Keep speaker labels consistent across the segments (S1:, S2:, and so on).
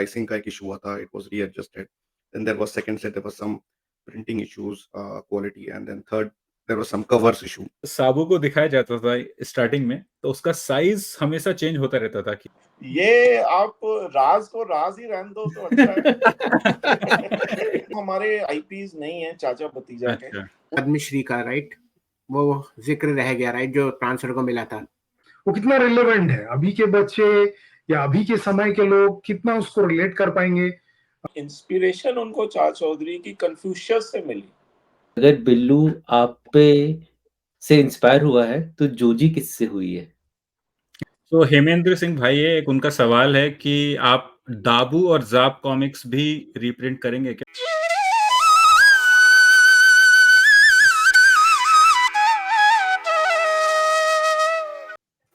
S1: Pricing का एक issue हुआ था, it was readjusted. Then there was second से there was some printing issues, quality, and then third there was some covers issue.
S2: Sabu को दिखाया जाता था स्टार्टिंग में, तो उसका साइज हमेशा चेंज होता रहता था कि
S3: ये आप राज को राज ही रहने दो तो अच्छा है। हमारे आईपीज नहीं है चाचा भतीजा के।
S2: अच्छा,
S4: पद्मश्री का राइट, वो जिक्र रह गया राइट, जो ट्रांसफर को मिला था।
S5: वो कितना रिलेवेंट है अभी के बच्चे या अभी के समय के लोग कितना उसको रिलेट कर पाएंगे।
S3: इंस्पिरेशन उनको चाचा चौधरी की कन्फ्यूशियस से मिली।
S6: अगर बिल्लू आप पे से इंस्पायर हुआ है तो जोजी किससे हुई है?
S2: तो हेमेंद्र सिंह भाई, एक उनका सवाल है कि आप दाबू और जाप कॉमिक्स भी रीप्रिंट करेंगे क्या?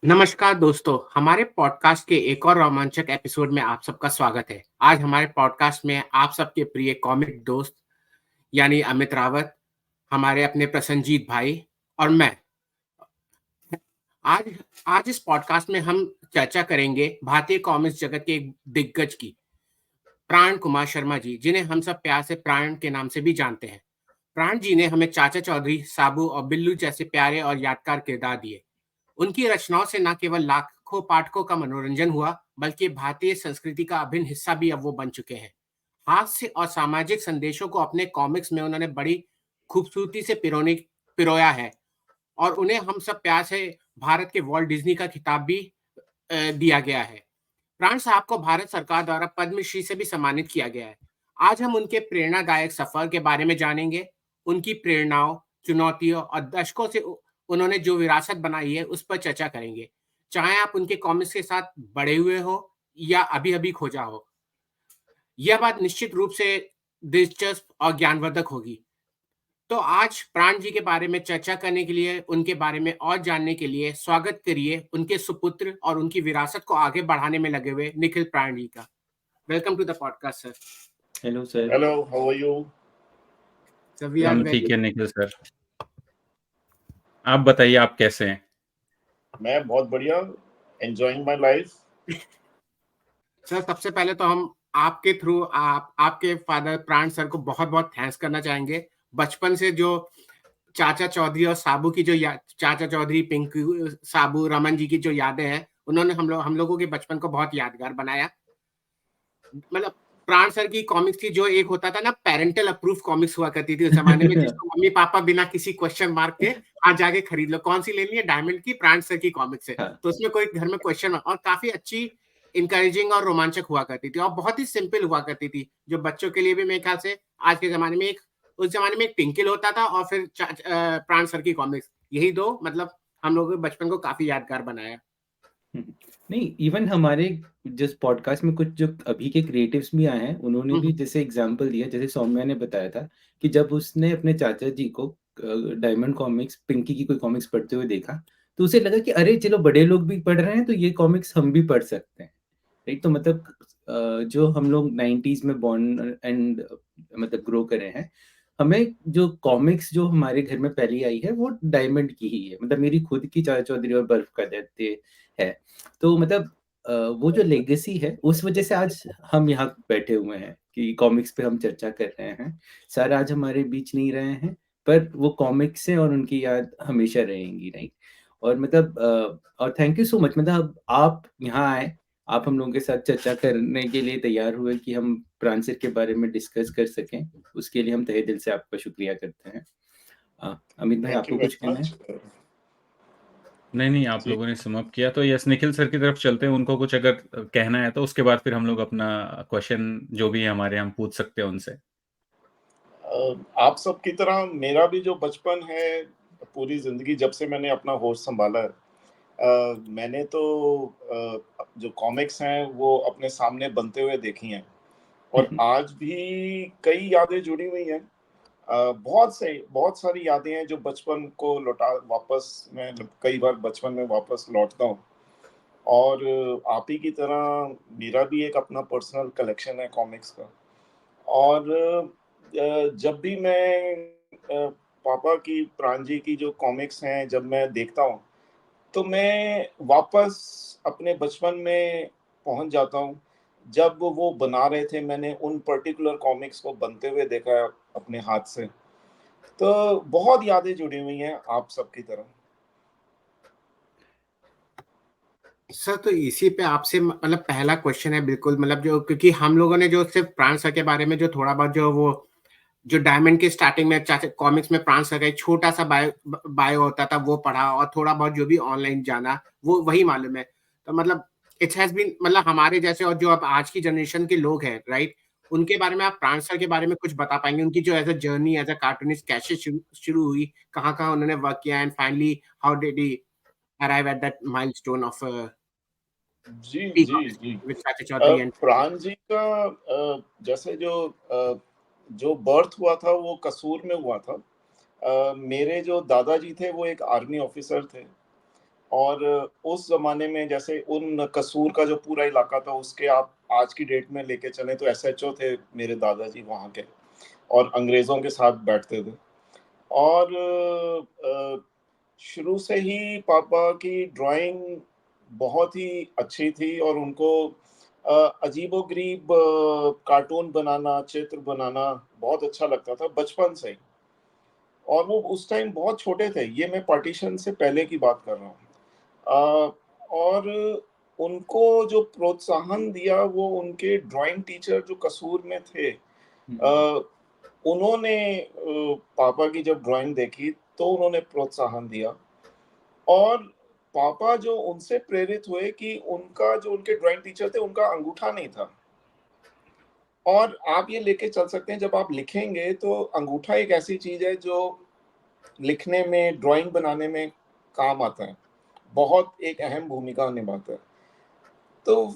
S4: नमस्कार दोस्तों, हमारे पॉडकास्ट के एक और रोमांचक एपिसोड में आप सबका स्वागत है। आज हमारे पॉडकास्ट में आप सबके प्रिय कॉमिक दोस्त यानी अमित रावत, हमारे अपने प्रसन्नजीत भाई और मैं। आज आज इस पॉडकास्ट में हम चर्चा करेंगे भारतीय कॉमिक्स जगत के एक दिग्गज की, प्राण कुमार शर्मा जी, जिन्हें हम सब प्यार से प्राण के नाम से भी जानते हैं। प्राण जी ने हमें चाचा चौधरी, साबू और बिल्लू जैसे प्यारे और यादगार किरदार दिए। उनकी रचनाओं से न केवल लाखों पाठकों का मनोरंजन हुआ, बल्कि भारतीय संस्कृति का अभिन्न हिस्सा भी अब वो बन चुके हैं। हास्य और सामाजिक संदेशों को अपने कॉमिक्स में उन्होंने बड़ी खूबसूरती से पिरोया है और उन्हें हम सब प्यार से भारत के वॉल्ट डिज्नी का खिताब भी दिया गया है। प्राण साहब को भारत सरकार द्वारा पद्मश्री से भी सम्मानित किया गया है। आज हम उनके प्रेरणादायक सफर के बारे में जानेंगे, उनकी प्रेरणाओं, चुनौतियों और दशकों से उन्होंने जो विरासत बनाई है उस पर चर्चा करेंगे। चाहे आप उनके कॉमिक्स के साथ बड़े हुए हो या अभी अभी खोजा हो, यह बात निश्चित रूप से दिलचस्प और ज्ञानवर्धक होगी। तो आज प्राण जी के बारे में चर्चा करने के लिए, उनके बारे में और जानने के लिए स्वागत करिए उनके सुपुत्र और उनकी विरासत को आगे बढ़ाने में लगे हुए निखिल प्राण जी का। Welcome to the podcast sir.
S6: Hello sir.
S3: Hello, how are you?
S2: हम ठीक है निखिल सर, आप बताइए आप कैसे हैं?
S3: मैं बहुत बढ़िया, एंजॉयिंग माय लाइफ।
S4: सर, सबसे पहले तो हम आपके थ्रू आपके फादर प्राण सर को बहुत बहुत थैंक्स करना चाहेंगे। बचपन से जो चाचा चौधरी और साबू की जो चाचा चौधरी, पिंकू, साबू, रमन जी की जो यादें हैं, उन्होंने हम लोगों के बचपन को बहुत यादगार बनाया। मतलब प्राण सर की कॉमिक्स थी जो एक होता था ना, पेरेंटल अप्रूव कॉमिक्स हुआ करती थी उस जमाने में, जिसको मम्मी पापा बिना किसी क्वेश्चन मार्क के आज जाके खरीद लो, कौन सी लेनी है, डायमंड की, प्राण सर की कॉमिक्स है। तो उसमें कोई घर में क्वेश्चन, और काफी अच्छी, इंकरेजिंग और रोमांचक हुआ करती थी और बहुत ही सिंपल हुआ करती थी, जो बच्चों के लिए भी मेरे ख्याल से आज के जमाने में उस जमाने में एक टिंकल होता था और फिर प्राण सर की कॉमिक्स, यही दो मतलब हम लोगों के बचपन को काफी यादगार बनाया।
S6: नहीं, इवन हमारे जिस पॉडकास्ट में कुछ जो अभी के क्रिएटिव्स भी आए हैं, उन्होंने भी जैसे एग्जांपल दिया, जैसे सौम्या ने बताया था कि जब उसने अपने चाचा जी को डायमंड कॉमिक्स, पिंकी की कोई कॉमिक्स पढ़ते हुए देखा, तो उसे लगा कि अरे चलो बड़े लोग भी पढ़ रहे हैं तो ये कॉमिक्स हम भी पढ़ सकते हैं। राइट, तो मतलब जो हम लोग 90s में बॉर्न एंड मतलब ग्रो करे हैं, हमें जो कॉमिक्स जो हमारे घर में पहली आई है वो डायमंड की ही है। मतलब मेरी खुद की चाचा चौधरी और बर्फ का दैत्य है। तो मतलब वो जो लेगेसी है, उस वजह से आज हम यहाँ बैठे हुए हैं कि कॉमिक्स पे हम चर्चा कर रहे हैं। सर आज हमारे बीच नहीं रहे हैं, पर वो कॉमिक्स हैं और उनकी याद हमेशा रहेंगी। राइट, और मतलब और थैंक यू सो मच, मतलब आप यहाँ आए, आप हम लोगों के साथ चर्चा करने के लिए तैयार हुए कि हम प्राण सर के बारे में डिस्कस कर सकें। उसके लिए हम तहे दिल से आपका शुक्रिया करते हैं। अमित भाई, आपको कुछ कहना है?
S2: नहीं, आप लोगों ने समअप किया तो यस, निखिल सर की तरफ चलते हैं। उनको कुछ अगर कहना है तो उसके बाद फिर हम लोग अपना क्वेश्चन जो भी है हमारे, हम पूछ सकते हैं उनसे।
S3: आप सब की तरह मेरा भी जो बचपन है, पूरी जिंदगी जब से मैंने अपना होश संभाला है, मैंने तो जो कॉमिक्स हैं वो अपने सामने बनते हुए देखी हैं और आज भी कई यादें जुड़ी हुई हैं। बहुत सारी यादें हैं जो बचपन को लौटा, वापस मैं कई बार बचपन में वापस लौटता हूँ। और आप ही की तरह मेरा भी एक अपना पर्सनल कलेक्शन है कॉमिक्स का। और जब भी मैं पापा की, प्राण जी की जो कॉमिक्स हैं जब मैं देखता हूँ, तो मैं वापस अपने बचपन में पहुंच जाता हूँ, जब वो बना रहे थे, मैंने उन पर्टिकुलर कॉमिक्स को बनते हुए देखा अपने हाथ से। तो बहुत यादें जुड़ी हुई हैं आप सबकी तरह।
S4: सर तो इसी पे आपसे मतलब पहला क्वेश्चन है बिल्कुल, मतलब जो, क्योंकि हम लोगों ने जो सिर्फ प्राण सर के बारे में जो थोड़ा बहुत जो वो जो डायमंड के स्टार्टिंग में चाहे कॉमिक्स में प्राण सर का एक छोटा सा बायो होता था वो पढ़ा, और थोड़ा बहुत जो भी ऑनलाइन जाना वो वही मालूम है। तो मतलब इट हैज बीन, मतलब हमारे जैसे और जो अब आज की जनरेशन के लोग हैं राइट, उनके बारे में आप प्राण सर के बारे में कुछ बता पाएंगे, उनकी जो as a journey as a cartoonist कैसे शुरू हुई, कहाँ कहाँ उन्होंने वर्क किया, and finally how did he arrive at that milestone of
S3: जी
S4: पीक
S3: जी जी।
S4: विद चाचा चौधरी एंड
S3: प्राण जी का जैसे जो बर्थ हुआ था वो कसूर में हुआ था। मेरे जो दादाजी थे वो एक आर्मी ऑफिसर थे, और उस जमाने में जैसे उन कसूर का जो पूरा इलाका था उसके आप आज की डेट में लेके चले तो एसएचओ थे मेरे दादाजी वहाँ के, और अंग्रेजों के साथ बैठते थे। और शुरू से ही पापा की ड्राइंग बहुत ही अच्छी थी, और उनको अजीबोगरीब कार्टून बनाना, चित्र बनाना बहुत अच्छा लगता था बचपन से ही। और वो उस टाइम बहुत छोटे थे, ये मैं पार्टीशन से पहले की बात कर रहा हूँ। और उनको जो प्रोत्साहन दिया वो उनके ड्राइंग टीचर जो कसूर में थे, उन्होंने पापा की जब ड्राइंग देखी तो उन्होंने प्रोत्साहन दिया। और पापा जो उनसे प्रेरित हुए कि उनका जो उनके ड्राइंग टीचर थे उनका अंगूठा नहीं था, और आप ये लेके चल सकते हैं जब आप लिखेंगे तो अंगूठा एक ऐसी चीज है जो लिखने में, ड्राइंग बनाने में काम आता है, बहुत एक अहम भूमिका निभाता है। तो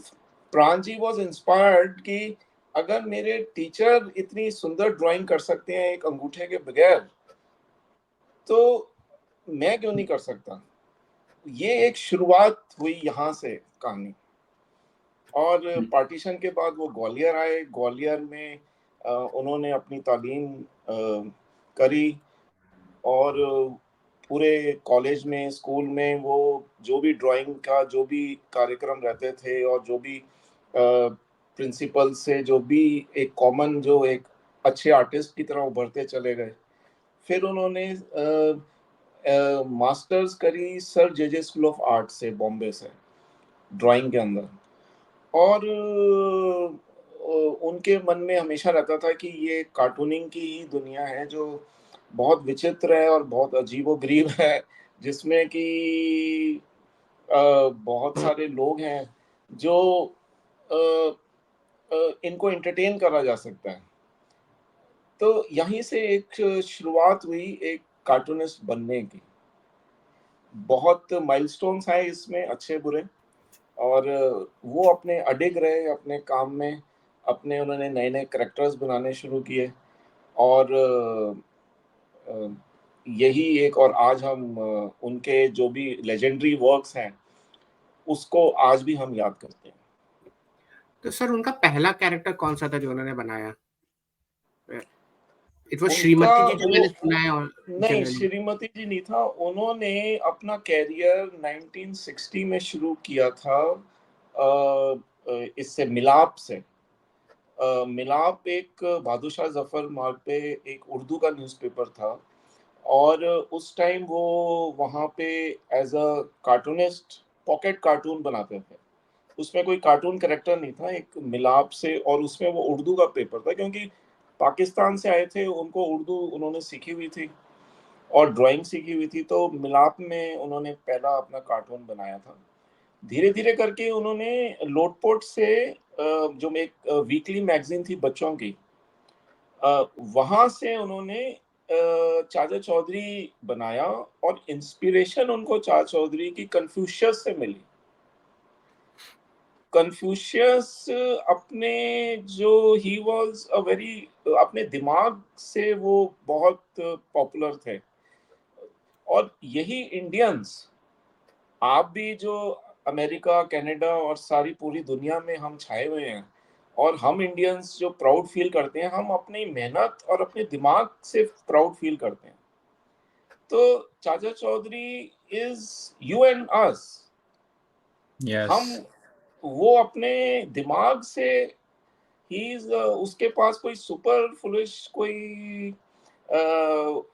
S3: प्राण जी वॉज इंस्पायर्ड कि अगर मेरे टीचर इतनी सुंदर ड्राइंग कर सकते हैं एक अंगूठे के बगैर, तो मैं क्यों नहीं कर सकता। ये एक शुरुआत हुई यहाँ से कहानी। और पार्टीशन के बाद वो ग्वालियर आए, ग्वालियर में उन्होंने अपनी तालीम करी, और पूरे कॉलेज में, स्कूल में वो जो भी ड्राइंग का जो भी कार्यक्रम रहते थे, और जो भी प्रिंसिपल से जो भी एक कॉमन, जो एक अच्छे आर्टिस्ट की तरह उभरते चले गए। फिर उन्होंने मास्टर्स करी sir J school of art से, बॉम्बे से, ड्राइंग के अंदर। और उनके मन में हमेशा रहता था कि ये कार्टूनिंग की ही दुनिया है जो बहुत विचित्र है और बहुत अजीबोगरीब है, जिसमें कि बहुत सारे लोग हैं जो इनको एंटरटेन करा जा सकता है। तो यहीं से एक शुरुआत हुई एक कार्टूनिस्ट बनने की। बहुत माइलस्टोन्स आए इसमें, अच्छे बुरे, और वो अपने अडिग रहे अपने काम में, अपने उन्होंने नए नए करेक्टर्स बनाने शुरू किए, और यही एक, और आज हम उनके जो भी लेजेंडरी वर्क्स हैं उसको आज भी हम याद करते हैं।
S4: तो सर उनका पहला कैरेक्टर कौन सा था जो उन्होंने बनाया? इट वाज
S3: उनका
S4: श्रीमती जी जो मैंने
S3: वो
S4: सुना है, और
S3: नहीं,
S4: जनरली
S3: श्रीमती जी नहीं था। उन्होंने अपना कैरियर 1960 में शुरू किया था, इससे, मिलाप से। मिलाप एक बहादुर शाह जफर मार्ग पे एक उर्दू का न्यूज़पेपर था, और उस टाइम वो वहाँ पे as a cartoonist pocket cartoon बनाते थे। उसमें कोई कार्टून कैरेक्टर नहीं था, एक मिलाप से, और उसमें वो उर्दू का पेपर था क्योंकि पाकिस्तान से आए थे, उनको उर्दू उन्होंने सीखी हुई थी और ड्राइंग सीखी हुई थी। तो मिलाप में उन्होंने पहला अपना कार्टून बनाया था। धीरे धीरे करके उन्होंने लोटपोट से, जो एक वीकली मैगजीन थी बच्चों की, वहां से उन्होंने चाचा चौधरी बनाया, और इंस्पिरेशन उनको चाचा चौधरी की कन्फ्यूशियस से मिली। कन्फ्यूशियस अपने जो ही वाज अ वेरी, अपने दिमाग से वो बहुत पॉपुलर थे। और यही इंडियंस, आप भी जो अमेरिका, कनाडा और सारी पूरी दुनिया में हम छाए हुए हैं, और हम इंडियंस जो प्राउड फील करते हैं, हम अपनी मेहनत और अपने दिमाग से प्राउड फील करते हैं। तो Chacha Chaudhary is you and us.
S2: Yes.
S3: हम वो अपने दिमाग से उसके पास कोई सुपर फुलिश कोई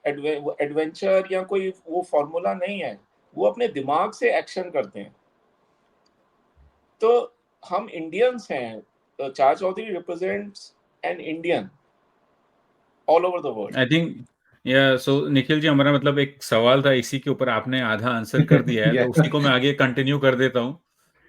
S3: एडवेंचर या कोई वो फॉर्मूला नहीं है, वो अपने दिमाग से एक्शन करते हैं। तो हम इंडियंस हैं, Chacha Chaudhary represents an Indian all over the world.
S2: I think so Nikhil ji, हमारा मतलब एक सवाल था, इसी के ऊपर आपने आधा आंसर कर दिया है, तो उसी को मैं आगे कंटिन्यू कर देता हूँ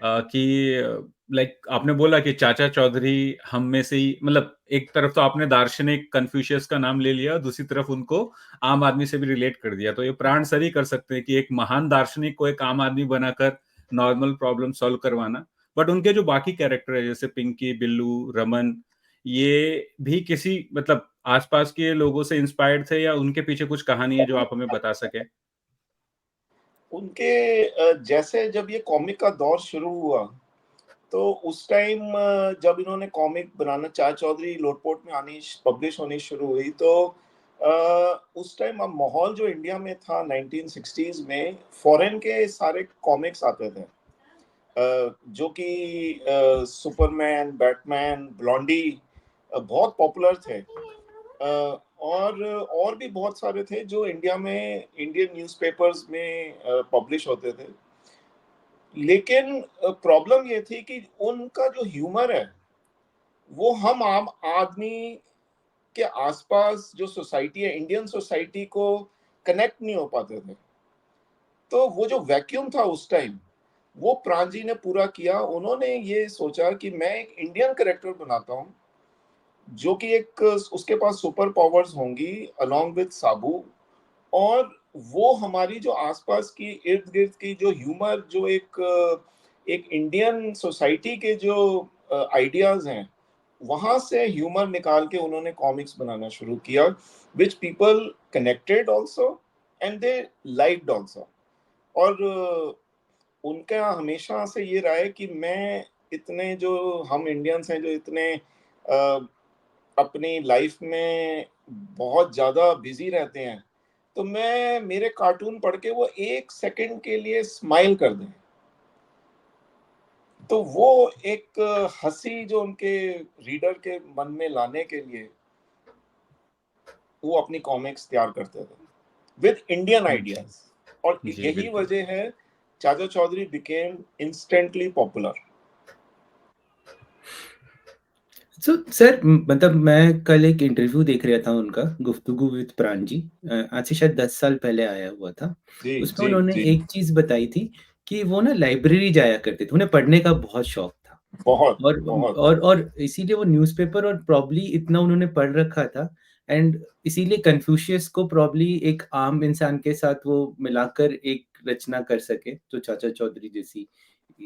S2: कि लाइक आपने बोला कि चाचा चौधरी हम में से ही, मतलब एक तरफ तो आपने दार्शनिक कन्फ्यूशियस का नाम ले लिया, दूसरी तरफ उनको आम आदमी से भी रिलेट कर दिया, तो ये प्राण सर ही कर सकते हैं कि एक महान दार्शनिक को एक आम आदमी बनाकर नॉर्मल प्रॉब्लम सॉल्व करवाना। बट उनके जो बाकी कैरेक्टर है, जैसे पिंकी, बिल्लू, रमन, ये भी किसी मतलब आसपास के लोगों से इंस्पायर्ड थे या उनके पीछे कुछ कहानी है जो आप हमें बता सके?
S3: उनके जैसे जब ये कॉमिक का दौर शुरू हुआ, तो उस टाइम जब इन्होंने कॉमिक बनाना, चाचा चौधरी लोटपोट में आनी पब्लिश होनी शुरू हुई, तो उस टाइम अब माहौल जो इंडिया में था 1960s में, फॉरेन के सारे कॉमिक्स आते थे, जो कि सुपरमैन, बैटमैन, ब्लॉन्डी बहुत पॉपुलर थे। और भी बहुत सारे थे जो इंडिया में इंडियन न्यूज़पेपर्स में पब्लिश होते थे। लेकिन प्रॉब्लम ये थी कि उनका जो ह्यूमर है, वो हम आम आदमी के आसपास जो सोसाइटी है, इंडियन सोसाइटी को कनेक्ट नहीं हो पाते थे। तो वो जो वैक्यूम था उस टाइम, वो प्राण जी ने पूरा किया। उन्होंने ये सोचा कि मैं एक इंडियन कैरेक्टर बनाता हूँ, जो कि एक उसके पास सुपर पावर्स होंगी अलोंग विद साबू, और वो हमारी जो आसपास की इर्द-गिर्द की जो ह्यूमर, जो एक इंडियन सोसाइटी के जो आइडियाज़ हैं, वहाँ से ह्यूमर निकाल के उन्होंने कॉमिक्स बनाना शुरू किया, which people connected also and they liked also. और उनका हमेशा से ये रहा है कि मैं इतने जो हम इंडियंस हैं, जो इतने अपनी लाइफ में बहुत ज़्यादा बिज़ी रहते हैं, तो मैं मेरे कार्टून पढ़ के वो 1 सेकंड के लिए स्माइल कर दें। तो वो एक हँसी जो उनके रीडर के मन में लाने के लिए वो अपनी कॉमिक्स तैयार करते थे, विद इंडियन आइडियाज़। और
S2: जी,
S3: यही
S2: बिल्कुल।
S3: वजह है Chacha Chaudhary became instantly popular.
S6: Sir, मतलब मैं कल एक इंटरव्यू देख रहा था उनका, गुफ्तगू विद प्राण जी, आज से शायद 10 साल पहले आया हुआ था।
S3: जी,
S6: उसमें
S3: जी,
S6: उन्होंने
S3: जी।
S6: एक चीज़ बताई थी कि वो ना लाइब्रेरी जाया करते थे, उन्हें पढ़ने का बहुत शौक था।
S3: बहुत,
S6: और
S3: बहुत।
S6: और इसीलिए वो न्यूज़पेपर और प्रॉब्ली इतना उन्होंने पढ़ रखा था, एंड इसीलिए कन्फ्यूशियस को प्रॉब्ली एक आम इंसान के साथ वो मिलाकर एक रचना कर सके, जो चाचा चौधरी जैसी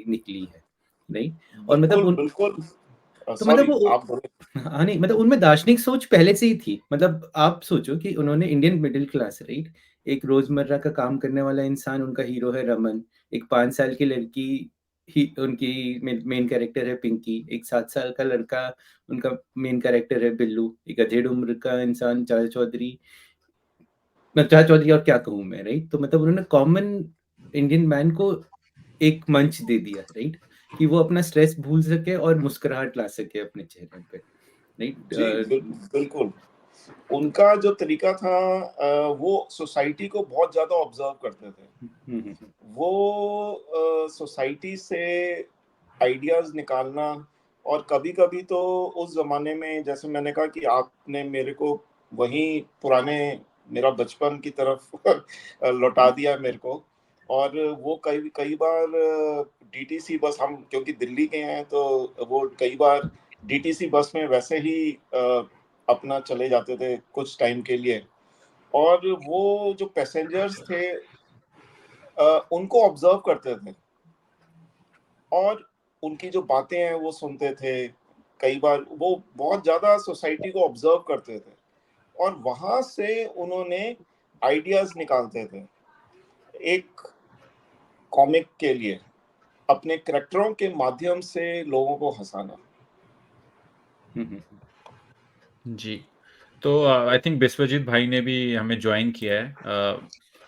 S6: निकली है, राइट? और मतलब
S3: बिल्कुल,
S6: उन
S3: बिल्कुल।
S6: तो मतलब
S3: सॉरी,
S6: वो
S3: आप बोले।
S6: हाँ, नहीं मतलब उनमें दार्शनिक सोच पहले से ही थी। मतलब आप सोचो कि उन्होंने इंडियन मिडिल क्लास, राइट? एक रोज़मर्रा का काम करने वाला इंसान, उनका हीरो है रमन, एक 5 साल की लड़की ही उनकी मेन कैरेक्टर है पिंकी, एक 7 साल का लड़का उनका मेन कैरेक्टर है बिल्लू, एक अधेड़ उम्र का इंसान चाचा चौधरी। मैं चाचा चौधरी और क्या कहूँ मैं, राइट? तो मतलब उन्होंने कॉमन इंडियन मैन को एक मंच दे दिया, राइट? कि वो अपना स्ट्रेस भूल सके और मुस्कुराहट ला सके अपने चेहरे पे, राइट?
S3: जी, बिल्कुल। उनका जो तरीका था, वो सोसाइटी को बहुत ज़्यादा ऑब्ज़र्व करते थे। वो सोसाइटी से आइडियाज़ निकालना, और कभी-कभी तो उस ज़माने में, जैसे मैंने कहा कि आपने मेरे को वहीं पुराने मेरा बचपन की तरफ लौटा दिया मेरे को। और वो कई कई बार डीटीसी बस, हम क्योंकि दिल्ली के हैं, तो वो कई बार डीटीसी बस में वैसे ही अपना चले जाते थे कुछ टाइम के लिए। और वो जो पैसेंजर्स थे, उनको ऑब्ज़र्व करते थे और उनकी जो बातें हैं वो सुनते थे। कई बार वो बहुत ज़्यादा सोसाइटी को ऑब्ज़र्व करते थे, और वहाँ से उन्होंने आइडियाज़ निकालते थे, एक कॉमिक के लिए, अपने कैरेक्टरों के माध्यम से लोगों को हँसाना।
S2: जी। तो आई थिंक बिस्वजीत भाई ने भी हमें जॉइन किया है।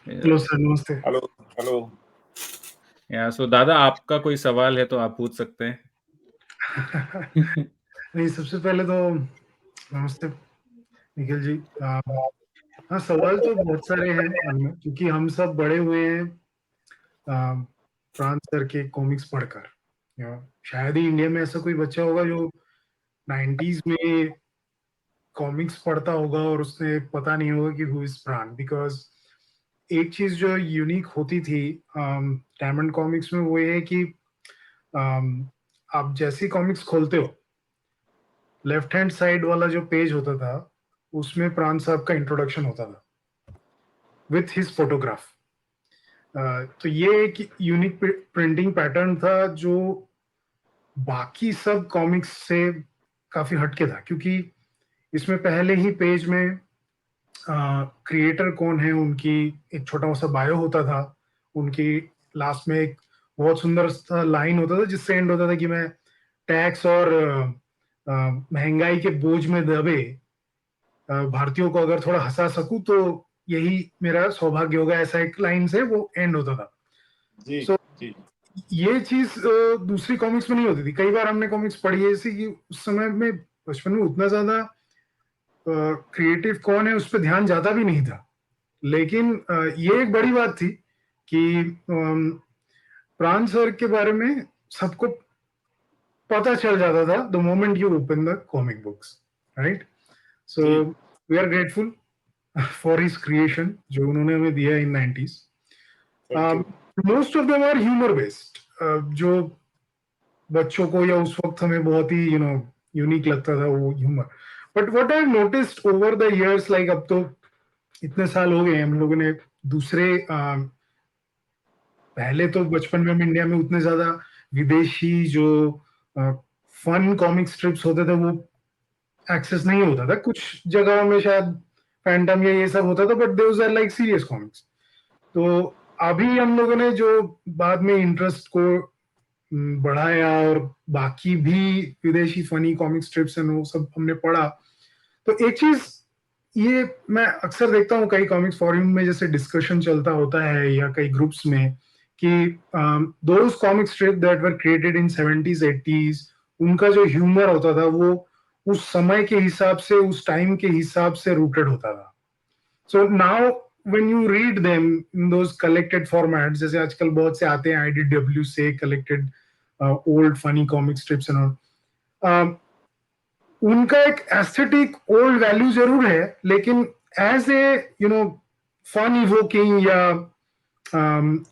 S5: हेलो सर, नमस्ते।
S3: Hello, hello.
S2: या सो दादा, आपका कोई सवाल है तो आप पूछ सकते हैं।
S5: नहीं, सबसे पहले तो नमस्ते निखिल जी। हाँ, सवाल तो बहुत सारे हैं मन में, क्योंकि हम सब बड़े हुए हैं फ्रांस सर के कॉमिक्स पढ़कर। शायद ही इंडिया में ऐसा कोई बच्चा होगा जो 90s में कॉमिक्स पढ़ता होगा और उसने पता नहीं होगा कि हु इज प्राण। बिकॉज एक चीज जो यूनिक होती थी डायमंड कॉमिक्स में, वो ये है कि आप जैसी कॉमिक्स खोलते हो, लेफ्ट हैंड साइड वाला जो पेज होता था उसमें प्राण साहब का इंट्रोडक्शन होता था विथ हिज फोटोग्राफ। तो ये एक यूनिक प्रिंटिंग पैटर्न था जो बाकी सब कॉमिक्स से काफी हटके था, क्योंकि इसमें पहले ही पेज में क्रिएटर कौन है उनकी एक छोटा सा बायो होता था। उनकी लास्ट में एक बहुत सुंदर सा लाइन होता था जिससे एंड होता था कि मैं टैक्स और महंगाई के बोझ में दबे भारतीयों को अगर थोड़ा हंसा सकूं तो यही मेरा सौभाग्य होगा, ऐसा एक लाइन से वो एंड होता था।
S3: जी
S5: सो
S3: जी
S5: ये चीज दूसरी कॉमिक्स में नहीं होती थी। कई बार हमने कॉमिक्स पढ़ी है ऐसी कि उस समय में बचपन में उतना ज्यादा क्रिएटिव कौन है उस पर ध्यान जाता भी नहीं था। लेकिन ये एक बड़ी बात थी कि प्राण सर के बारे में सबको पता चल जाता था the moment you open the comic books, right? So
S3: जी
S5: we are grateful for his creation जो उन्होंने हमें दिया in 90s।
S3: Thank you
S5: most of them are humour based, जो बच्चों को या उस वक्त हमें बहुत ही यूनिक लगता था वो humour. But what I noticed over the years, like अब तो इतने साल हो गए हम लोगों ने दूसरे पहले तो बचपन में हम इंडिया में उतने ज्यादा विदेशी जो फन कॉमिक स्ट्रिप्स होते थे वो एक्सेस नहीं होता था। कुछ जगहों में शायद फैंटम या ये सब होता था, but those are like serious comics. तो अभी हम लोगों ने जो बाद में इंटरेस्ट को बढ़ाया और बाकी भी विदेशी फनी कॉमिक स्ट्रिप्स हैं वो सब हमने पढ़ा। तो एक चीज ये मैं अक्सर देखता हूँ कई कॉमिक्स फॉरम में जैसे डिस्कशन चलता होता है या कई ग्रुप्स में कि those comic strip that were created in 70s 80s, उनका जो ह्यूमर होता था वो उस समय के हिसाब से उस टाइम के हिसाब से रूटेड होता था। So now when you read them in those collected formats, जैसे आजकल बहुत से आते हैं IDW से collected old funny comic strips and all, उनका एक एस्थेटिक ओल्ड वैल्यू जरूर है, लेकिन एज ए फन इवोकिंग या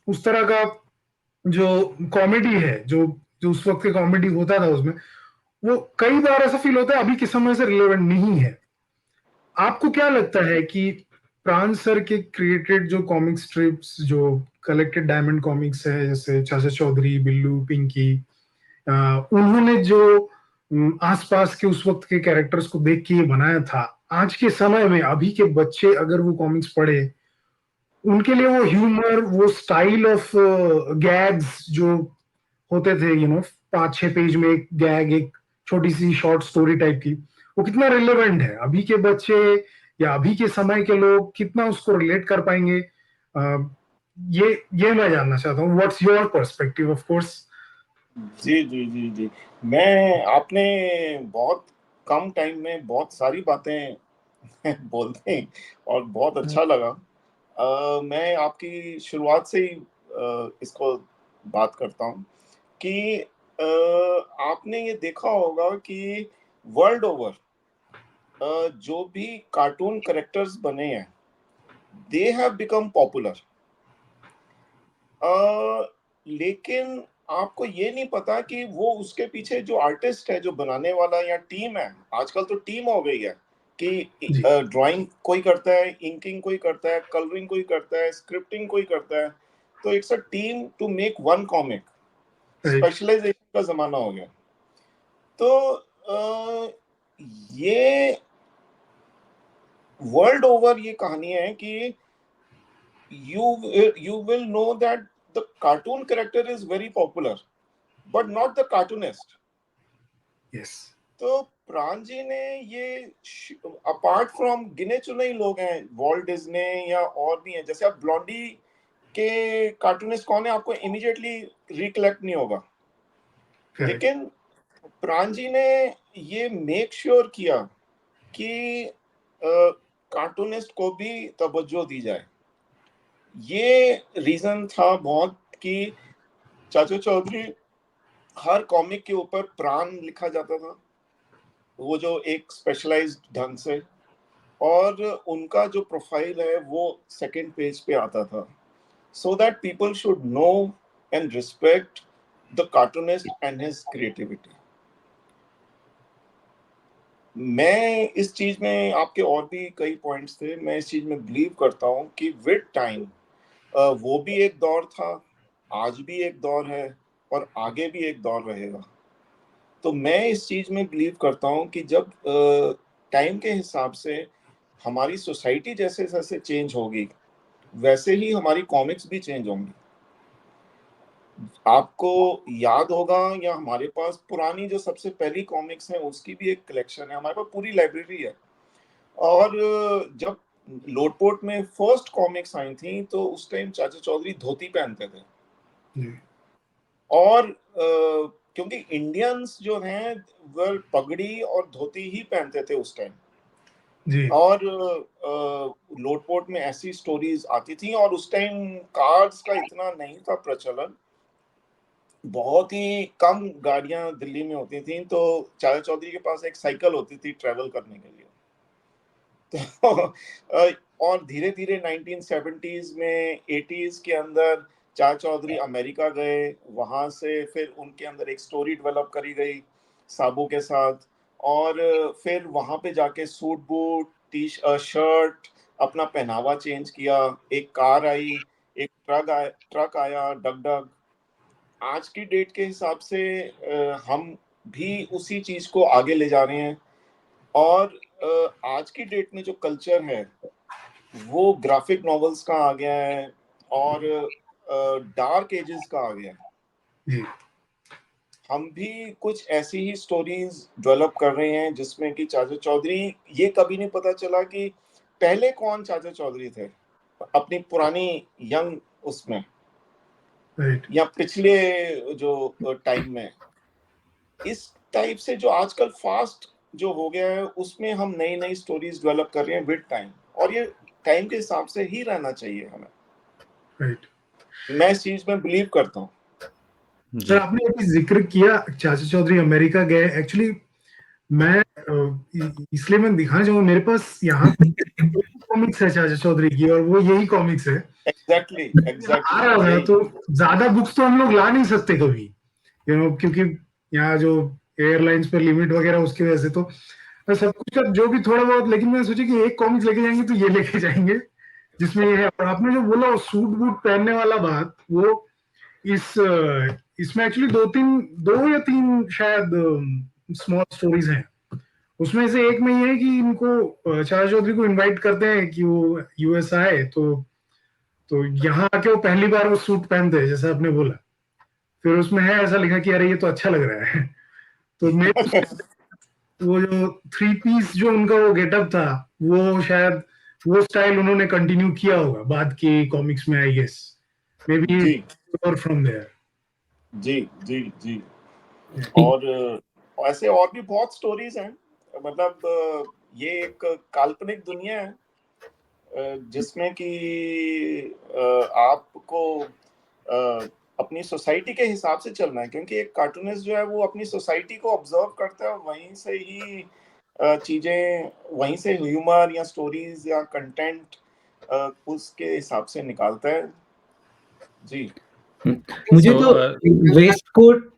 S5: उस तरह का जो कॉमेडी है, जो जो उस वक्त के कॉमेडी होता था उसमें, वो कई बार ऐसा फील होता है अभी के समय से रिलेवेंट नहीं है। आपको क्या लगता है कि प्राण सर के क्रिएटेड जो कॉमिक स्ट्रिप्स जो कलेक्टेड डायमंड कॉमिक्स है, जैसे चाचा चौधरी, बिल्लू, पिंकी, उन्होंने जो आसपास के उस वक्त के कैरेक्टर्स को देख के ये बनाया था, आज के समय में अभी के बच्चे अगर वो कॉमिक्स पढ़े, उनके लिए वो ह्यूमर, वो स्टाइल ऑफ गैग्स जो होते थे 5-6 पेज में एक गैग, एक छोटी सी शॉर्ट स्टोरी टाइप की, वो कितना रिलेवेंट है? अभी के बच्चे या अभी के समय के लोग कितना उसको रिलेट कर पाएंगे? ये मैं जानना चाहता हूँ। What's your perspective? Of course.
S3: जी जी जी जी मैं आपने बहुत कम टाइम में बहुत सारी बातें बोलते हैं और बहुत अच्छा लगा। मैं आपकी शुरुआत से ही इसको बात करता हूँ कि आपने ये देखा होगा कि वर्ल्ड ओवर जो भी कार्टून कैरेक्टर्स बने हैं दे हैव बिकम पॉपुलर, लेकिन आपको ये नहीं पता कि वो उसके पीछे जो आर्टिस्ट है, जो बनाने वाला या टीम है, आजकल तो टीम हो गई है कि
S5: जी,
S3: ड्राइंग कोई करता है, इंकिंग कोई करता है, कलरिंग कोई करता है, स्क्रिप्टिंग कोई करता है। तो it's a team to make one comic.
S5: Right.
S3: Specialisation का जमाना हो गया। तो ये वर्ल्ड ओवर ये कहानी है कि you will know that the cartoon character is very popular but not the cartoonist.
S5: Yes.
S3: तो प्राण जी ने ये अपार्ट फ्रॉम गिने चुने ही लोग हैं, वॉल्ट डिज्ने या और भी हैं, जैसे आप ब्लॉन्डी के कार्टूनिस्ट कौन है आपको इमीडिएटली रिकलेक्ट नहीं होगा,
S5: करेक्ट।
S3: लेकिन प्राण जी ने ये मेक श्योर किया कि कार्टूनिस्ट को भी तवज्जो दी जाए। ये रीजन था बहुत कि चाचा चौधरी हर कॉमिक के ऊपर प्राण लिखा जाता था, वो जो एक स्पेशलाइज्ड ढंग से, और उनका जो प्रोफाइल है वो सेकंड पेज पे आता था, so that people should know and respect the cartoonist and his creativity. मैं इस चीज में, आपके और भी कई पॉइंट्स थे, मैं इस चीज में बिलीव करता हूँ कि विद टाइम वो भी एक दौर था, आज भी एक दौर है और आगे भी एक दौर रहेगा। तो मैं इस चीज में बिलीव करता हूँ कि जब टाइम के हिसाब से हमारी सोसाइटी जैसे जैसे चेंज होगी वैसे ही हमारी कॉमिक्स भी चेंज होंगी। आपको याद होगा, या हमारे पास पुरानी जो सबसे पहली कॉमिक्स हैं उसकी भी एक कलेक्शन है, हमारे पास पूरी लाइब्रेरी है। और जब लोटपोर्ट में फर्स्ट कॉमिक्स आई थी तो उस टाइम चाचा चौधरी धोती पहनते थे। और क्योंकि इंडियंस जो हैं वह पगड़ी और धोती ही पहनते थे उस टाइम, और लोटपोर्ट में ऐसी स्टोरीज आती थी, और उस टाइम कार्ड्स का इतना नहीं था प्रचलन, बहुत ही कम गाड़ियां दिल्ली में होती थी, तो चाचा चौधरी के पास एक साइकिल होती थी ट्रेवल करने के लिए। तो और धीरे धीरे 1970s में 80s के अंदर चाचा चौधरी अमेरिका गए, वहां से फिर उनके अंदर एक स्टोरी डेवलप करी गई साबू के साथ, और फिर वहां पे जाके सूट बूट टी शर्ट अपना पहनावा चेंज किया, एक कार आई, एक ट्रक आया डग डग। आज की डेट के हिसाब से हम भी उसी चीज को आगे ले जा रहे हैं, और आज की डेट में जो कल्चर है वो ग्राफिक नॉवेल्स का आ गया है और डार्क एजेस का आ गया है। हम भी कुछ ऐसी ही स्टोरीज डेवलप कर रहे हैं जिसमें कि चाचा चौधरी, ये कभी नहीं पता चला कि पहले कौन चाचा चौधरी थे अपनी पुरानी यंग उसमें, या पिछले जो टाइम में। इस टाइप से जो आजकल फास्ट जो हो गया है उसमें हम नई नई स्टोरीज डेवलप कर रहे हैं विद टाइम, और ये टाइम के हिसाब से ही रहना चाहिए हमें। मैं इस चीज में बिलीव करता हूँ।
S5: सर आपने अभी जिक्र किया चाचा चौधरी अमेरिका गए, एक्चुअली मैं इसलिए मैं दिखाना चाहूंगा, मेरे पास यहाँ कॉमिक्स है चाचा चौधरी की और वो यही कॉमिक्स है।
S3: एग्जैक्टली
S5: आ रहा था, तो ज्यादा बुक्स तो हम लोग ला नहीं सकते कभी, क्योंकि यहाँ जो एयरलाइंस पर लिमिट वगैरह उसकी वजह से, तो सब कुछ का जो भी थोड़ा बहुत, लेकिन मैं सोचा कि एक कॉमिक्स लेके जाएंगे तो ये लेके जाएंगे जिसमें ये है। और आपने जो बोला सूट बूट पहनने वाला बात, वो इसमें एक्चुअली दो या तीन शायद स्मॉल स्टोरीज हैं। उसमें से एक में ये है कि इनको चाचा चौधरी को इनवाइट करते हैं कि वो यूएस आए, तो यहाँ आके वो पहली बार वो सूट पहनते हैं जैसा आपने बोला। फिर उसमें है ऐसा लिखा कि अरे ये तो अच्छा लग रहा है। तो मेरे वो जो 3 पीस जो उनका वो गेटअप था, वो शायद वो स्टाइल उन्होंने कंटिन्यू किया होगा बाद की कॉमिक्स में, आई गेस मे बी और फ्रॉम देयर।
S3: जी जी जी। और ऐसे और भी बहुत स्टोरीज हैं, मतलब ये एक काल्पनिक दुनिया है जिसमें कि आपको अपनी सोसाइटी के हिसाब से चलना है, क्योंकि एक कार्टूनिस्ट जो है वो अपनी सोसाइटी को ऑब्जर्व करता है और वहीं से ही चीजें, वहीं से ह्यूमर या स्टोरीज या कंटेंट उसके हिसाब से निकालता है। जी।
S6: मुझे तो वेस्ट कोट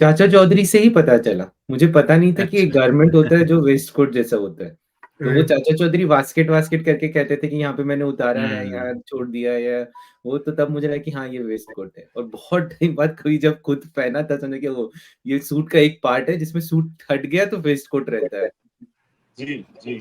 S6: चाचा चौधरी से ही पता चला, मुझे पता नहीं था कि एक गारमेंट होता है जो वेस्ट कोट जैसा होता है। तो वो चाचा चौधरी वास्केट करके कहते थे कि यहाँ पे मैंने उतारा है, यहाँ छोड़ दिया है, वो तो तब मुझे लगा कि हाँ ये वेस्ट कोट है। और बहुत टाइम बाद कभी जब खुद पहना था समझा कि वो ये सूट का एक पार्ट है, जिसमें सूट हट गया तो वेस्ट कोट रहता है।
S3: जी जी।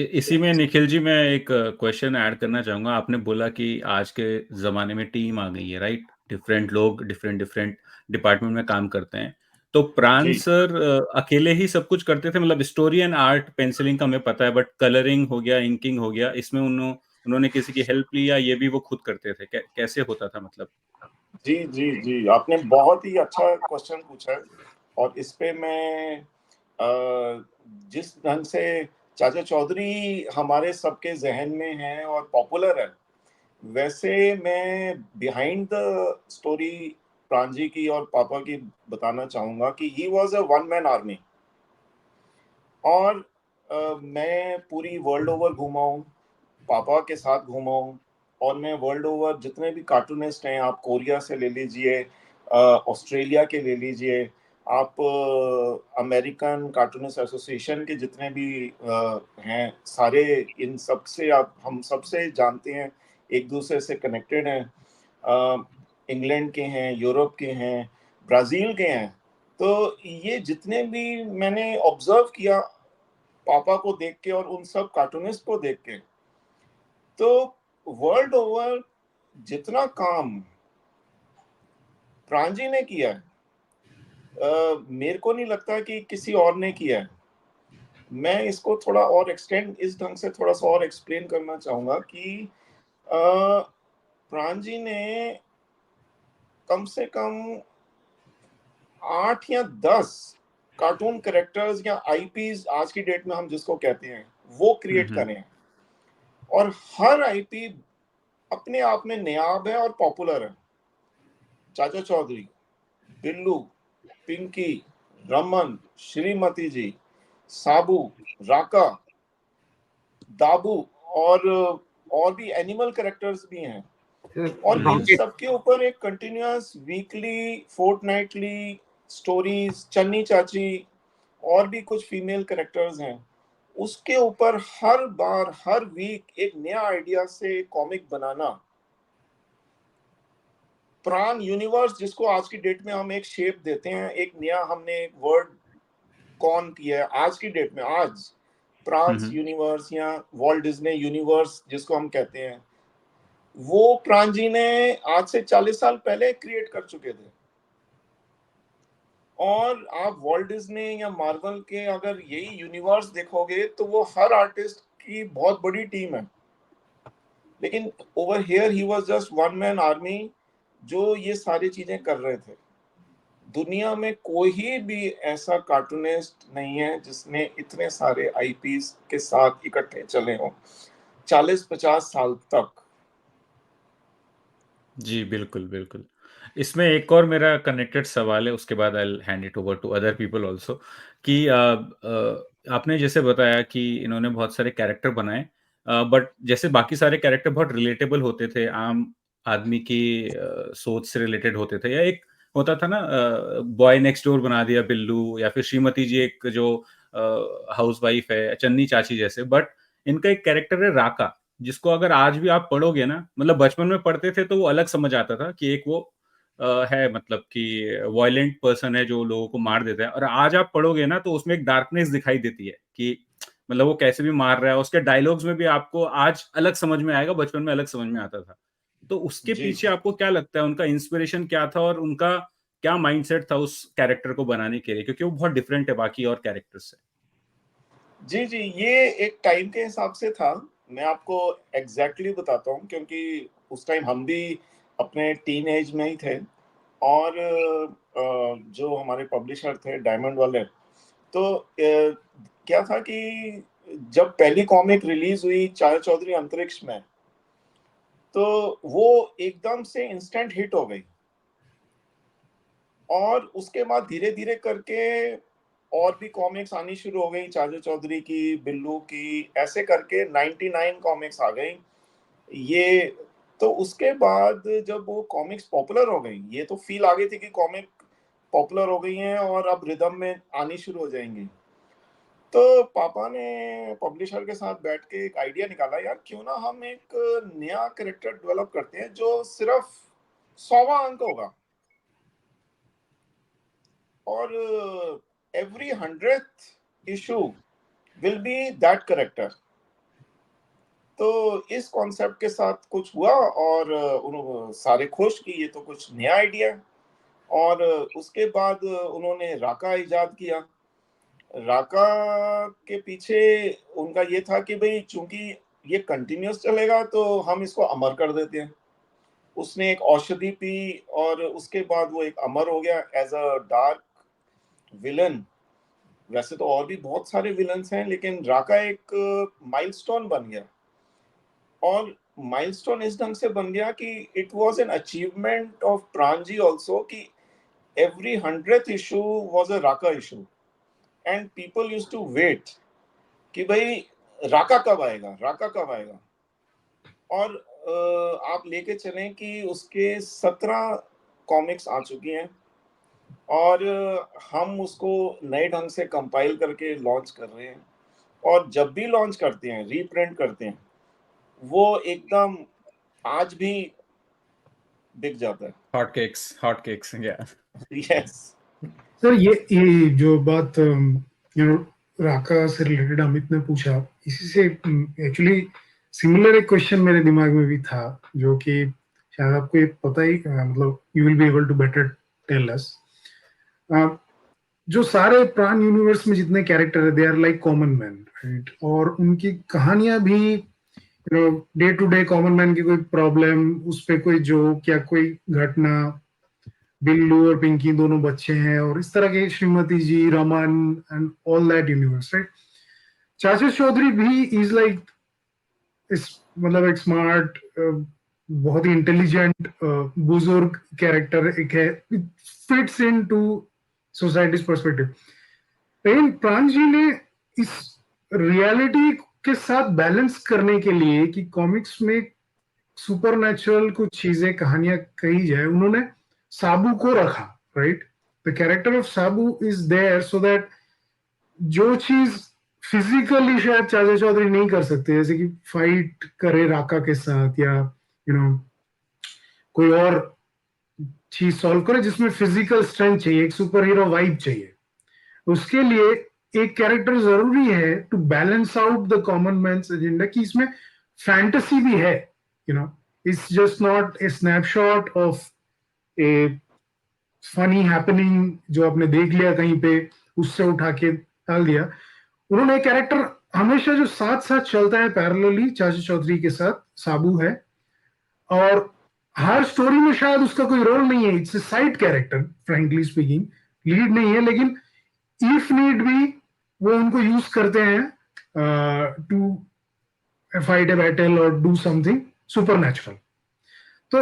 S2: इसी में निखिल जी मैं एक क्वेश्चन ऐड करना चाहूंगा। आपने बोला कि आज के जमाने में टीम आ गई है, राइट? डिफरेंट लोग डिफरेंट डिपार्टमेंट में काम करते हैं। तो प्राण सर अकेले ही सब कुछ करते थे, मतलब स्टोरी एंड आर्ट पेंसिलिंग का हमें पता है, बट कलरिंग हो गया, इंकिंग हो गया, इसमें उन्होंने किसी की हेल्प ली या ये भी वो खुद करते थे? कैसे होता था मतलब?
S3: जी जी जी, आपने बहुत ही अच्छा क्वेश्चन पूछा है। और इस पे मैं जिस ढंग से चाचा चौधरी हमारे सबके जहन में है और पॉपुलर है, वैसे मैं बिहाइंड द स्टोरी प्रांजी की और पापा की बताना चाहूंगा कि ही was a one man army. और मैं पूरी वर्ल्ड ओवर घूमा हूँ, पापा के साथ घूमा हूँ, और मैं वर्ल्ड ओवर जितने भी कार्टूनिस्ट हैं, आप कोरिया से ले लीजिए, ऑस्ट्रेलिया के ले लीजिए, आप अमेरिकन कार्टूनिस्ट एसोसिएशन के जितने भी हैं, सारे इन सब से हम सबसे जानते हैं, एक दूसरे से कनेक्टेड हैं, इंग्लैंड के हैं, यूरोप के हैं, ब्राज़ील के हैं। तो ये जितने भी मैंने ऑब्जर्व किया पापा को देख के और उन सब कार्टूनिस्ट को देख के, तो वर्ल्ड ओवर जितना काम प्रांजी ने किया है, मेरे को नहीं लगता कि किसी और ने किया है। मैं इसको थोड़ा और एक्सटेंड, इस ढंग से थोड़ा सा और एक्सप्लेन करना चाहूंगा कि प्रांजी ने कम से कम 8 या 10 कार्टून कैरेक्टर्स या आईपीज, आज की डेट में हम जिसको कहते हैं, वो क्रिएट करे हैं। और हर आईपी अपने आप में नायाब है और पॉपुलर है। चाचा चौधरी, बिल्लू, पिंकी, रमन, श्रीमती जी, साबू, राका, दाबू, और भी एनिमल कैरेक्टर्स भी हैं। और इन
S4: रॉकेट
S3: सब के ऊपर एक continuous weekly, fortnightly stories, Channi चाची और भी कुछ फीमेल कैरेक्टर्स हैं, उसके ऊपर हर बार, हर वीक एक नया आइडिया से कॉमिक बनाना। प्राण यूनिवर्स, जिसको आज की डेट में हम एक शेप देते हैं, एक नया हमने एक वर्ड कॉन किया है आज की डेट में, आज प्रांस यूनिवर्स या वॉल्ट डिज्नी यूनिवर्स जिसको हम कहते हैं, वो प्राण जी ने आज से 40 साल पहले क्रिएट कर चुके थे। और आप वॉल्ट डिज्नी या मार्वल के अगर यही यूनिवर्स देखोगे तो वो हर आर्टिस्ट की बहुत बड़ी टीम है, लेकिन over here he was just one man army जो ये सारी चीजें कर रहे थे। दुनिया में कोई भी ऐसा कार्टूनिस्ट नहीं है जिसने इतने सारे आईपीस के साथ इकट्ठे चले हों 40-50 साल तक।
S2: जी, बिल्कुल, बिल्कुल। इसमें एक और मेरा कनेक्टेड सवाल है, उसके बाद I will hand it over to other people also कि आपने जैसे बताया कि इन्होंने बहुत सारे कैरेक्टर बनाए, बट जैसे बाकी सारे कैरेक्टर बहुत रिलेटेबल होते थे, आम आदमी की सोच से रिलेटेड होते थे, या एक होता था ना, बॉय नेक्स्ट डोर बना दिया बिल्लू, या फिर श्रीमती जी एक जो हाउसवाइफ है, चन्नी चाची जैसे। बट इनका एक कैरेक्टर है राका, जिसको अगर आज भी आप पढ़ोगे ना, मतलब बचपन में पढ़ते थे तो वो अलग समझ आता था कि एक वो है, मतलब कि वायलेंट पर्सन है जो लोगों को मार देता है, और आज आप पढ़ोगे ना तो उसमें एक डार्कनेस दिखाई देती है कि मतलब वो कैसे भी मार रहा है। उसके डायलॉग्स में भी आपको आज अलग समझ में आएगा, बचपन में अलग समझ में आता था। तो उसके
S3: जी
S2: पीछे आपको क्या लगता है, उनका इंस्पिरेशन क्या था और उनका क्या माइंडसेट था उस कैरेक्टर को बनाने के लिए, क्योंकि वो बहुत डिफरेंट है बाकी और कैरेक्टर्स से?
S3: जी जी, ये एक टाइम के हिसाब से था। मैं आपको एग्जैक्टली बताता हूँ, क्योंकि उस टाइम हम भी अपने टीन एज में ही थे। और जो हमारे पब्लिशर थे डायमंड वाले, तो क्या था कि जब पहली कॉमिक रिलीज हुई चाचा चौधरी अंतरिक्ष में, तो वो एकदम से इंस्टेंट हिट हो गई। और उसके बाद धीरे धीरे करके और भी कॉमिक्स आनी शुरू हो गई, चाचा चौधरी की, बिल्लू की, ऐसे करके 99 कॉमिक्स आ गई। ये तो उसके बाद जब वो कॉमिक्स पॉपुलर हो गई, ये तो फील आ गई थी कि कॉमिक पॉपुलर हो गई हैं और अब रिदम में आनी शुरू हो जाएंगी। तो पापा ने पब्लिशर के साथ बैठ के एक आइडिया निकाला, यार क्यों ना हम एक नया कैरेक्टर डेवलप करते हैं जो सिर्फ 100वां अंक होगा, और every 100th issue will be that character. तो इस कॉन्सेप्ट के साथ कुछ हुआ और उन्होंने सारे खुश कि ये तो कुछ नया आइडिया है। और उसके बाद उन्होंने राका इजाद किया। राका के पीछे उनका ये था कि भाई चूंकि ये कंटिन्यूस चलेगा तो हम इसको अमर कर देते हैं। उसने एक औषधि पी और उसके बाद वो एक अमर हो गया एज अ डार्क विलन, वैसे तो और भी बहुत सारे विलन्स हैं, लेकिन राका एक माइलस्टोन बन गया। और माइलस्टोन इस ढंग से बन गया कि it was an achievement of Pranji also कि every 100th issue was a Raka issue, and people used to wait कि भाई राका कब आएगा, राका कब आएगा। और आप लेके चलें कि उसके 17 कॉमिक्स आ चुकी हैं, और हम उसको नए ढंग से कंपाइल करके लॉन्च कर रहे हैं, और जब भी लॉन्च करते हैं, रीप्रिंट करते हैं, वो एकदम आज भी बिक जाता है।
S2: हॉट केक्स या
S3: यस
S5: सर ये जो बात राका से रिलेटेड अमित ने पूछा, इसी से एक्चुअली सिमिलर एक क्वेश्चन मेरे दिमाग में भी था, जो कि शायद आपको ये पता ही, मतलब you will be able to better tell us. जो सारे प्राण यूनिवर्स में जितने कैरेक्टर है, they are like common man, right? और उनकी कहानियां भी day to day common man की कोई प्रॉब्लम, उस पे कोई जोक या कोई घटना, बिल्लू और पिंकी दोनों बच्चे हैं, और इस तरह के Shrimati ji, Raman and all that universe, right? Chacha Chaudhary भी इज लाइक इस, मतलब एक स्मार्ट, बहुत ही इंटेलिजेंट बुजुर्ग कैरेक्टर एक है, it fits into societies perspective. लेकिन प्राण जी ने इस रियलिटी के साथ बैलेंस करने के लिए कि कॉमिक्स में सुपरनैचुरल कुछ चीजें, कहानियां कही जाए, उन्होंने साबू को रखा, right? The character of Sabu is there so that जो चीज फिजिकली शायद चाचा चौधरी नहीं कर सकते, जैसे कि फाइट करे राका के साथ, या कोई और चीज सॉल्व करे जिसमें फिजिकल स्ट्रेंथ चाहिए, एक सुपर हीरो वाइब चाहिए, उसके लिए एक कैरेक्टर जरूरी है to balance out the common man's agenda, कि इसमें फैंटेसी भी है, it's just not a snapshot of a funny happening जो आपने देख लिया कहीं पे, उससे उठा के डाल दिया। उन्होंने एक कैरेक्टर हमेशा जो साथ साथ चलता है पैरेलली चाचा चौधरी के साथ, साबू है, और हर स्टोरी में शायद उसका कोई रोल नहीं है, it's a side character, frankly speaking, lead नहीं है, लेकिन इफ नीड भी वो उनको यूज करते हैं टू फाइट ए बैटल और डू समथिंग सुपरनैचुरल। तो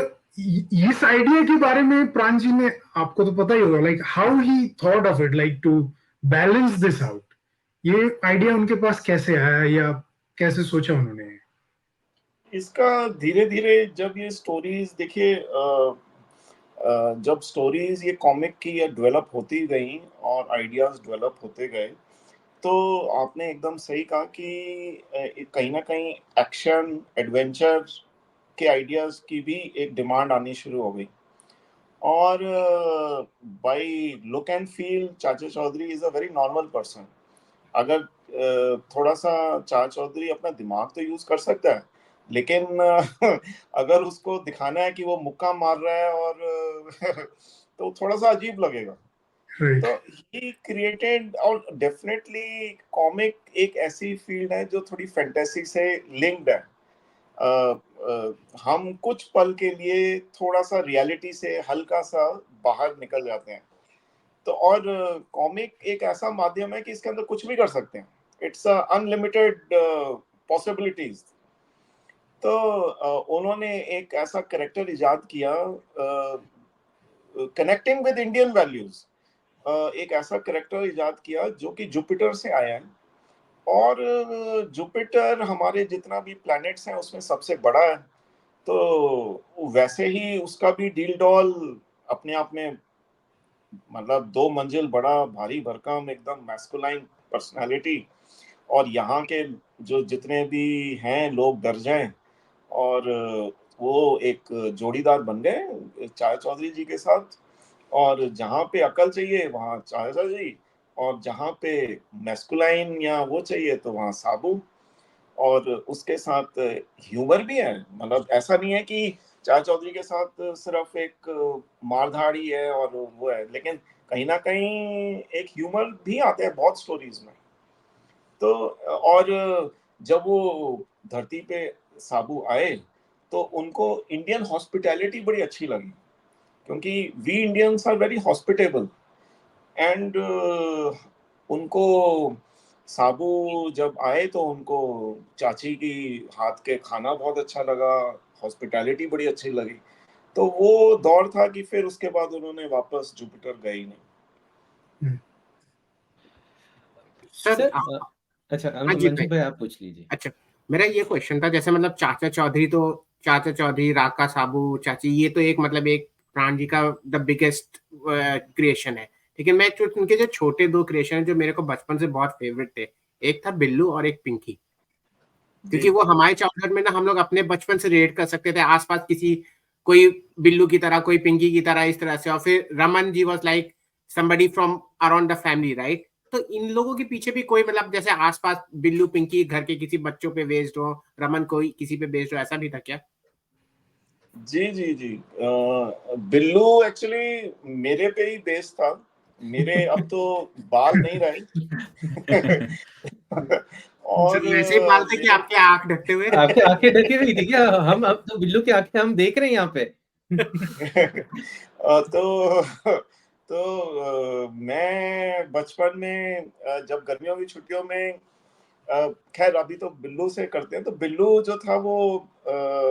S5: इस आइडिया के बारे में प्राण जी ने, आपको तो पता ही होगा, like how he thought of it, like to balance this out, ये आइडिया उनके पास कैसे आया, या कैसे सोचा उन्होंने?
S3: इसका धीरे धीरे जब ये स्टोरीज देखिए, जब स्टोरीज ये कॉमिक की डेवलप होती गई और आइडियाज डेवलप होते गए, तो आपने एकदम सही कहा कि कहीं ना कहीं एक्शन एडवेंचर के आइडियाज की भी एक डिमांड आनी शुरू हो गई। और bye look and feel Chacha Chaudhary is a very normal person. अगर थोड़ा सा चाचा चौधरी अपना दिमाग तो यूज कर सकता है, लेकिन अगर उसको दिखाना है कि वो मुक्का मार रहा है और तो थोड़ा सा अजीब लगेगा।
S5: राइट।
S3: तो ही क्रिएटेड, और डेफिनेटली कॉमिक एक ऐसी फील्ड है जो थोड़ी फैंटेसी से लिंक्ड है। हम कुछ पल के लिए थोड़ा सा रियलिटी से हल्का सा बाहर निकल जाते हैं। तो और कॉमिक एक ऐसा माध्यम है कि इसके अंदर कुछ भी कर सकते हैं, इट्स अनलिमिटेड पॉसिबिलिटीज। तो उन्होंने एक ऐसा कैरेक्टर इजाद किया कनेक्टिंग विद इंडियन वैल्यूज, एक ऐसा कैरेक्टर इजाद किया जो कि जुपिटर से आया है, और जुपिटर हमारे जितना भी प्लैनेट्स हैं उसमें सबसे बड़ा है। तो वैसे ही उसका भी डील डॉल अपने आप में, मतलब 2 मंजिल बड़ा, भारी भरकम, एकदम मैस्कुलाइन पर्सनालिटी, और यहाँ के जो जितने भी हैं लोग डर जाएं, और वो एक जोड़ीदार बन गए चाचा चौधरी जी के साथ। और जहाँ पे अकल चाहिए वहाँ चाचा जी, और जहाँ पे मैस्कुलाइन या वो चाहिए तो वहाँ साबू। और उसके साथ ह्यूमर भी है, मतलब ऐसा नहीं है कि चाचा चौधरी के साथ सिर्फ एक मारधाड़ ही है और वो है, लेकिन कहीं ना कहीं एक ह्यूमर भी आता है बहुत स्टोरीज में। तो और जब वो धरती पे साबू आए तो उनको इंडियन हॉस्पिटैलिटी बड़ी अच्छी लगी, क्योंकि we Indians are very hospitable. And उनको साबू जब आए तो उनको चाची की हाथ के खाना बहुत अच्छा लगा, हॉस्पिटैलिटी बड़ी अच्छी लगी। तो वो दौर था कि फिर उसके बाद उन्होंने वापस जुपिटर गए ही नहीं।
S4: सर
S6: सर अच्छा
S4: हाँ जी
S6: मंसूर भाई आप पूछ लीजिए।
S4: अच्छा, मेरा ये क्वेश्चन था, जैसे मतलब चाचा चौधरी, राका साबू, चाची, ये तो एक मतलब एक प्राण जी का द बिगेस्ट क्रिएशन है। लेकिन मैं उनके जो छोटे 2 क्रिएशन है जो मेरे को बचपन से बहुत फेवरेट थे, एक था बिल्लू और एक पिंकी। क्योंकि वो हमारे चाइल्डहुड में ना हम लोग अपने बचपन से रिलेट कर सकते थे आसपास किसी, कोई बिल्लू की तरह, कोई पिंकी की तरह, इस तरह से। और फिर Raman ji was like somebody from around the family, right? तो इन लोगों के पीछे भी कोई मतलब जैसे आसपास बिल्लू पिंकी घर के किसी बच्चों पे बेस्ड हो, रमन कोई किसी पे बेस्ड हो, ऐसा भी था क्या?
S3: जी जी जी, बिल्लू एक्चुअली मेरे पे ही बेस्ड था। मेरे अब तो बाल नहीं रहे। और
S4: ऐसे ही बाल थे कि
S3: मेरे
S4: आपके आंख ढकते हुए?
S6: आपकी आंखें ढकी हुई थी क्या? हम अब तो बिल्लू की आंखें हम देख रहे हैं यहाँ पे।
S3: तो मैं बचपन में जब गर्मियों की छुट्टियों में खैर अभी तो बिल्लू से करते हैं, तो बिल्लू जो था वो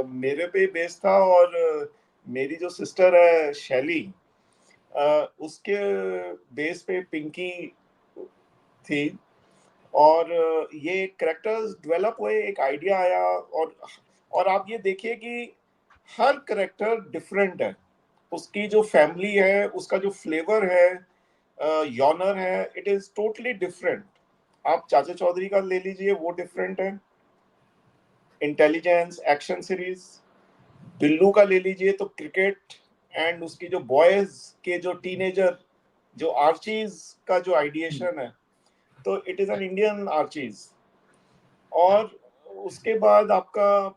S3: मेरे पे बेस्ड था। और मेरी जो सिस्टर है शैली, उसके बेस पे पिंकी थी। और ये कैरेक्टर्स डेवलप हुए, एक आइडिया आया। और आप ये देखिए कि हर कैरेक्टर डिफरेंट है। उसकी जो फैमिली है, उसका जो फ्लेवर है, यॉनर है, इट इज टोटली डिफरेंट। आप चाचा चौधरी का ले लीजिए, वो डिफरेंट है, इंटेलिजेंस एक्शन सीरीज। बिल्लू का ले लीजिए तो क्रिकेट, एंड उसकी जो बॉयज के जो टीनेजर, जो आर्चीज का जो आइडिएशन है, तो it is an Indian Archies. और उसके बाद आपका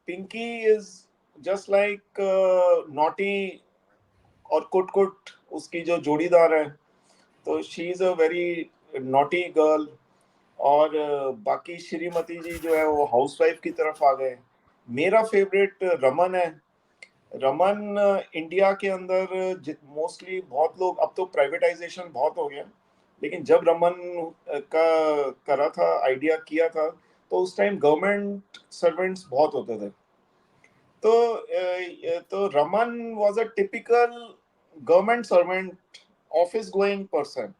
S3: Pinki is just like naughty और कुट कुट, उसकी जो जोड़ीदार है, तो she is a very naughty girl. और बाकी श्रीमती जी जो है वो हाउसवाइफ की तरफ आ गए। मेरा फेवरेट रमन है। रमन इंडिया के अंदर मोस्टली बहुत लोग, अब तो प्राइवेटाइजेशन बहुत हो गया, लेकिन जब रमन का करा था, आइडिया किया था, तो उस टाइम गवर्नमेंट सर्वेंट्स बहुत होते थे। तो Raman was a typical government servant, office going person.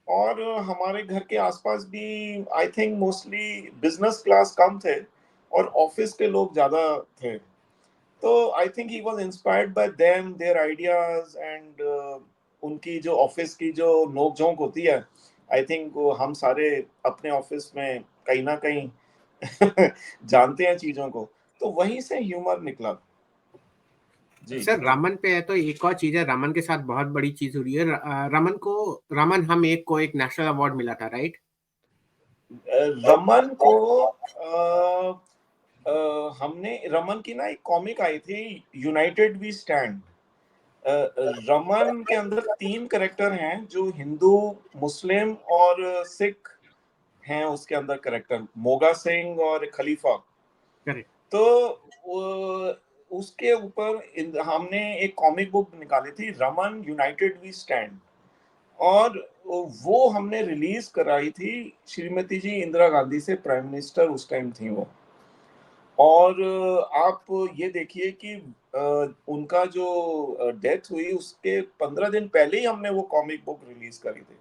S3: और हमारे घर के आसपास भी I think mostly business class कम थे और ऑफिस के लोग ज्यादा थे। तो I think he was inspired by them, their ideas, and उनकी जो ऑफिस की जो नोक झोंक होती है, आई थिंक हम सारे अपने ऑफिस में कहीं ना कहीं जानते हैं चीजों को। तो वहीं से ह्यूमर निकला जी।
S4: सर रमन पे है तो एक और चीज है, रमन के साथ बहुत बड़ी चीज हो रही है। रमन हम एक को एक नेशनल अवार्ड मिला था, राइट?
S3: रमन को हमने, रमन की ना एक कॉमिक आई थी, यूनाइटेड वी स्टैंड। रमन के अंदर 3 कैरेक्टर हैं जो हिंदू, मुस्लिम और सिख हैं। उसके अंदर कैरेक्टर मोगा सिंह और खलीफा।
S4: करेक्ट।
S3: तो उसके ऊपर हमने एक कॉमिक बुक निकाली थी, रमन यूनाइटेड वी स्टैंड। और वो हमने रिलीज कराई थी श्रीमती जी इंदिरा गांधी से, प्राइम मिनिस्टर उस टाइम थी वो। और आप ये देखिए कि उनका जो डेथ हुई उसके 15 दिन पहले ही हमने वो कॉमिक बुक रिलीज करी थी।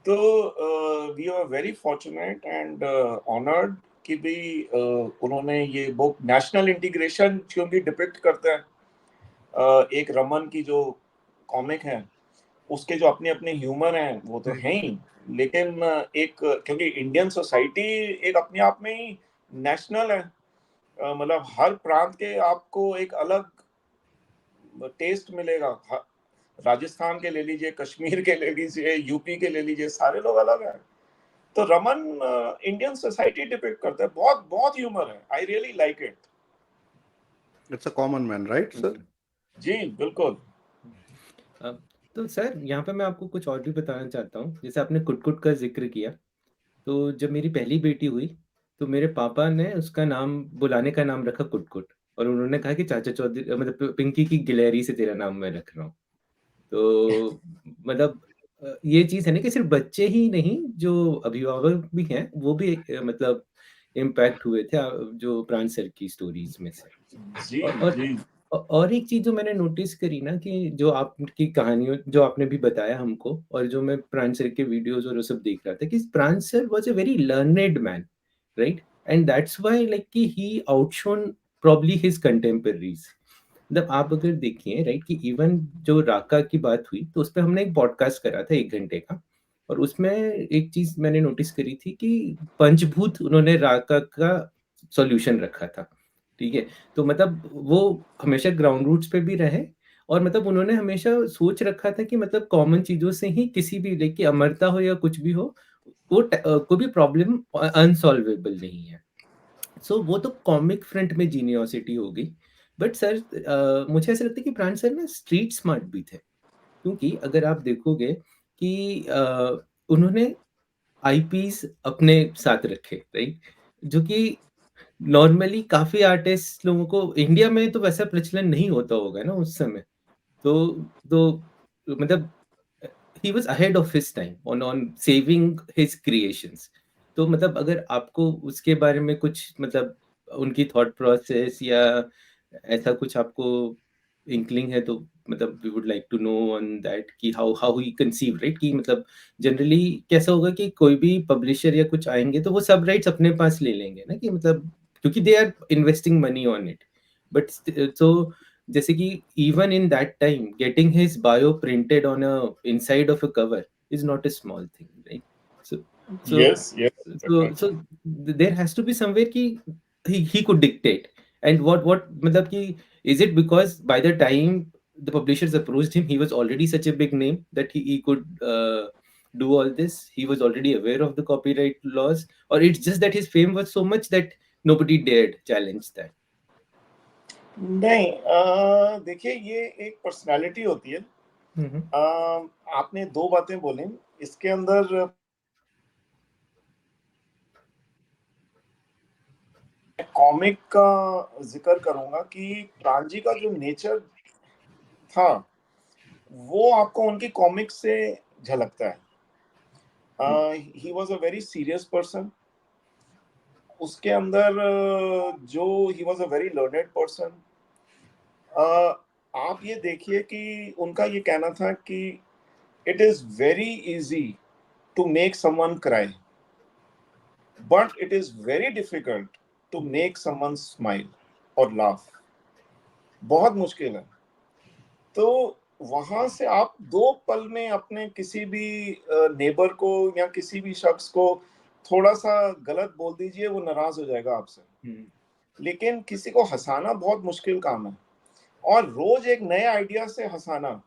S3: तो we are very fortunate and honoured कि भी उन्होंने ये बुक नेशनल इंटीग्रेशन क्योंकि डिपिक्ट करता है। एक रमन की जो कॉमिक है, उसके जो अपने अपने ह्यूमर हैं वो तो हैं ही, लेकिन एक क्योंकि इंडियन सोसाइटी एक अपने आप में ही नेशनल है। मतलब हर प्रांत के आपको एक अलग टेस्ट मिलेगा। राजस्थान के ले लीजिए, कश्मीर के ले लीजिए, यूपी के ले लीजिए, सारे लोग अलग हैं। तो रमन इंडियन सोसाइटी डिपिक्ट करता है, बहुत बहुत ह्यूमर है। I really like it.
S1: It's a common man, right sir?
S3: जी बिल्कुल।
S6: तो सर यहाँ पे मैं आपको कुछ और भी बताना चाहता हूँ। जैसे आपने कुट-कुट का ज़िक्र किया, तो जब मेरी पहली बेटी हुई, तो मेरे पापा ने उसका नाम, बुलाने का नाम रखा कुट-कुट, और उन्होंने कहा कि चाचा चौधरी मतलब पिंकी की गिलहरी से तेरा नाम मैं रख रहा हूँ। तो मतलब ये चीज़ है ना कि सिर्फ बच्चे ही नहीं, जो अभिभावक भी हैं वो भी मतलब इम्पैक्ट हुए थे जो प्राण सर की स्टोरीज में से।
S3: जी
S6: और
S3: जी
S6: और एक चीज़ जो मैंने नोटिस करी ना कि जो आपकी कहानियों जो आपने भी बताया हमको, और जो मैं प्राण सर के वीडियोस और वो सब देख रहा था, कि प्राण sir was a very learned man, right? And that's why like कि ही आउटशोन प्रॉब्ली हिज कंटेम्पररीज। मतलब आप अगर देखिए राइट कि इवन जो राका की बात हुई तो उस पे हमने एक पॉडकास्ट करा था 1 घंटे का, और उसमें एक चीज़ मैंने नोटिस करी थी कि पंचभूत उन्होंने राका का सॉल्यूशन रखा था, ठीक है? तो मतलब वो हमेशा ग्राउंड रूट्स पे भी रहे, और मतलब उन्होंने हमेशा सोच रखा था कि मतलब कॉमन चीज़ों से ही किसी भी लाइक कि अमरता हो या कुछ भी हो, वो कोई भी प्रॉब्लम अनसॉल्वेबल नहीं है। सो वो तो कॉमिक फ्रंट में जीनियोसिटी हो गई। बट सर मुझे ऐसा लगता है कि प्राण सर ना स्ट्रीट स्मार्ट भी थे, क्योंकि अगर आप देखोगे कि उन्होंने आईपीस अपने साथ रखे, राइट? जो कि नॉर्मली काफ़ी आर्टिस्ट लोगों को इंडिया में तो वैसा प्रचलन नहीं होता होगा ना उस समय। तो मतलब he was ahead of his time on on saving his creations. तो मतलब अगर आपको उसके बारे में कुछ मतलब उनकी थॉट प्रोसेस या ऐसा कुछ आपको इnkling है, तो मतलब we would like to know on that कि how how he conceive, right? कि मतलब जनरली कैसा होगा कि कोई भी पब्लिशर या कुछ आएँगे तो वो सब राइट्स अपने पास ले लेंगे ना, कि मतलब क्योंकि they are investing money on it. But so जैसे कि even in that time getting his bio printed on a inside of a cover is not a small thing, right? So so
S3: yes yes
S6: so there has to be somewhere कि he could dictate, and what मतलब कि is it because by the time the publishers approached him he was already such a big name that he could do all this, he was already aware of the copyright laws, or it's just that his fame was so much that nobody dared challenge that?
S3: नहीं, देखिए ये एक personality होती है।
S6: हम्म
S3: आपने दो बातें बोली इसके अंदर, कॉमिक का जिक्र करूंगा कि प्रांजी का जो नेचर था वो आपको उनकी कॉमिक से झलकता है। ही was a very serious person. उसके अंदर जो ही was a very learned person. आप ये देखिए कि उनका ये कहना था कि it is very easy to make someone cry but it is very difficult to make someone smile और लाफ। बहुत मुश्किल है। तो वहां से आप दो पल में अपने किसी भी नेबर को या किसी भी शख्स को थोड़ा सा गलत बोल दीजिए, वो नाराज हो जाएगा आपसे। लेकिन किसी को हंसाना बहुत मुश्किल काम है, और रोज एक नए आइडिया से हंसाना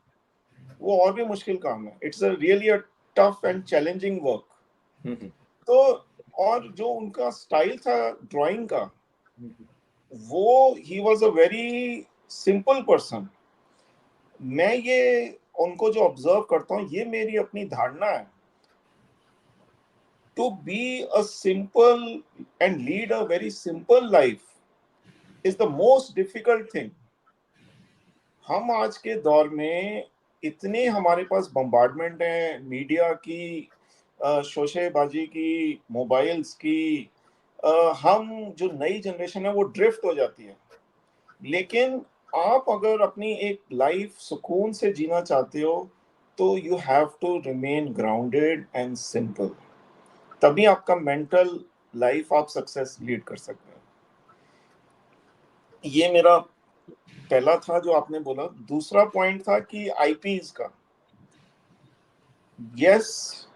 S3: वो और भी मुश्किल काम है। It's a really a tough and challenging work. तो और जो उनका स्टाइल था ड्राइंग का, वो ही was a very simple person. मैं ये उनको जो ऑब्जर्व करता हूँ, ये मेरी अपनी धारणा है। To be a simple and lead a very simple life is the most difficult thing. हम आज के दौर में इतने हमारे पास बम्बार्डमेंट है मीडिया की, शोशेबाजी की, मोबाइल्स की, हम जो नई जनरेशन है वो ड्रिफ्ट हो जाती है। लेकिन आप अगर अपनी एक लाइफ सुकून से जीना चाहते हो तो you have to remain grounded and simple. तभी आपका मेंटल लाइफ आप सक्सेस लीड कर सकते हैं। ये मेरा पहला था जो आपने बोला। दूसरा पॉइंट था कि आईपीज का। Yes,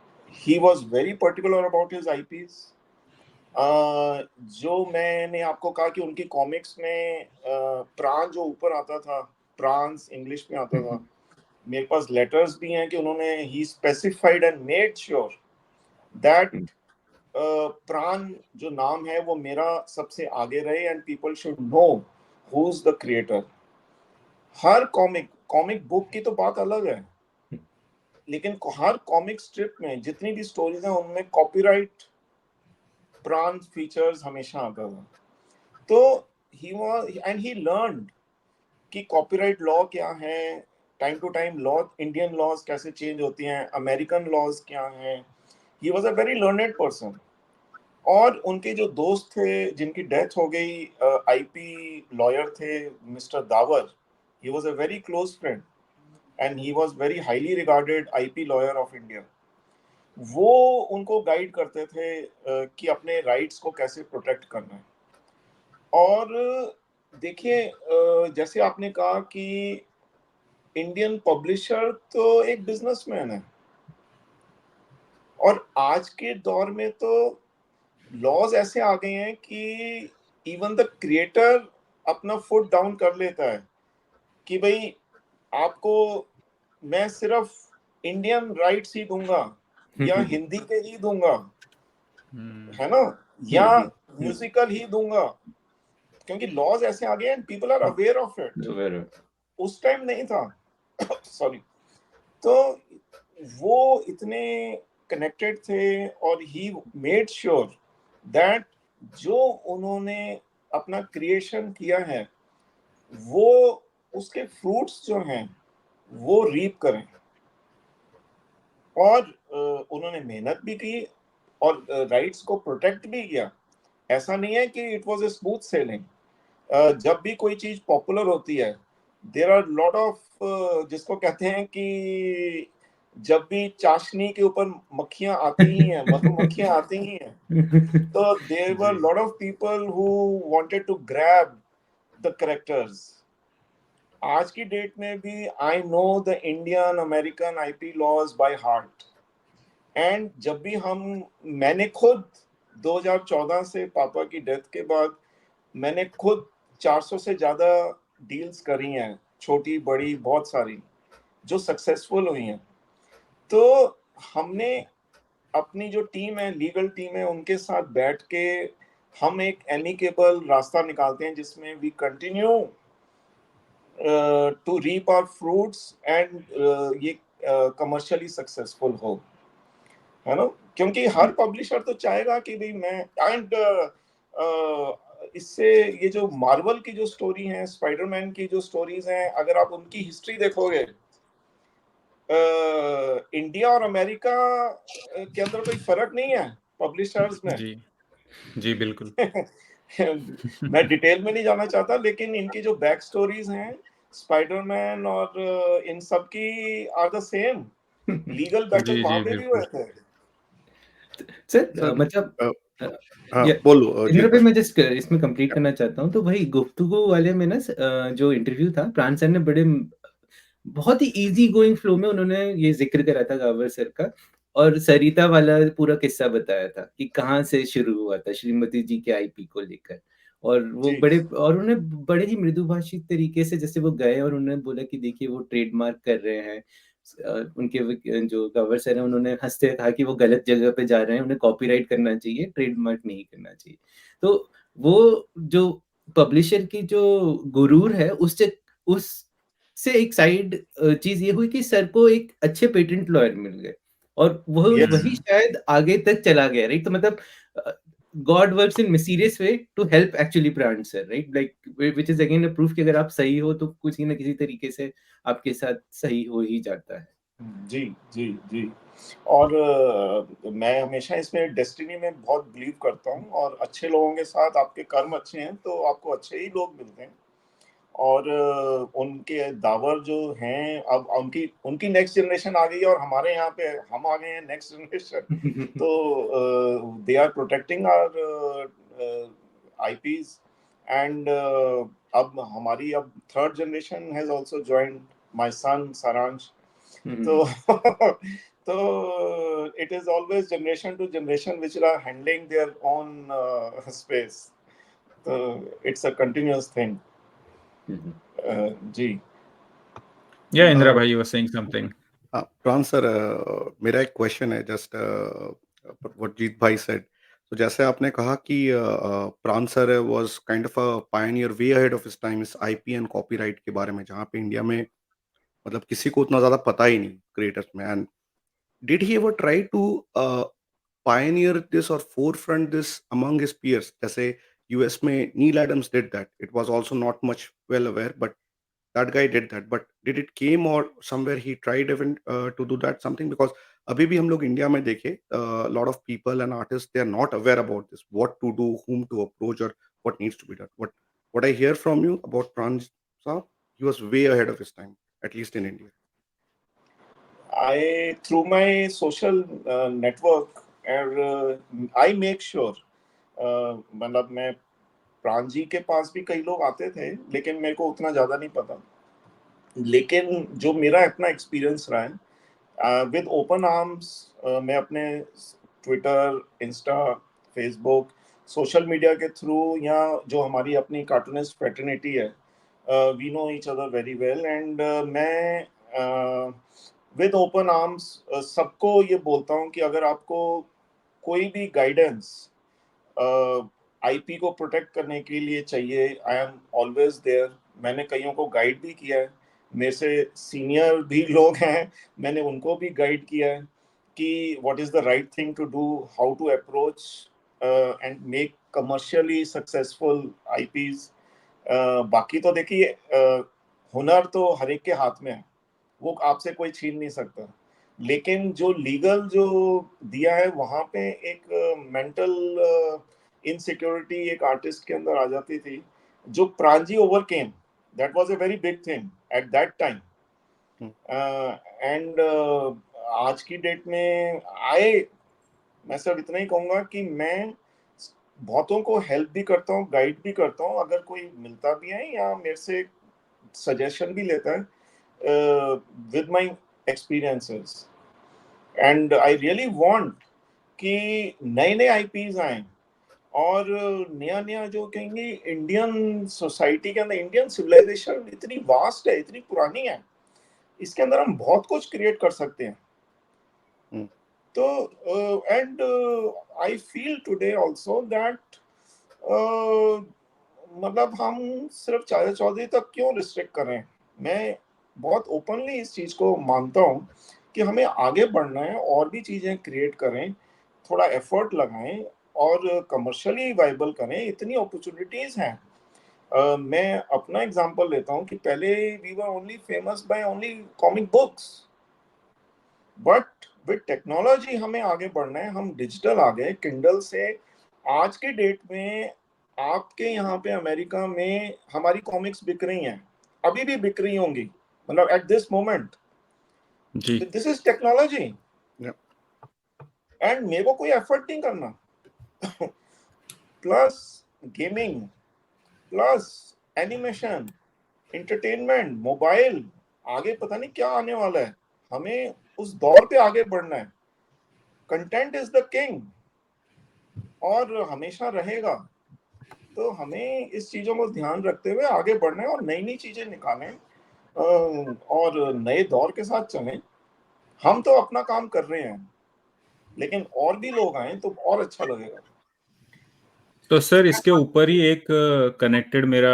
S3: he was very particular about his IPs. जो मैंने आपको कहा कि उनकी कॉमिक्स में प्राण जो ऊपर आता था, प्रांस इंग्लिश में आता था। मेरे पास लेटर्स भी हैं कि उन्होंने he specified and made sure that Pran जो नाम है वो मेरा सबसे आगे रहे and people should know who is the creator. हर कॉमिक बुक की तो बात अलग है, लेकिन हर कॉमिक स्ट्रिप में जितनी भी स्टोरीज हैं उनमें कॉपीराइट प्राण फीचर्स हमेशा आता था। तो he was and he learned कि कॉपीराइट लॉ क्या है, time to time law, Indian laws कैसे चेंज होती हैं, अमेरिकन लॉज क्या हैं. He was a very learned person. और उनके जो दोस्त थे जिनकी डेथ हो गई, आईपी लॉयर थे mister Dawar. He was a very close friend and he was very highly regarded IP lawyer of India. वो उनको गाइड करते थे कि अपने राइट्स को कैसे प्रोटेक्ट करना है. और देखिए, जैसे आपने कहा कि इंडियन पब्लिशर तो एक बिजनेसमैन है, और आज के दौर में तो लॉज ऐसे आ गए हैं कि इवन द क्रिएटर अपना फुट डाउन कर लेता है कि भाई आपको मैं सिर्फ इंडियन राइट्स ही दूंगा या हिंदी के ही दूंगा, है ना, या म्यूजिकल ही दूंगा, क्योंकि लॉज ऐसे आ गए हैं, people are aware of it. उस टाइम नहीं था. सॉरी. तो वो इतने कनेक्टेड थे और ही मेड श्योर दैट जो उन्होंने अपना क्रिएशन किया है वो उसके फ्रूट्स जो हैं वो रीप करें. और उन्होंने मेहनत भी की और राइट्स को प्रोटेक्ट भी किया. ऐसा नहीं है कि it was a smooth selling. जब भी कोई चीज पॉपुलर होती है, देयर आर लॉट ऑफ, जिसको कहते हैं कि जब भी चाशनी के ऊपर मक्खियां आती ही हैं, मधुमक्खियां आती ही हैं, तो there were lot of people who wanted to grab the characters. आज की डेट में भी I know the Indian American IP laws by heart. And जब भी मैंने खुद 2014 से पापा की डेथ के बाद मैंने खुद 400 से ज्यादा डील्स करी हैं, छोटी बड़ी बहुत सारी, जो सक्सेसफुल हुई हैं. तो हमने अपनी जो टीम है, लीगल टीम है, उनके साथ बैठ के हम एक एमिकेबल रास्ता निकालते हैं जिसमें we continue to reap our fruits and ये कमर्शियली सक्सेसफुल हो, है ना. क्योंकि हर पब्लिशर तो चाहेगा कि भाई मैं, एंड इससे ये जो मार्वल की जो स्टोरी है, स्पाइडरमैन की जो स्टोरीज हैं, अगर आप उनकी हिस्ट्री देखोगे, इंडिया और अमेरिका के अंदर कोई फर्क नहीं है पब्लिशर्स में.
S2: जी, जी बिल्कुल.
S3: मैं डिटेल में नहीं जाना चाहता, लेकिन इनकी जो बैक स्टोरीज हैं, स्पाइडरमैन और इन सब की are the same. Legal battle
S2: जी,
S3: वहां
S2: जी
S3: पे भी
S2: बिल्कुल.
S3: हुए थे.
S6: सर
S1: सर
S6: मतलब
S1: हाँ
S6: या
S1: बोलो
S6: इंद्र
S1: जीत
S6: पे
S1: भाई.
S6: मैं जस्ट इसमें कंप्लीट करना चाहता हूँ. तो वही गुफ्तगू वाले में ना जो इंटरव्यू था, प्राण सर ने बहुत ही इजी गोइंग फ्लो में उन्होंने ये जिक्र करा था गावर सर का, और सरिता वाला पूरा किस्सा बताया था कि कहाँ से शुरू हुआ था श्रीमती जी के आईपी को लेकर. और वो
S3: जी.
S6: और उन्हें बड़े ही मृदुभाषी तरीके से, जैसे वो गए और उन्होंने बोला कि देखिए वो ट्रेडमार्क कर रहे हैं. जो गवर सर हैं उन्होंने हंसते कहा कि वो गलत जगह पे जा रहे हैं, उन्हें कॉपीराइट करना चाहिए, ट्रेडमार्क नहीं करना चाहिए. तो वो जो पब्लिशर की जो गुरूर है, उससे एक साइड चीज ये हुई कि सर को एक अच्छे पेटेंट लॉयर मिल गए, और
S3: यस.
S6: वही शायद आगे तक चला गया, राइट. तो मतलब God works in mysterious way to help actually brand sir, right, like which is again a proof कि अगर आप सही हो तो कुछ ना किसी तरीके से आपके साथ सही हो ही जाता है.
S3: जी जी जी. और मैं हमेशा इसमें डेस्टिनी में बहुत बिलीव करता हूँ, और अच्छे लोगों के साथ आपके कर्म अच्छे हैं तो आपको अच्छे ही लोग मिलते हैं. और उनके दावर जो हैं, अब उनकी उनकी नेक्स्ट जनरेशन आ गई है, और हमारे यहाँ पे हम आ गए हैं नेक्स्ट जनरेशन. तो they are protecting our IPs. And अब हमारी अब third generation has also joined, my son Saransh. तो तो it is always generation to generation which are handling their own space. So it's a continuous thing. जी.
S2: Yeah, Indra bhai, you were saying something.
S1: Pran sir, मेरा एक question है just what जीत भाई said. तो जैसे आपने कहा कि प्राण sir was kind of a Pioneer way ahead of his time इस आईपी एंड कॉपीराइट के बारे में, जहाँ पे इंडिया में मतलब किसी को उतना ज़्यादा पता ही नहीं क्रिएटर्स में. And did he ever try to pioneer this or forefront this among his peers? जैसे यूएस में Neal Adams did that. It was also not much well aware, but that guy did that, but did it came or somewhere he tried even to do that something? Because अभी भी हम लोग India में देखें, lot of people and artists, they are not aware about this, what to do, whom to approach, or what needs to be done. What I hear from you about Pran Saab, he was way ahead of his time, at least in India.
S3: I through my social network and I make sure मतलब मैं प्राण जी के पास भी कई लोग आते थे, लेकिन मेरे को उतना ज्यादा नहीं पता। लेकिन जो मेरा अपना एक्सपीरियंस रहा है विद ओपन आर्म्स, मैं अपने Twitter, Insta, Facebook, social media के थ्रू, या जो हमारी अपनी कार्टूनिस्ट फ्रेटर्निटी है, we know each other very well, and मैं विद ओपन आर्म्स सबको ये बोलता हूँ कि अगर आपको कोई भी गाइडेंस आईपी को प्रोटेक्ट करने के लिए चाहिए, आई एम ऑलवेज देयर। मैंने कईयों को गाइड भी किया है, मेरे से सीनियर भी लोग हैं, मैंने उनको भी गाइड किया है कि what is the right thing to do, how to approach and make commercially successful IPs. बाकी तो देखिए, हुनर तो हर एक के हाथ में है, वो आपसे कोई छीन नहीं सकता, लेकिन जो लीगल जो दिया है वहां पे एक मेंटल इनसिक्योरिटी एक आर्टिस्ट के अंदर आ जाती थी, जो Pranji overcame. That was a very big thing at that time, and आज की डेट में मैं सिर्फ इतना ही कहूंगा कि मैं बहुतों को हेल्प भी करता हूँ, गाइड भी करता हूँ, अगर कोई मिलता भी है या मेरे से सजेशन भी लेता है with my experiences, and I really want कि नए नए आईपीज आए, और नया नया जो कहेंगे इंडियन सोसाइटी के अंदर, इंडियन सिविलाइजेशन इतनी वास्ट है, इतनी पुरानी है, इसके अंदर हम बहुत कुछ क्रिएट कर सकते हैं। तो and I feel today also that मतलब हम सिर्फ चाचा चौधरी तक क्यों रिस्ट्रिक्ट कर रहे हैं। मैं बहुत ओपनली इस चीज को मानता हूँ कि हमें आगे बढ़ना है, और भी चीजें क्रिएट करें, थोड़ा एफर्ट लगाएं और कमर्शियली वाइबल करें, इतनी अपॉर्चुनिटीज हैं। मैं अपना एग्जांपल लेता हूँ कि पहले we were only famous by only comic books, but with technology हमें आगे बढ़ना है, हम डिजिटल आ गए किंडल से। आज के डेट में आपके यहाँ पे अमेरिका में हमारी कॉमिक्स बिक रही हैं, अभी भी बिक रही होंगी, मतलब एट दिस मोमेंट।
S2: जी,
S3: this is technology,
S1: Yeah.
S3: And मेरे को कोई एफर्ट नहीं करना। Plus gaming, plus animation, entertainment, mobile, आगे पता नहीं क्या आने वाला है, हमें उस दौर पे आगे बढ़ना है। कंटेंट इज द किंग, और हमेशा रहेगा। तो हमें इस चीजों को ध्यान रखते हुए आगे बढ़ना है और नई नई चीजें निकालें, और नए दौर के साथ चलें। हम तो अपना काम कर रहे हैं, लेकिन और भी लोग आए तो और अच्छा लगेगा।
S2: तो सर इसके ऊपर ही एक कनेक्टेड मेरा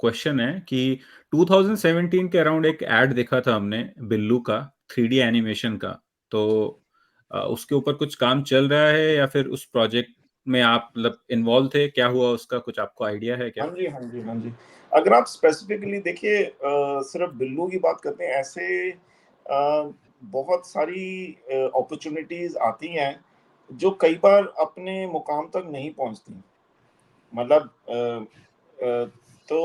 S2: क्वेश्चन है कि 2017 के अराउंड एक ऐड देखा था हमने बिल्लू का 3D एनिमेशन का, तो उसके ऊपर कुछ काम चल रहा है या फिर उस प्रोजेक्ट में आप मतलब इन्वॉल्व थे, क्या हुआ उसका, कुछ आपको आइडिया है क्या?
S3: हाँ जी, हाँ जी, हाँ जी। अगर आप स्पेसिफिकली देखिए, सिर्फ बिल्लू की बात करते हैं, ऐसे बहुत सारी अपॉर्चुनिटीज आती हैं जो कई बार अपने मुकाम तक नहीं पहुंचती। मतलब तो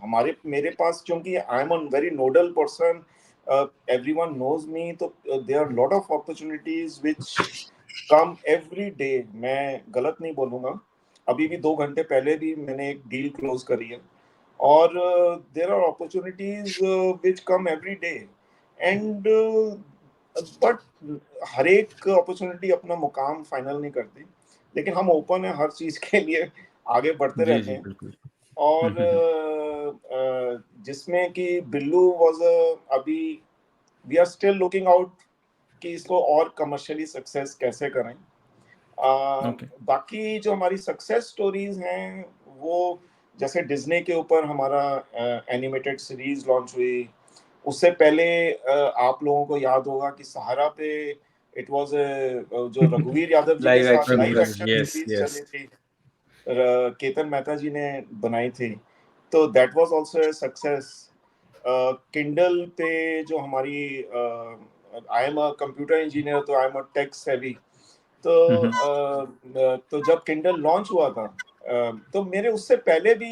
S3: हमारे मेरे पास, क्योंकि I am a very nodal person, everyone knows me, तो there are lot of opportunities which come every day. मैं गलत नहीं बोलूंगा, अभी भी 2 घंटे पहले भी मैंने एक डील क्लोज करी है, और there are opportunities which come every day, and but हर एक अपॉर्चुनिटी अपना मुकाम फाइनल नहीं करती, लेकिन हम ओपन है हर चीज के लिए, आगे बढ़ते
S2: जी
S3: रहते
S2: जी
S3: हैं।
S2: बिल्कुल।
S3: और जिसमें कि बिल्लू वाज अभी we are still looking out कि इसको और कमर्शियली सक्सेस कैसे करें।
S2: ओके।
S3: बाकी जो हमारी सक्सेस स्टोरीज हैं, वो जैसे डिज्नी के ऊपर हमारा एनिमेटेड सीरीज लॉन्च हुई, उससे पहले आप लोगों को याद होगा कि सहारा पे इट वाज जो रघुवीर यादव जी के
S6: लाइव
S3: साथ
S6: action
S3: live
S6: movie.
S3: Action
S2: yes
S3: series
S2: yes.
S3: चली थी, केतन मेहता जी ने बनाई थी, तो that was also a success. Kindle पे जो हमारी आई एम अ कंप्यूटर इंजीनियर, तो I am a tech savvy. तो जब किंडल लॉन्च हुआ था, तो मेरे उससे पहले भी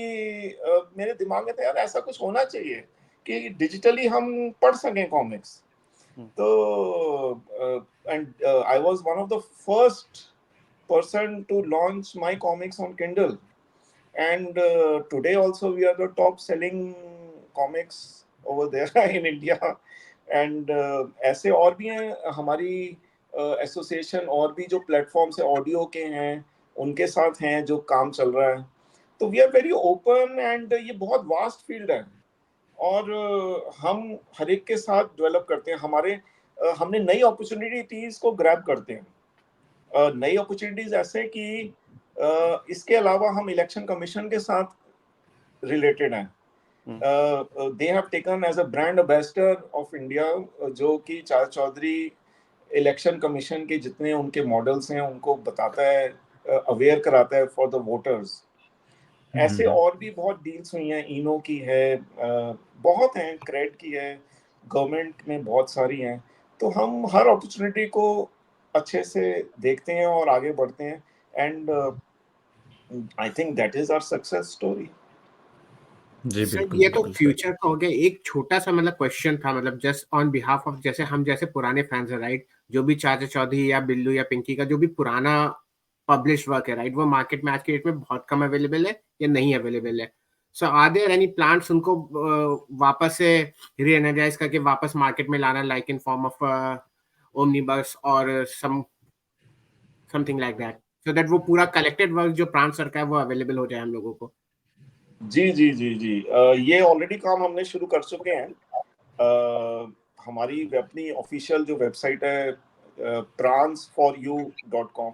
S3: मेरे दिमाग में था यार ऐसा कुछ होना चाहिए कि डिजिटली हम पढ़ सकें कॉमिक्स। तो and I was one of the first person to launch my comics on Kindle, and today also we are the top selling comics over there in India, and ऐसे और भी हैं हमारी एसोसिएशन, और भी जो प्लेटफॉर्म्स है ऑडियो के हैं उनके साथ हैं जो काम चल रहा है। तो we are very open, and ये बहुत वास्ट फील्ड है, और हम हर एक के साथ डेवलप करते हैं। हमने नई अपॉर्चुनिटीज को ग्रैब करते हैं। नई अपॉर्चुनिटीज ऐसे कि इसके अलावा हम इलेक्शन कमीशन के साथ रिलेटेड हैं। They have taken as a brand ambassador of India, जो कि चाचा चौधरी इलेक्शन कमीशन के जितने उनके मॉडल्स हैं उनको बताता है, अवेयर कराता है फॉर द वोटर्स। ऐसे और भी बहुत डील्स हुई हैं, इनो की है, बहुत हैं, क्रेड की है, गवर्नमेंट में बहुत सारी हैं। तो हम हर अपॉर्चुनिटी को अच्छे से देखते हैं और आगे बढ़ते हैं, and I think that is our success story.
S2: जी,
S4: सर
S2: बिल्कुल,
S4: ये तो
S2: बिल्कुल।
S4: फ्यूचर का हो गया। एक छोटा सा मतलब क्वेश्चन था, मतलब जस्ट ऑन बिहाफ ऑफ, जैसे हम जैसे पुराने फैंस है राइट, जो भी चाचा चौधरी या बिल्लू या पिंकी का जो भी पुराना पब्लिश वर्क है राइट, वो मार्केट में आज के डेट में बहुत कम अवेलेबल है या नहीं अवेलेबल है। So are there any plans उनको वापस से रीएनर्जाइज करके वापस मार्केट में लाना, like in form of omnibus और something like that, so that वो पूरा कलेक्टेड वर्क जो प्राण सर का है वो अवेलेबल हो जाए हम लोगों को?
S3: जी जी जी जी, ये ऑलरेडी काम हमने शुरू कर चुके हैं। हमारी अपनी ऑफिशियल जो वेबसाइट है pransforyou.com,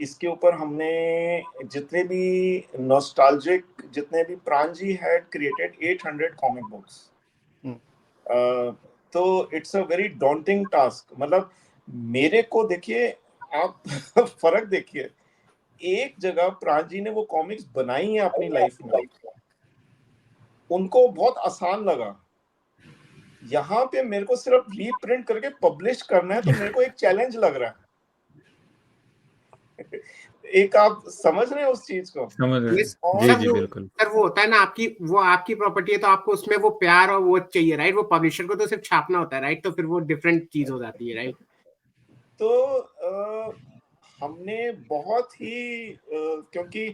S3: इसके ऊपर हमने जितने भी नॉस्टैल्जिक, जितने भी प्रांजी हैड क्रिएटेड 800 कॉमिक बुक्स। तो it's a very daunting task. मतलब मेरे को देखिए आप फर्क देखिए, एक जगह प्रांजी ने वो कॉमिक्स बनाई है अपनी लाइफ में, उनको बहुत आसान लगा। यहाँ पे मेरे को सिर्फ रीप्रिंट करके पब्लिश करना है, तो मेरे को एक चैलेंज लग रहा है। एक आप समझ रहे हैं उस चीज को?
S2: समझ रहे हैं।
S4: Yes,
S2: जी,
S4: सर
S2: जी,
S4: वो
S2: बिल्कुल।
S4: सर वो होता है ना, आपकी प्रॉपर्टी है तो आपको उसमें वो प्यार और वो चाहिए राइट, वो पब्लिशर को तो सिर्फ छापना होता है राइट, तो फिर वो डिफरेंट चीज हो जाती है राइट।
S3: तो हमने बहुत ही क्योंकि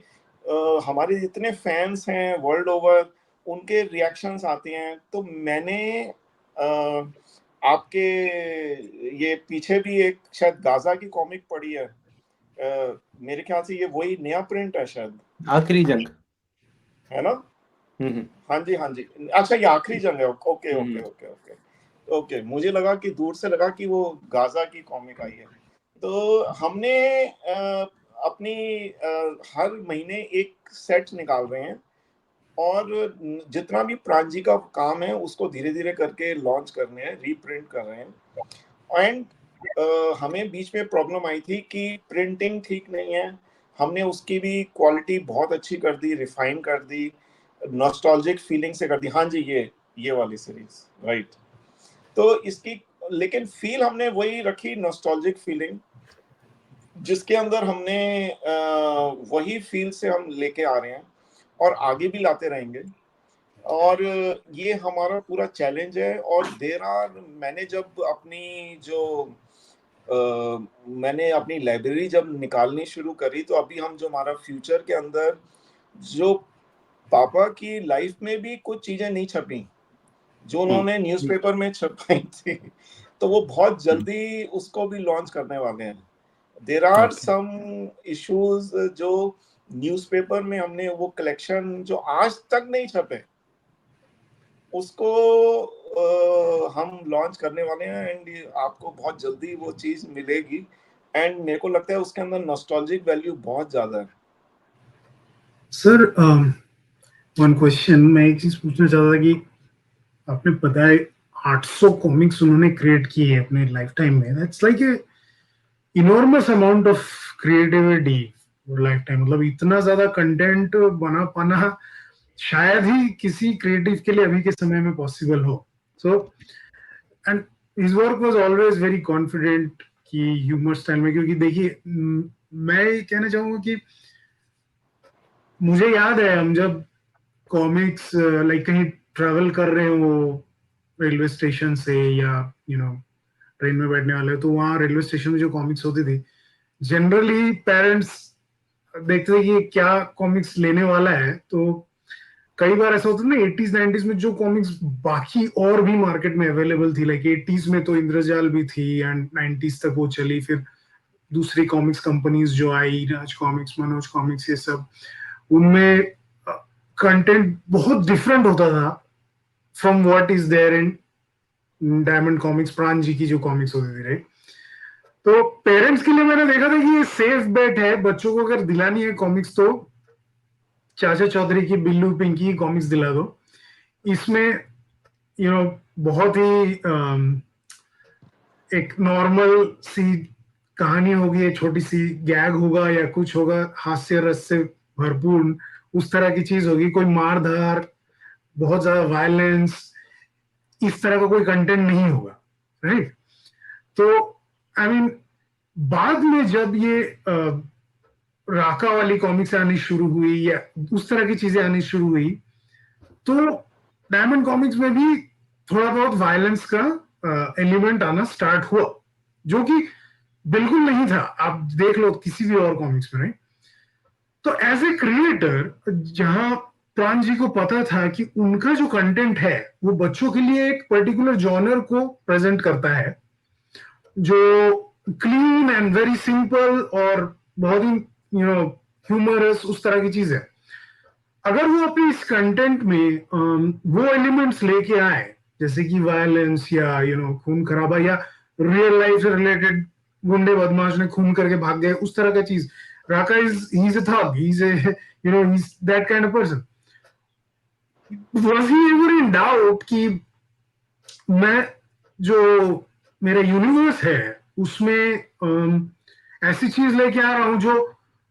S3: हमारे जितने फैंस हैं वर्ल्ड ओवर, उनके रिएक्शंस आते हैं, तो मैंने आपके ये पीछे भी एक शायद गाजा की कॉमिक पढ़ी है, मेरे ख्याल से ये वही नया प्रिंट है शायद,
S6: आखिरी जंग।
S3: है ना?
S6: हम्म
S3: हाँ जी हाँ जी, अच्छा ये आखिरी जंग है। ओके ओके
S6: हम्म
S3: ओके ओके ओके, मुझे लगा कि दूर से लगा कि वो गाजा की कॉमिक आई है। तो हमने अपनी हर महीने एक सेट निकाल रहे हैं, और जितना भी प्रांजी का काम है उसको धीरे धीरे करके लॉन्च करने हैं, रीप्रिंट कर रहे हैं। एंड हमें बीच में प्रॉब्लम आई थी कि प्रिंटिंग ठीक नहीं है, हमने उसकी भी क्वालिटी बहुत अच्छी कर दी, रिफाइन कर दी, नॉस्टैल्जिक फीलिंग से कर दी। हाँ जी, ये वाली सीरीज राइट। तो इसकी लेकिन फील हमने वही रखी, नॉस्टैल्जिक फीलिंग, जिसके अंदर हमने वही फील से हम लेके आ रहे हैं और आगे भी लाते रहेंगे। और ये हमारा पूरा चैलेंज है। और मैंने जब मैंने अपनी लाइब्रेरी जब निकालनी शुरू करी, तो अभी हम जो हमारा फ्यूचर के अंदर जो पापा की लाइफ में भी कुछ चीजें नहीं छपी जो उन्होंने न्यूज़पेपर में छपाई थी, तो वो बहुत जल्दी उसको भी लॉन्च करने वाले हैं। There are
S2: okay.
S3: Some issues जो न्यूज़पेपर में हमने वो कलेक्शन जो आज तक नहीं छपे, उसको हम लॉन्च करने वाले हैं, एंड आपको बहुत जल्दी वो चीज मिलेगी। एंड मेरे को लगता है उसके अंदर नॉस्टैल्जिक वैल्यू बहुत ज्यादा है।
S5: सर वन क्वेश्चन मैं एक चीज पूछना चाहता था कि आपने बताया 800 कॉमिक्स उन्होंने क्रिएट की है अपने लाइफ टाइम में, that's like a enormous amount of creativity life time. मतलब इतना ज्यादा कंटेंट बना पाना शायद ही किसी क्रिएटिव के लिए अभी के समय में पॉसिबल हो. So and his work was always very confident कि ह्यूमर स्टाइल में, क्योंकि देखिए मैं ये कहना चाहूंगा कि मुझे याद है हम जब कॉमिक्स लाइक कहीं ट्रैवल कर रहे हो रेलवे स्टेशन से या ट्रेन में बैठने वाले, तो वहाँ रेलवे स्टेशन में जो कॉमिक्स होती थी, जनरली पेरेंट्स देखते थे कि क्या कॉमिक्स लेने वाला है. तो कई बार ऐसा होता है ना 80s 90s में जो कॉमिक्स बाकी और भी मार्केट में अवेलेबल थी, लाइक 80s में तो इंद्रजाल भी थी एंड 90s तक वो चली, फिर दूसरी कॉमिक्स कंपनीज जो आई, राज कॉमिक्स, मनोज कॉमिक्स, ये सब, उनमें कंटेंट बहुत डिफरेंट होता था from what is there in Diamond Comics, Pran ji की जो कॉमिक्स होती थी, राइट. तो पेरेंट्स के लिए मैंने देखा था कि ये सेफ बेट है, बच्चों को अगर दिलानी है कॉमिक्स तो चाचा चौधरी की बिल्लू पिंकी की कॉमिक्स दिला दो. इसमें बहुत ही एक नॉर्मल सी कहानी होगी, एक छोटी सी गैग होगा या कुछ होगा, हास्य रस से भरपूर उस तरह की चीज होगी, कोई मारधार, बहुत ज्यादा वायलेंस, इस तरह का कोई कंटेंट नहीं होगा, राइट. तो आई मीन बाद में जब ये राका वाली कॉमिक्स आनी शुरू हुई या उस तरह की चीजें आनी शुरू हुई, तो डायमंड कॉमिक्स में भी थोड़ा बहुत वायलेंस का एलिमेंट आना स्टार्ट हुआ, जो कि बिल्कुल नहीं था. आप देख लो किसी भी और कॉमिक्स में, नहीं. तो एज ए क्रिएटर, जहां प्राण जी को पता था कि उनका जो कंटेंट है वो बच्चों के लिए एक पर्टिकुलर जॉनर को प्रेजेंट करता है, जो क्लीन एंड वेरी सिंपल और बहुत ही ह्यूमरस, उस तरह की चीज है. अगर वो अपने इस कंटेंट में वो एलिमेंट्स लेके आए, जैसे कि वायलेंस या खून खराबा या रियल लाइफ से रिलेटेड गुंडे बदमाश ने खून करके भाग गए, उस तरह का चीज. Raka he is a thug, he is that kind of person. Was he ever in doubt कि मैं जो मेरा यूनिवर्स है उसमें ऐसी चीज लेके आ रहा हूं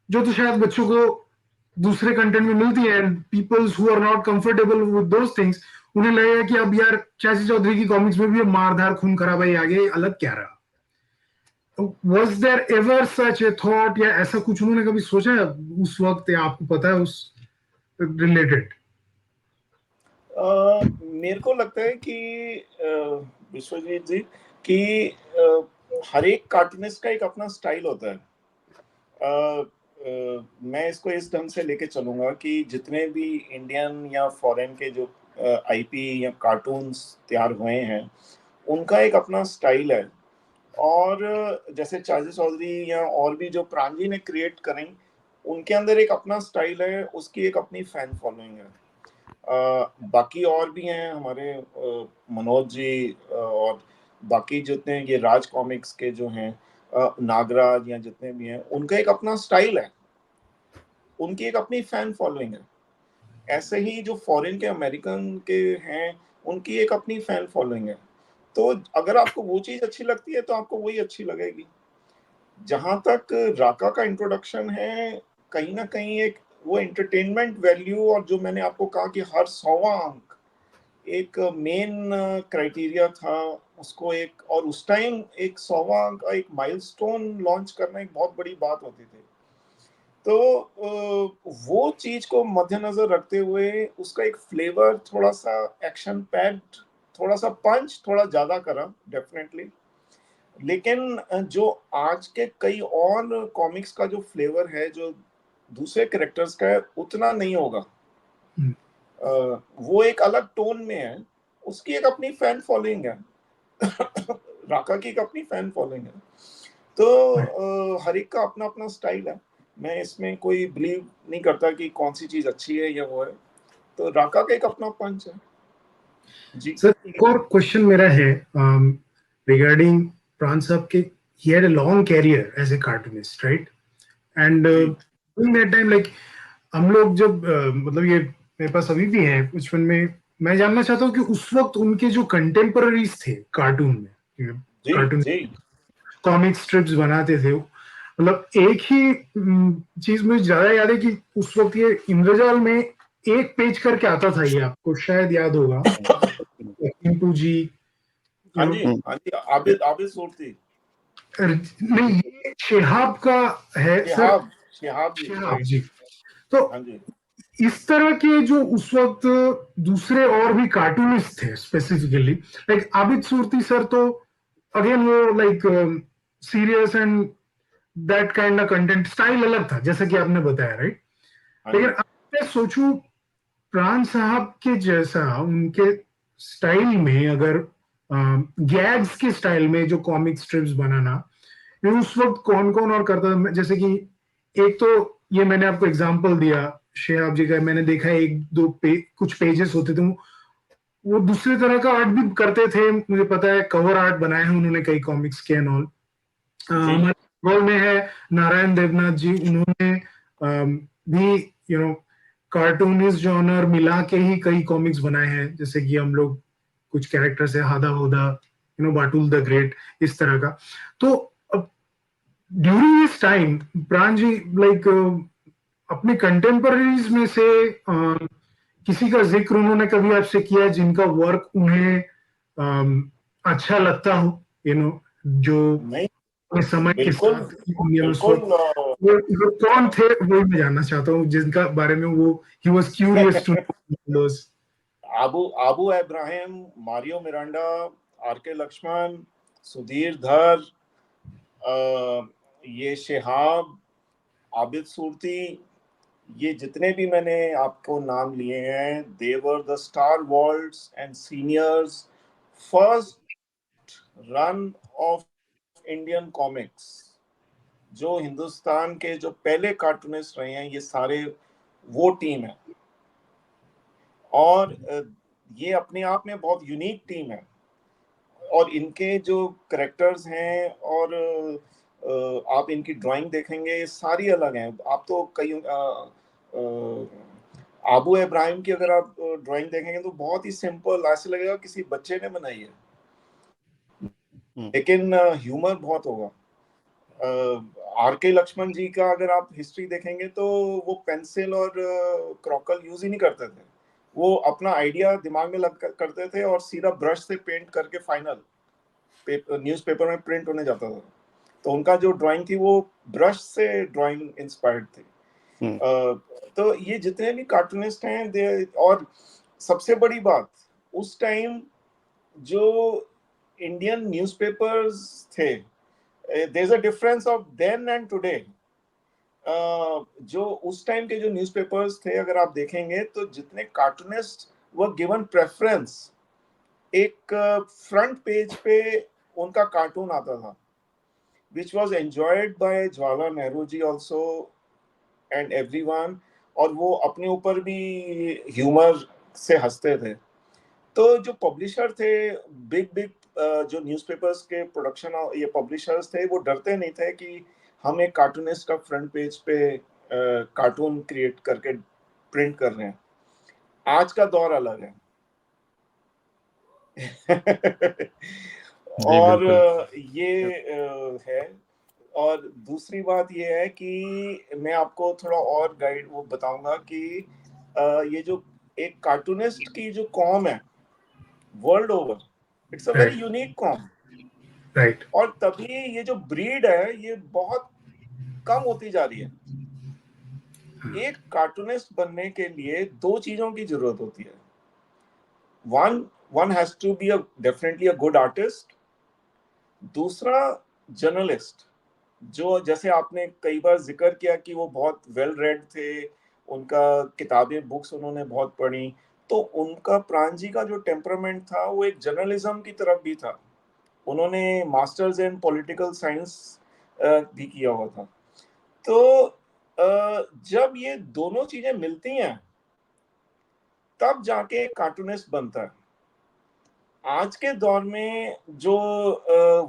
S5: जो तो शायद बच्चों को दूसरे कंटेंट में मिलती है, and peoples who are not comfortable with those things, उन्हें लगेगा कि अब यार चाची चौधरी की कॉमिक्स में भी अब मारधार खून खराबा ही आ गया, अलग क्या रहा. Was there ever such a thought, या ऐसा कुछ उन्होंने कभी सोचा उस वक्त, या आपको पता है उस रिलेटेड?
S3: मेरे को लगता है कि विश्वजीत जी कि हर एक कार्टूनिस्ट का एक अपना स्टाइल होता है. मैं इसको इस ढंग से लेके चलूंगा कि जितने भी इंडियन या फॉरेन के जो आईपी या कार्टून्स तैयार हुए हैं, उनका एक अपना स्टाइल है. और जैसे चाचा चौधरी या और भी जो प्रांजी ने क्रिएट करें, उनके अंदर एक अपना स्टाइल है, उसकी एक अपनी फैन फॉलोइंग है. बाकी और भी हैं हमारे मनोज जी और बाकी जितने ये राज कॉमिक्स के जो हैं, नागराज या जितने भी हैं, उनका एक अपना स्टाइल है, उनकी एक अपनी फैन फॉलोइंग है. ऐसे ही जो फॉरेन के अमेरिकन के हैं, उनकी एक अपनी फैन फॉलोइंग है. तो अगर आपको वो चीज अच्छी लगती है तो आपको वही अच्छी लगेगी. जहां तक राका का इंट्रोडक्शन है, कहीं ना कहीं एक वो एंटरटेनमेंट वैल्यू, और जो मैंने आपको कहा कि हर 100वां अंक एक मेन क्राइटेरिया था उसको, एक और उस टाइम एक 100वां अंक एक माइलस्टोन लॉन्च करना एक बहुत बड़ी बात होती थी. तो वो चीज को मद्देनजर रखते हुए उसका एक फ्लेवर थोड़ा सा एक्शन पैक्ड, थोड़ा सा पंच थोड़ा ज्यादा करा डेफिनेटली. लेकिन जो आज के कई और कॉमिक्स का जो फ्लेवर है, जो दूसरे कैरेक्टर्स का है, उतना नहीं होगा. वो एक अलग टोन में है, उसकी एक अपनी फैन फॉलोइंग है. राका की एक अपनी फैन फॉलोइंग है. तो हर एक का अपना अपना स्टाइल है. मैं इसमें कोई बिलीव नहीं करता कि कौन सी चीज अच्छी है या वो है. तो राका का एक अपना पंच है जी.
S5: सर एक और क्वेश्चन मेरा है रिगार्डिंग प्राण साहब के. he had a long career as a cartoonist, right? And during that time, like हम लोग जब मतलब ये मेरे पास अभी भी है बचपन में, मैं जानना चाहता हूँ कि उस वक्त उनके जो कंटेम्पररीज थे कार्टून में, कार्टून कॉमिक स्ट्रिप्स बनाते थे, मतलब एक ही चीज मुझे ज्यादा याद है कि उस वक्त ये इंद्रजाल में एक पेज करके आता था, ये आपको शायद याद होगा, पिंटू जी,
S3: हाँ
S5: you
S3: जी,
S5: know,
S3: हाँ जी, आबिद आबिद सूरती,
S5: नहीं ये शिहाब का है सर,
S3: शिहाब जी,
S5: शिहाब
S3: राइट,
S5: जी। तो
S3: हाँ जी,
S5: इस तरह के जो उस वक्त दूसरे और भी कार्टूनिस्ट थे specifically, like Abid Surti sir, तो अगेन वो like serious and that kind of content, style अलग था जैसे कि आपने बताया, राइट।
S3: हाँ
S5: लेकिन
S3: जी,
S5: अब मैं सोचूं प्राण साहब के जैसा उनके स्टाइल में, अगर गैग्स के स्टाइल में जो कॉमिक स्ट्रिप्स बनाना, ये उस वक्त कौन कौन और करता था, जैसे कि एक तो ये मैंने आपको एग्जांपल दिया शेहाब जी का, मैंने देखा है एक दो कुछ पेजेस होते थे, वो दूसरे तरह का आर्ट भी करते थे, मुझे पता है कवर आर्ट बनाए हैं उन्होंने कई कॉमिक्स के एंड ऑल।
S3: जी,
S5: हमारे बंगाल में है नारायण देवनाथ जी, उन्होंने भी कार्टूनिस्ट जॉनर मिला के ही कई कॉमिक्स बनाए हैं, जैसे कि हम लोग कुछ कैरेक्टर्स है हादा होदा, बाटुल द ग्रेट, इस तरह का। तो ड्यूरिंग दिस टाइम प्राण जी, लाइक अपने कंटेम्पररीज में से किसी का जिक्र उन्होंने कभी आपसे किया जिनका वर्क उन्हें अच्छा लगता हो, जो
S3: नहीं,
S5: अपने समय के
S3: बिल्कुल,
S5: साथ उस
S3: बिल्कुल,
S5: वक्त वो कौन थे, वही मैं जानना चाहता हूँ जिनका बारे में वो he was curious to know.
S3: Abu Abu Abraham, Mario Miranda, R K Laxman, Sudhir धर, ये शिहाब, आबिद सूरती, ये जितने भी मैंने आपको नाम लिए हैं, they were the star worlds and seniors first run of Indian comics. जो हिंदुस्तान के जो पहले कार्टूनिस्ट रहे हैं, ये सारे वो टीम है, और ये अपने आप में बहुत यूनिक टीम है, और इनके जो करेक्टर्स हैं, और आप इनकी ड्राइंग देखेंगे सारी अलग हैं। आप तो कई आबू इब्राहिम की अगर आप ड्राइंग देखेंगे तो बहुत ही सिंपल, ऐसे लगेगा किसी बच्चे ने बनाई है, लेकिन ह्यूमर बहुत होगा। आर के लक्ष्मण जी का अगर आप हिस्ट्री देखेंगे तो वो पेंसिल और क्रॉकल यूज ही नहीं करते थे, वो अपना आइडिया दिमाग में लग करते थे और सीधा ब्रश से पेंट करके फाइनल न्यूज़पेपर में प्रिंट होने जाता था। तो उनका जो ड्राइंग थी वो ब्रश से ड्राइंग इंस्पायर्ड थी। तो ये जितने भी कार्टूनिस्ट हैं दे, और सबसे बड़ी बात, उस टाइम जो इंडियन न्यूज़पेपर्स थे, there is a difference of then and today. जो उस टाइम के जो न्यूज़पेपर्स थे, अगर आप देखेंगे तो जितने कार्टूनिस्ट वर गिवन प्रेफरेंस, एक फ्रंट पेज पे उनका कार्टून आता था, which was enjoyed by Jawahar Nehru ji also and everyone, और वो अपने ऊपर भी ह्यूमर से हंसते थे। तो जो पब्लिशर थे, बिग बिग जो न्यूज़पेपर्स के प्रोडक्शन ये पब्लिशर्स थे, वो डरते नहीं थे कि हम एक कार्टूनिस्ट का फ्रंट पेज पे कार्टून क्रिएट करके प्रिंट कर रहे हैं। आज का दौर अलग है।
S2: जी,
S3: और
S2: बिल्कुल।
S3: ये है। और दूसरी बात ये है कि मैं आपको थोड़ा और गाइड वो बताऊंगा कि ये जो एक कार्टूनिस्ट की जो कॉम है world over, it's a very
S5: right,
S3: unique com,
S5: right,
S3: और तभी ये जो ब्रीड है ये बहुत कम होती जा रही है। एक कार्टूनिस्ट बनने के लिए दो चीजों की जरूरत होती है। One has to be definitely a good artist, दूसरा जर्नलिस्ट, जो जैसे आपने कई बार जिक्र किया कि वो बहुत वेल रेड थे, उनका किताबें बुक्स उन्होंने बहुत पढ़ी, तो उनका प्राण जी का जो टेम्परामेंट था वो एक जर्नलिज्म की तरफ भी था। उन्होंने मास्टर्स इन पॉलिटिकल साइंस भी किया हुआ था। तो जब ये दोनों चीजें मिलती हैं तब जाके कार्टूनिस्ट बनता है। आज के दौर में जो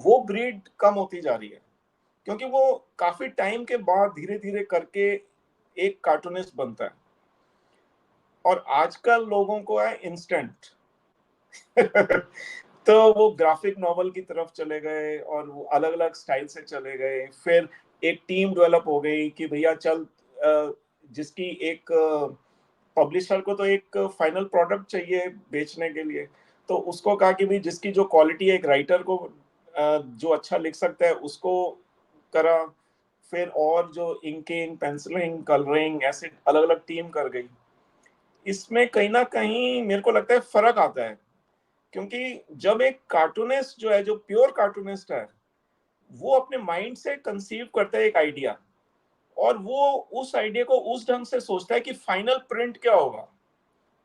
S3: वो ब्रीड कम होती जा रही है, क्योंकि वो काफी टाइम के बाद धीरे धीरे करके एक कार्टूनिस्ट बनता है, और आजकल लोगों को है इंस्टेंट। तो वो ग्राफिक नॉवल की तरफ चले गए और वो अलग अलग स्टाइल से चले गए। फिर एक टीम डेवलप हो गई कि भैया चल, जिसकी एक पब्लिशर को तो एक फाइनल प्रोडक्ट चाहिए बेचने के लिए, तो उसको कहा कि भाई जिसकी जो क्वालिटी है, एक राइटर को जो अच्छा लिख सकता है उसको करा, फिर और जो इंकिंग, पेंसिलिंग, कलरिंग, ऐसे अलग अलग टीम कर गई। इसमें कहीं ना कहीं मेरे को लगता है फर्क आता है, क्योंकि जब एक कार्टूनिस्ट जो है, जो प्योर कार्टूनिस्ट है, वो अपने माइंड से कंसीव करता है एक आइडिया, और वो उस आइडिया को उस ढंग से सोचता है कि फाइनल प्रिंट क्या होगा,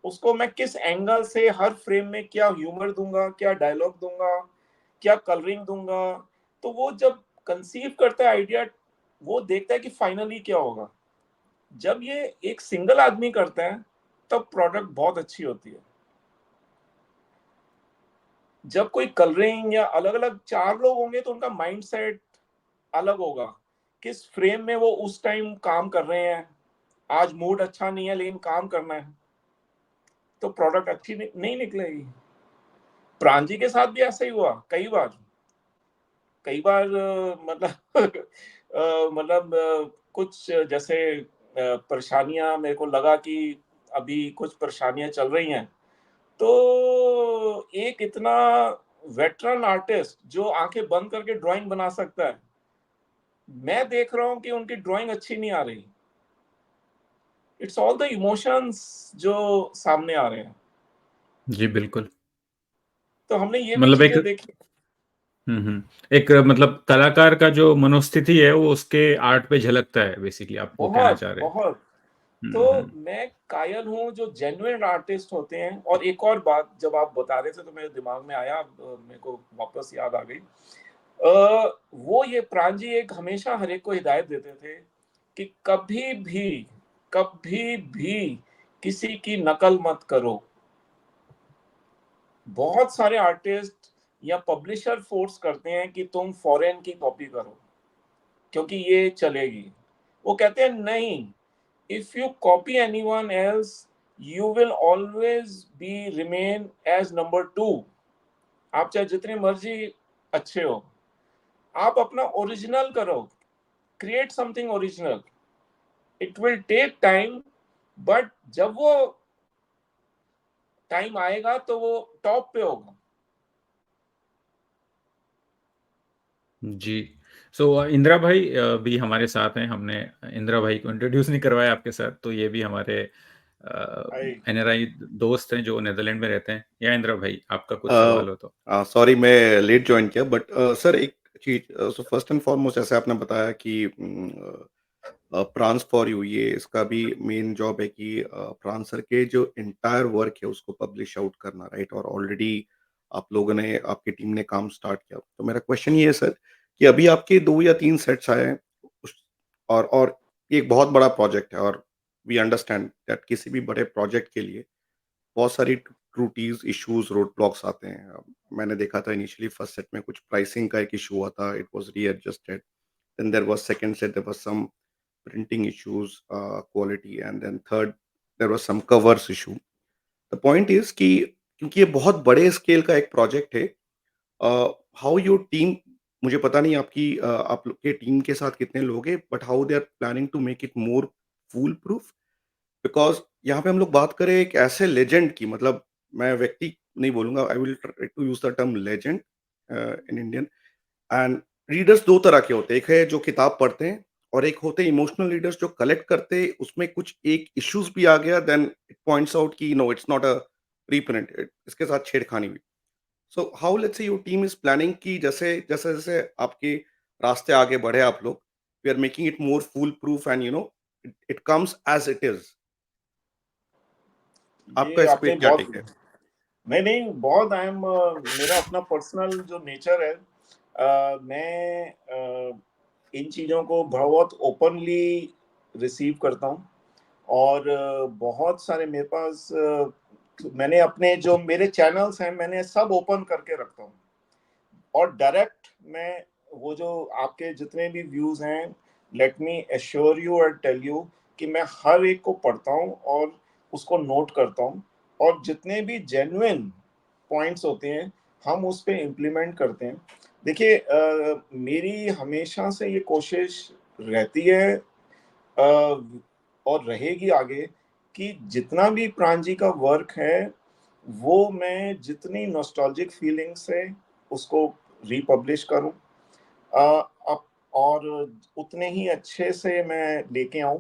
S3: उसको मैं किस एंगल से हर फ्रेम में क्या ह्यूमर दूंगा, क्या डायलॉग दूंगा, क्या कलरिंग दूंगा। तो वो जब कंसीव करता है आइडिया, वो देखता है कि फाइनली क्या होगा। जब ये एक सिंगल आदमी करता है तब प्रोडक्ट बहुत अच्छी होती है। जब कोई कलरिंग या अलग अलग 4 लोग होंगे तो उनका माइंडसेट अलग होगा, किस फ्रेम में वो उस टाइम काम कर रहे हैं, आज मूड अच्छा नहीं है लेकिन काम करना है, तो प्रोडक्ट अच्छी नहीं निकलेगी। प्रांजी के साथ भी ऐसा ही हुआ कई बार। मतलब कुछ जैसे परेशानियां, मेरे को लगा कि अभी कुछ परेशानियां चल रही हैं, तो एक इतना वेटरन आर्टिस्ट जो आंखें बंद करके ड्राइंग बना सकता है, मैं देख रहा हूं कि उनकी ड्राइंग अच्छी नहीं आ रही। इट्स ऑल द इमोशंस जो सामने आ रहे हैं।
S2: जी, बिल्कुल।
S3: तो हमने ये भी
S2: मतलब एक
S3: चीजें देखी।
S2: एक मतलब कलाकार का जो मनोस्थिति है वो उसके आर्ट पे झलकता है, बेसिकली आप वो कहना
S3: बहुत
S2: चाह रहे हैं।
S3: बहुत।
S2: हुँ,
S3: तो
S2: हुँ।
S3: मैं कायल हूँ जो जेन्युइन आर्टिस्ट होते हैं। और एक और बात जब आप बता रहे थे तो मेरे दिमाग में आया, मेरे को वापस याद आ गई। वो ये प्रांजी एक हमेशा हर एक को हिदायत देते थे कि कभी भी किसी की नकल मत करो। बहुत सारे आर्टिस्ट या पब्लिशर फोर्स करते हैं कि तुम फॉरेन की कॉपी करो क्योंकि ये चलेगी। वो कहते हैं नहीं, if you copy anyone else, you will always be remain as number 2। आप चाहे जितने मर्जी अच्छे हो, आप अपना ओरिजिनल करो, create something original. It will take time, but जब वो टाइम आएगा तो वो टॉप पे होगा।
S2: जी। सो इंदिरा भाई भी हमारे साथ हैं। हमने इंदिरा भाई को इंट्रोड्यूस नहीं करवाया आपके साथ, तो ये भी हमारे
S3: आई
S2: एनआरआई दोस्त हैं जो नीदरलैंड में रहते हैं। या इंदिरा भाई, आपका कुछ सवाल हो तो?
S1: सॉरी मैं लेट ज्वाइन किया, बट सर एक चीज, सो फर्स्ट एंड फॉरमोस्ट जैसे आपने बताया कि प्रांस फॉर यू, ये इसका भी मेन जॉब है कि प्रांस सर के जो एंटायर वर्क है उसको पब्लिश आउट करना, राइट? और ऑलरेडी आप लोगों ने, आपकी टीम ने काम स्टार्ट किया। तो मेरा क्वेश्चन ये है सर कि अभी आपके 2 या 3 सेट्स आए हैं और ये एक बहुत बड़ा प्रोजेक्ट है, और वी अंडरस्टैंड दैट किसी भी बड़े प्रोजेक्ट के लिए बहुत सारी त्रुटीज, इश्यूज, रोड ब्लॉक्स आते हैं। मैंने देखा था इनिशियली फर्स्ट सेट में कुछ प्राइसिंग का एक इशू हुआ था, it was readjusted. Then there was second set, there was some printing issues, quality, and then third there was some covers issue. The point is कि क्योंकि ये बहुत बड़े स्केल का एक प्रोजेक्ट है, हाउ योर टीम, मुझे पता नहीं आपकी आप लोग के टीम के साथ कितने लोग हैं, but how they are planning to make it more foolproof? Because यहाँ पे हम लोग बात करें एक ऐसे लेजेंड की, मतलब मैं व्यक्ति नहीं बोलूँगा, I will try to use the term legend in Indian. And readers 2 तरह के होते हैं, एक है जो किताब पढ़ते हैं और एक होते हैं इमोशनल रीडर्स जो कलेक्ट करते हैं, उसमें कुछ एक इश्यूज़ भी आ गया, देन इट पॉइंट्स आउट कि no it's not a reprint, इसके साथ छेड़खानी हुई। So how let's say your team is planning कि जैसे आपके रास्ते आगे बढ़े आप लोग, we are making it more foolproof and it comes as it is. आपका
S3: ये
S1: इस पे
S3: आपने
S1: क्या
S3: बहुत,
S1: टेक है?
S3: नहीं नहीं, बहुत आई एम, मेरा अपना पर्सनल जो नेचर है, मैं इन चीज़ों को बहुत ओपनली रिसीव करता हूँ। और बहुत सारे मेरे पास, मैंने अपने जो मेरे चैनल्स हैं मैंने सब ओपन करके रखता हूँ। और डायरेक्ट मैं वो जो आपके जितने भी व्यूज़ हैं, लेट मी एश्योर यू और टेल यू कि मैं हर एक को पढ़ता हूँ और उसको नोट करता हूँ। और जितने भी जेन्युइन पॉइंट्स होते हैं हम उस पे इम्प्लीमेंट करते हैं। देखिए, मेरी हमेशा से ये कोशिश रहती है, और रहेगी आगे, कि जितना भी प्राण जी का वर्क है वो मैं जितनी नॉस्टैल्जिक फीलिंग से उसको रीपब्लिश करूं अब और उतने ही अच्छे से मैं लेके आऊं।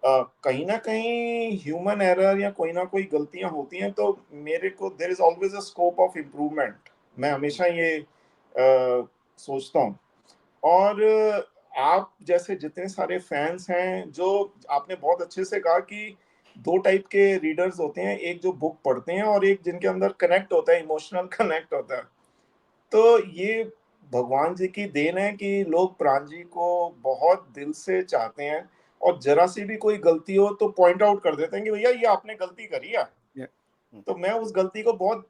S3: कहीं ना कहीं ह्यूमन एरर या कोई ना कोई गलतियां होती हैं तो मेरे को there is always a scope of improvement, मैं हमेशा ये सोचता हूँ। और आप जैसे जितने सारे फैंस हैं, जो आपने बहुत अच्छे से कहा कि दो टाइप के रीडर्स होते हैं, एक जो बुक पढ़ते हैं और एक जिनके अंदर कनेक्ट होता है, इमोशनल कनेक्ट होता है। तो ये भगवान जी की देन है कि लोग प्राण जी को बहुत दिल से चाहते हैं और जरा सी भी कोई गलती हो तो पॉइंट आउट कर देते हैं कि भैया ये आपने गलती करी है।
S1: Yeah.
S3: तो मैं उस गलती को बहुत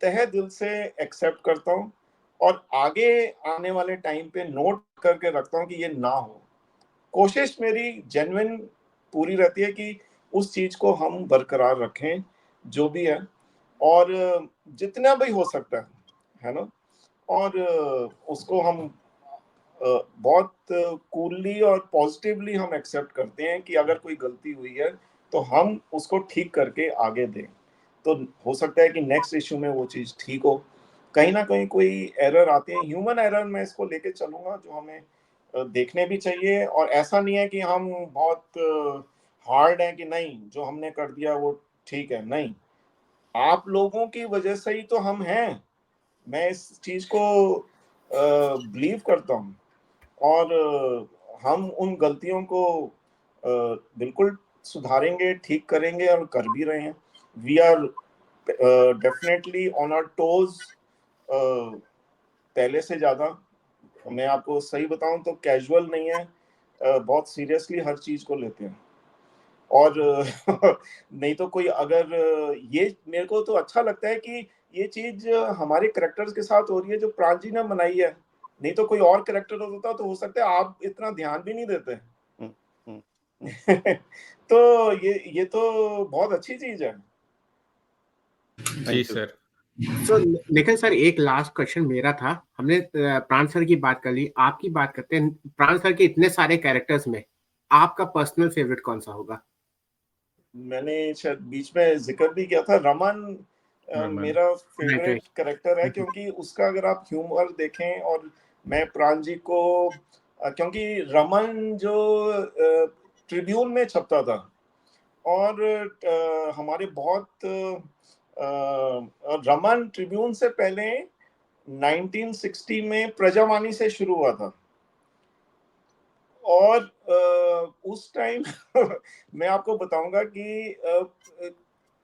S3: तहे दिल से एक्सेप्ट करता हूँ और आगे आने वाले टाइम पे नोट करके रखता हूँ कि ये ना हो। कोशिश मेरी जेन्युइन पूरी रहती है कि उस चीज को हम बरकरार रखें जो भी है, और जितना भी हो सकता है ना, और उसको हम बहुत कूलली और पॉजिटिवली हम एक्सेप्ट करते हैं कि अगर कोई गलती हुई है तो हम उसको ठीक करके आगे दें। तो हो सकता है कि नेक्स्ट इश्यू में वो चीज़ ठीक हो, कहीं ना कहीं कोई एरर आते हैं, ह्यूमन एरर मैं इसको लेके चलूंगा जो हमें देखने भी चाहिए। और ऐसा नहीं है कि हम बहुत हार्ड हैं कि नहीं जो हमने कर दिया वो ठीक है, नहीं, आप लोगों की वजह से ही तो हम हैं। मैं इस चीज को बिलीव करता हूँ और हम उन गलतियों को बिल्कुल सुधारेंगे, ठीक करेंगे और कर भी रहे हैं। We are definitely on our toes पहले से ज्यादा। मैं आपको सही बताऊं तो कैजुअल नहीं है, बहुत सीरियसली हर चीज को लेते हैं। और नहीं तो कोई अगर ये मेरे को तो अच्छा लगता है कि ये चीज हमारे करेक्टर्स के साथ हो रही है जो प्राण जी ने बनाई है। नहीं तो कोई और करेक्टर होता तो हो सकता है आप इतना ध्यान भी नहीं देते।
S1: हम्म, हम्म,
S3: तो ये तो बहुत अच्छी चीज है।
S2: जी
S1: thank you.
S2: Sir.
S4: So Nikhil sir, एक लास्ट क्वेश्चन मेरा था। हमने प्राण सर की बात कर ली, आपकी बात करते हैं। प्राण सर के इतने सारे कैरेक्टर्स में आपका पर्सनल फेवरेट कौन सा होगा?
S3: मैंने शायद बीच में जिक्र भी किया था, रमन
S2: रमन।
S3: मेरा
S4: राइट
S3: फेवरेट
S4: राइट।
S3: कैरेक्टर है क्योंकि उसका अगर आप ह्यूमर देखें, और मैं प्राण जी को क्योंकि रमन जो ट्रिब्यून में छपता था और हमारे बहुत रमन ट्रिब्यून से पहले 1960 में प्रजावाणी से शुरू हुआ था। और उस टाइम मैं आपको बताऊंगा कि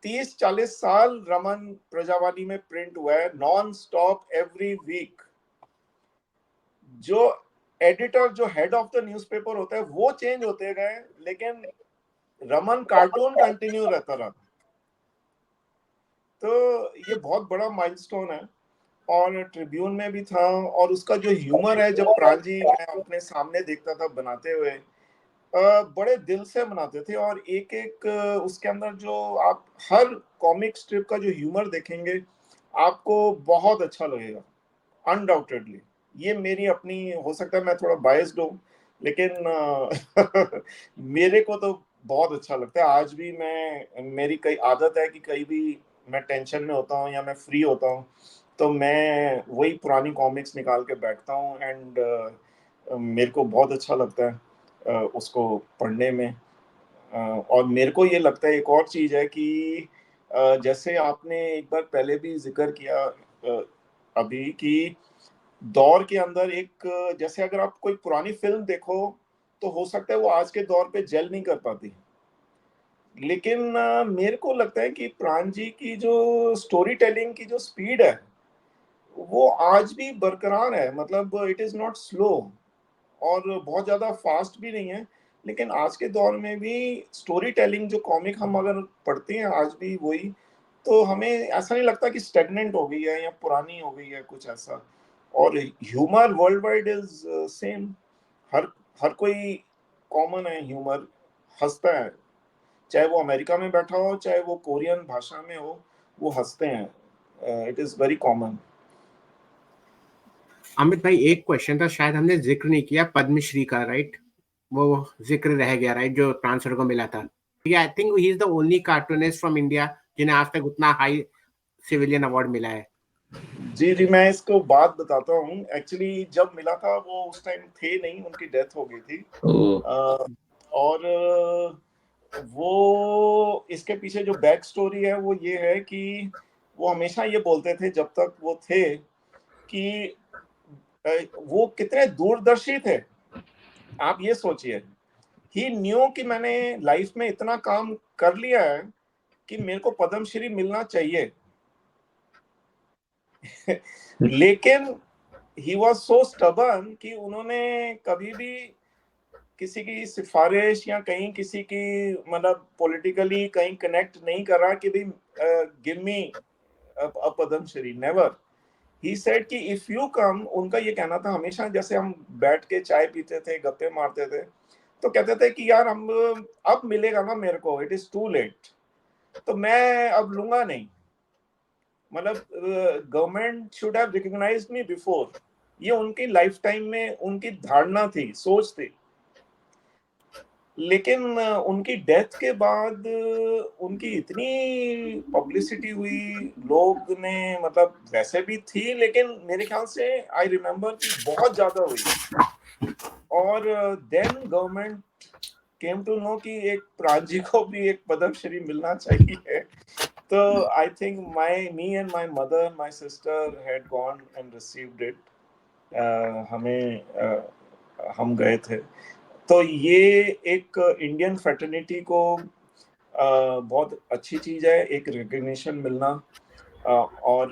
S3: 30-40 साल रमन प्रजावाणी में प्रिंट हुआ है नॉन स्टॉप एवरी वीक। जो एडिटर, जो हेड ऑफ द न्यूज़पेपर होता है वो चेंज होते गए, लेकिन रमन कार्टून कंटिन्यू रहता रहा। तो ये बहुत बड़ा माइलस्टोन है। और ट्रिब्यून में भी था, और उसका जो ह्यूमर है, जब प्रांजी मैं अपने सामने देखता था बनाते हुए, बड़े दिल से बनाते थे। और एक एक उसके अंदर जो आप हर कॉमिक स्ट्रिप का जो ह्यूमर देखेंगे आपको बहुत अच्छा लगेगा अनडाउटेडली। ये मेरी अपनी, हो सकता है मैं थोड़ा बायस्ड हूँ, लेकिन मेरे को तो बहुत अच्छा लगता है। आज भी मेरी कई आदत है कि कहीं भी मैं टेंशन में होता हूँ या मैं फ्री होता हूँ तो मैं वही पुरानी कॉमिक्स निकाल के बैठता हूँ, एंड मेरे को बहुत अच्छा लगता है उसको पढ़ने में। और मेरे को ये लगता है एक और चीज है कि जैसे आपने एक बार पहले भी जिक्र किया अभी कि दौर के अंदर एक, जैसे अगर आप कोई पुरानी फिल्म देखो तो हो सकता है वो आज के दौर पे जेल नहीं कर पाती, लेकिन मेरे को लगता है कि प्राण जी की जो स्टोरी टेलिंग की जो स्पीड है वो आज भी बरकरार है। मतलब इट इज नॉट स्लो और बहुत ज्यादा फास्ट भी नहीं है, लेकिन आज के दौर में भी स्टोरी टेलिंग जो कॉमिक हम अगर पढ़ते हैं आज भी वही, तो हमें ऐसा नहीं लगता कि स्टेगनेंट हो गई है या पुरानी हो गई है कुछ ऐसा। और humour world wide is same. हर हर कोई कॉमन है ह्यूमर, हंसता है, चाहे वो अमेरिका में बैठा हो चाहे वो कोरियन भाषा में हो, वो हंसते हैं। It is very common.
S4: Amit भाई, एक क्वेश्चन था, शायद हमने जिक्र नहीं किया पद्मश्री का, राइट? वो जिक्र रह गया, राइट, जो प्राण सर को मिला था। आई think he is the only cartoonist from India जिन्हें आज तक उतना हाई सिविलियन अवार्ड मिला है।
S3: जी मैं इसको बात बताता हूँ। एक्चुअली जब मिला था वो उस टाइम थे नहीं, उनकी डेथ हो गई थी। और वो इसके पीछे जो बैक स्टोरी है वो ये है कि वो हमेशा ये बोलते थे जब तक वो थे कि वो कितने दूरदर्शी थे। आप ये सोचिए, ही न्यू कि मैंने लाइफ में इतना काम कर लिया है कि मेरे को पद्मश्री मिलना चाहिए। लेकिन ही वॉज सो स्टबर्न कि उन्होंने कभी भी किसी की सिफारिश या कहीं किसी की मतलब पॉलिटिकली कहीं कनेक्ट नहीं करा कि भाई give me a Padma Shri, never. He said कि इफ यू कम, उनका ये कहना था हमेशा, जैसे हम बैठ के चाय पीते थे, गप्पे मारते थे, तो कहते थे कि यार हम अब मिलेगा ना मेरे को, इट इज टू लेट, तो मैं अब लूंगा नहीं। मतलब government should have recognised me before. ये उनकी लाइफ टाइम में उनकी धारणा थी, सोच थी। लेकिन उनकी डेथ के बाद उनकी इतनी पब्लिसिटी हुई, लोग ने मतलब वैसे भी थी, लेकिन मेरे ख्याल से आई रिमेम्बर कि बहुत ज्यादा हुई। और then government came to know कि एक प्राण जी को भी एक पद्मश्री मिलना चाहिए। तो I think me and my mother, my sister had gone and received it. हम गए थे। तो ये एक इंडियन फ्रेटर्निटी को बहुत अच्छी चीज है, एक रिकग्निशन मिलना, और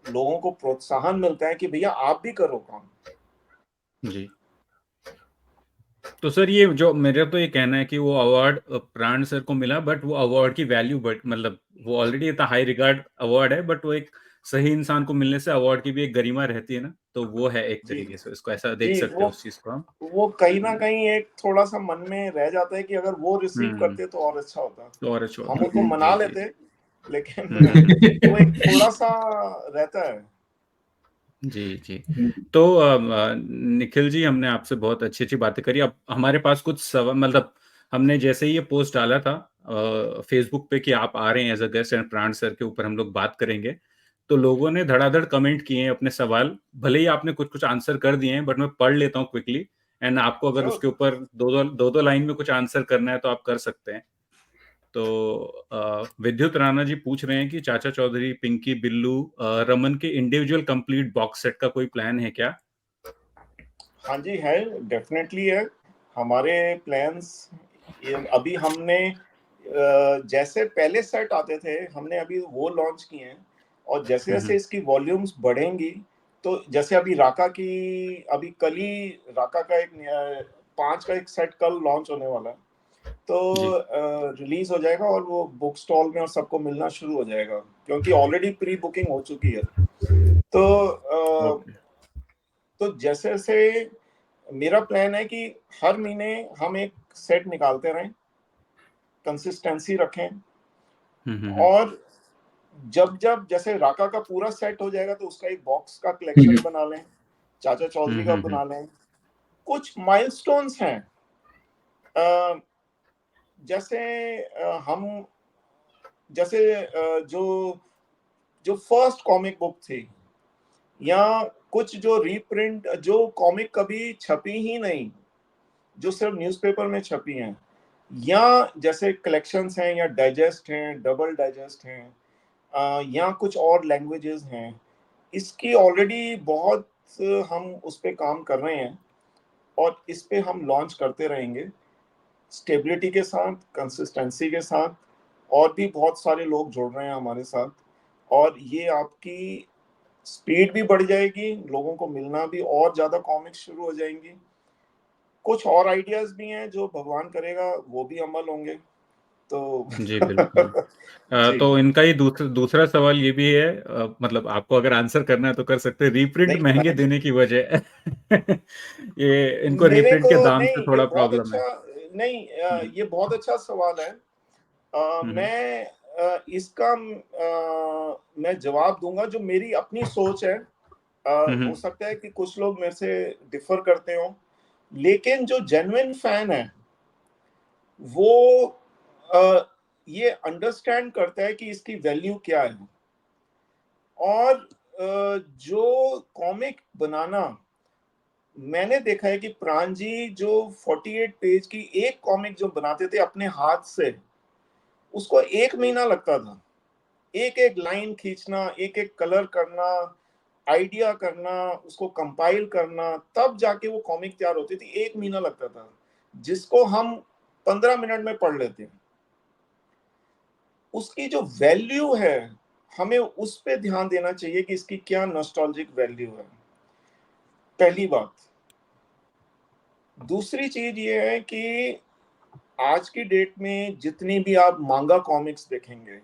S3: लोगों को प्रोत्साहन मिलता है कि भैया आप भी करो काम।
S2: जी। तो सर ये जो मेरा तो ये कहना है कि वो अवार्ड प्राण सर को मिला, बट वो अवार्ड की वैल्यू मतलब वो ऑलरेडी इतना हाई रिगार्ड अवार्ड है, बट वो एक सही इंसान को मिलने से अवार्ड की भी एक गरिमा रहती है ना, तो वो है एक तरीके से, इसको ऐसा देख सकते हैं उस चीज को हम।
S3: वो कहीं ना कहीं एक थोड़ा सा मन में रह जाता है कि अगर वो रिसीव करते तो और अच्छा होता।
S2: तो और अच्छा
S3: हम
S2: होता।
S3: उनको मना
S2: जी, जी।
S3: लेते, लेकिन वो एक थोड़ा सा रहता है।
S2: जी, जी। तो निखिल जी, हमने आपसे बहुत अच्छी-अच्छी बातें करी। अब हमारे पास कुछ मतलब हमने जैसे ही ये पोस्ट डाला था फेसबुक पे कि आप आ रहे हैं एज़ अ गेस्ट एंड प्राण सर के ऊपर हम लोग बात करेंगे, तो लोगों ने धड़ाधड़ कमेंट किए हैं अपने सवाल। भले ही आपने कुछ-कुछ आंसर कर दिए हैं, बट मैं पढ़ लेता हूँ क्विकली, एंड आपको अगर उसके ऊपर 2-2 लाइन में कुछ आंसर करना है तो आप कर सकते हैं। तो विद्युत राणा जी पूछ रहे हैं कि चाचा चौधरी, पिंकी, बिल्लू, रमन के इंडिविजुअल कंप्लीट बॉक्स सेट का कोई प्लान है क्या?
S3: हाँ जी है, डेफिनेटली है। हमारे प्लान्स अभी हमने जैसे पहले सेट आते थे हमने अभी वो लॉन्च किए हैं, और जैसे जैसे इसकी वॉल्यूम्स बढ़ेंगी, तो जैसे अभी राका की, अभी कल ही राका का एक 5 का एक सेट कल लॉन्च होने वाला है, तो रिलीज हो जाएगा और वो बुक स्टॉल में और सबको मिलना शुरू हो जाएगा, क्योंकि ऑलरेडी प्री बुकिंग हो चुकी है। तो तो जैसे जैसे मेरा प्लान है कि हर महीने हम एक सेट निकालते रहें, कंसिस्टेंसी रखें, और जब जब जैसे राका का पूरा सेट हो जाएगा तो उसका एक बॉक्स का कलेक्शन बना लें, चाचा चौधरी का बना लें। कुछ माइलस्टोन्स हैं, जैसे हम जैसे जो जो फर्स्ट कॉमिक बुक थी, या कुछ जो रीप्रिंट, जो कॉमिक कभी छपी ही नहीं, जो सिर्फ न्यूज़पेपर में छपी हैं, या जैसे कलेक्शंस हैं, या डाइजेस्ट हैं, डबल डाइजेस्ट हैं, या कुछ और लैंग्वेजेस हैं, इसकी ऑलरेडी बहुत हम उस पे काम कर रहे हैं, और इस पे हम लॉन्च करते रहेंगे स्टेबिलिटी के साथ, कंसिस्टेंसी के साथ। और भी बहुत सारे लोग जुड़ रहे हैं हमारे साथ, और ये आपकी स्पीड भी बढ़ जाएगी, लोगों को मिलना भी, और ज़्यादा कॉमिक्स शुरू हो जाएंगी। कुछ और आइडियाज भी हैं जो भगवान करेगा वो भी अमल होंगे। तो
S2: जी, बिल्कुल।
S3: जी।
S2: तो इनका ही दूसरा सवाल ये भी है, मतलब आपको अगर आंसर करना है तो कर सकते हैं, रीप्रिंट
S3: नहीं,
S2: महँगे देने की वजह ये इनको
S3: मेरे
S2: रीप्रिंट
S3: को
S2: के दाम से
S3: नहीं, ये
S2: थोड़ा
S3: बहुत
S2: प्रॉब्लम है।
S3: अच्छा, नहीं
S2: जी।
S3: ये बहुत अच्छा सवाल है। मैं इसका मैं जवाब दूंगा जो मेरी अपनी सोच है। हो सकता है कि कुछ लोग मेरे से डिफर करते हो, लेकिन जो जेन्युइन फैन है वो ये अंडरस्टैंड करता है कि इसकी वैल्यू क्या है। और जो कॉमिक बनाना, मैंने देखा है कि प्राण जी जो 48 पेज की एक कॉमिक जो बनाते थे अपने हाथ से, उसको 1 महीना लगता था। एक एक लाइन खींचना, एक एक कलर करना, आइडिया करना, उसको कंपाइल करना, तब जाके वो कॉमिक तैयार होती थी। 1 महीना लगता था, जिसको हम 15 मिनट में पढ़ लेते हैं। उसकी जो वैल्यू है, हमें उस पे ध्यान देना चाहिए कि इसकी क्या नॉस्टैल्जिक वैल्यू है, पहली बात। दूसरी चीज ये है कि आज की डेट में जितनी भी आप मांगा कॉमिक्स देखेंगे,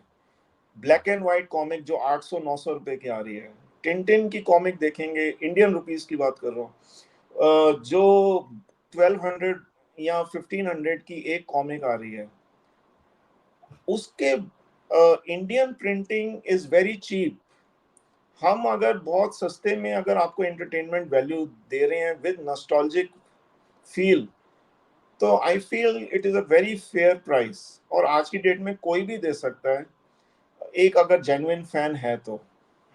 S3: ब्लैक एंड व्हाइट कॉमिक जो 800-900 रुपए की आ रही है, टिंटिन की कॉमिक देखेंगे, इंडियन रुपीस की बात कर रहा हूँ, जो 1200 या 1500 की एक कॉमिक आ रही है, उसके Indian printing is very cheap. हम अगर बहुत सस्ते में अगर आपको एंटरटेनमेंट वैल्यू दे रहे हैं विद नॉस्टैल्जिक फील, तो I feel it is a very fair price. और आज की डेट में कोई भी दे सकता है, एक अगर जेन्युइन फैन है तो,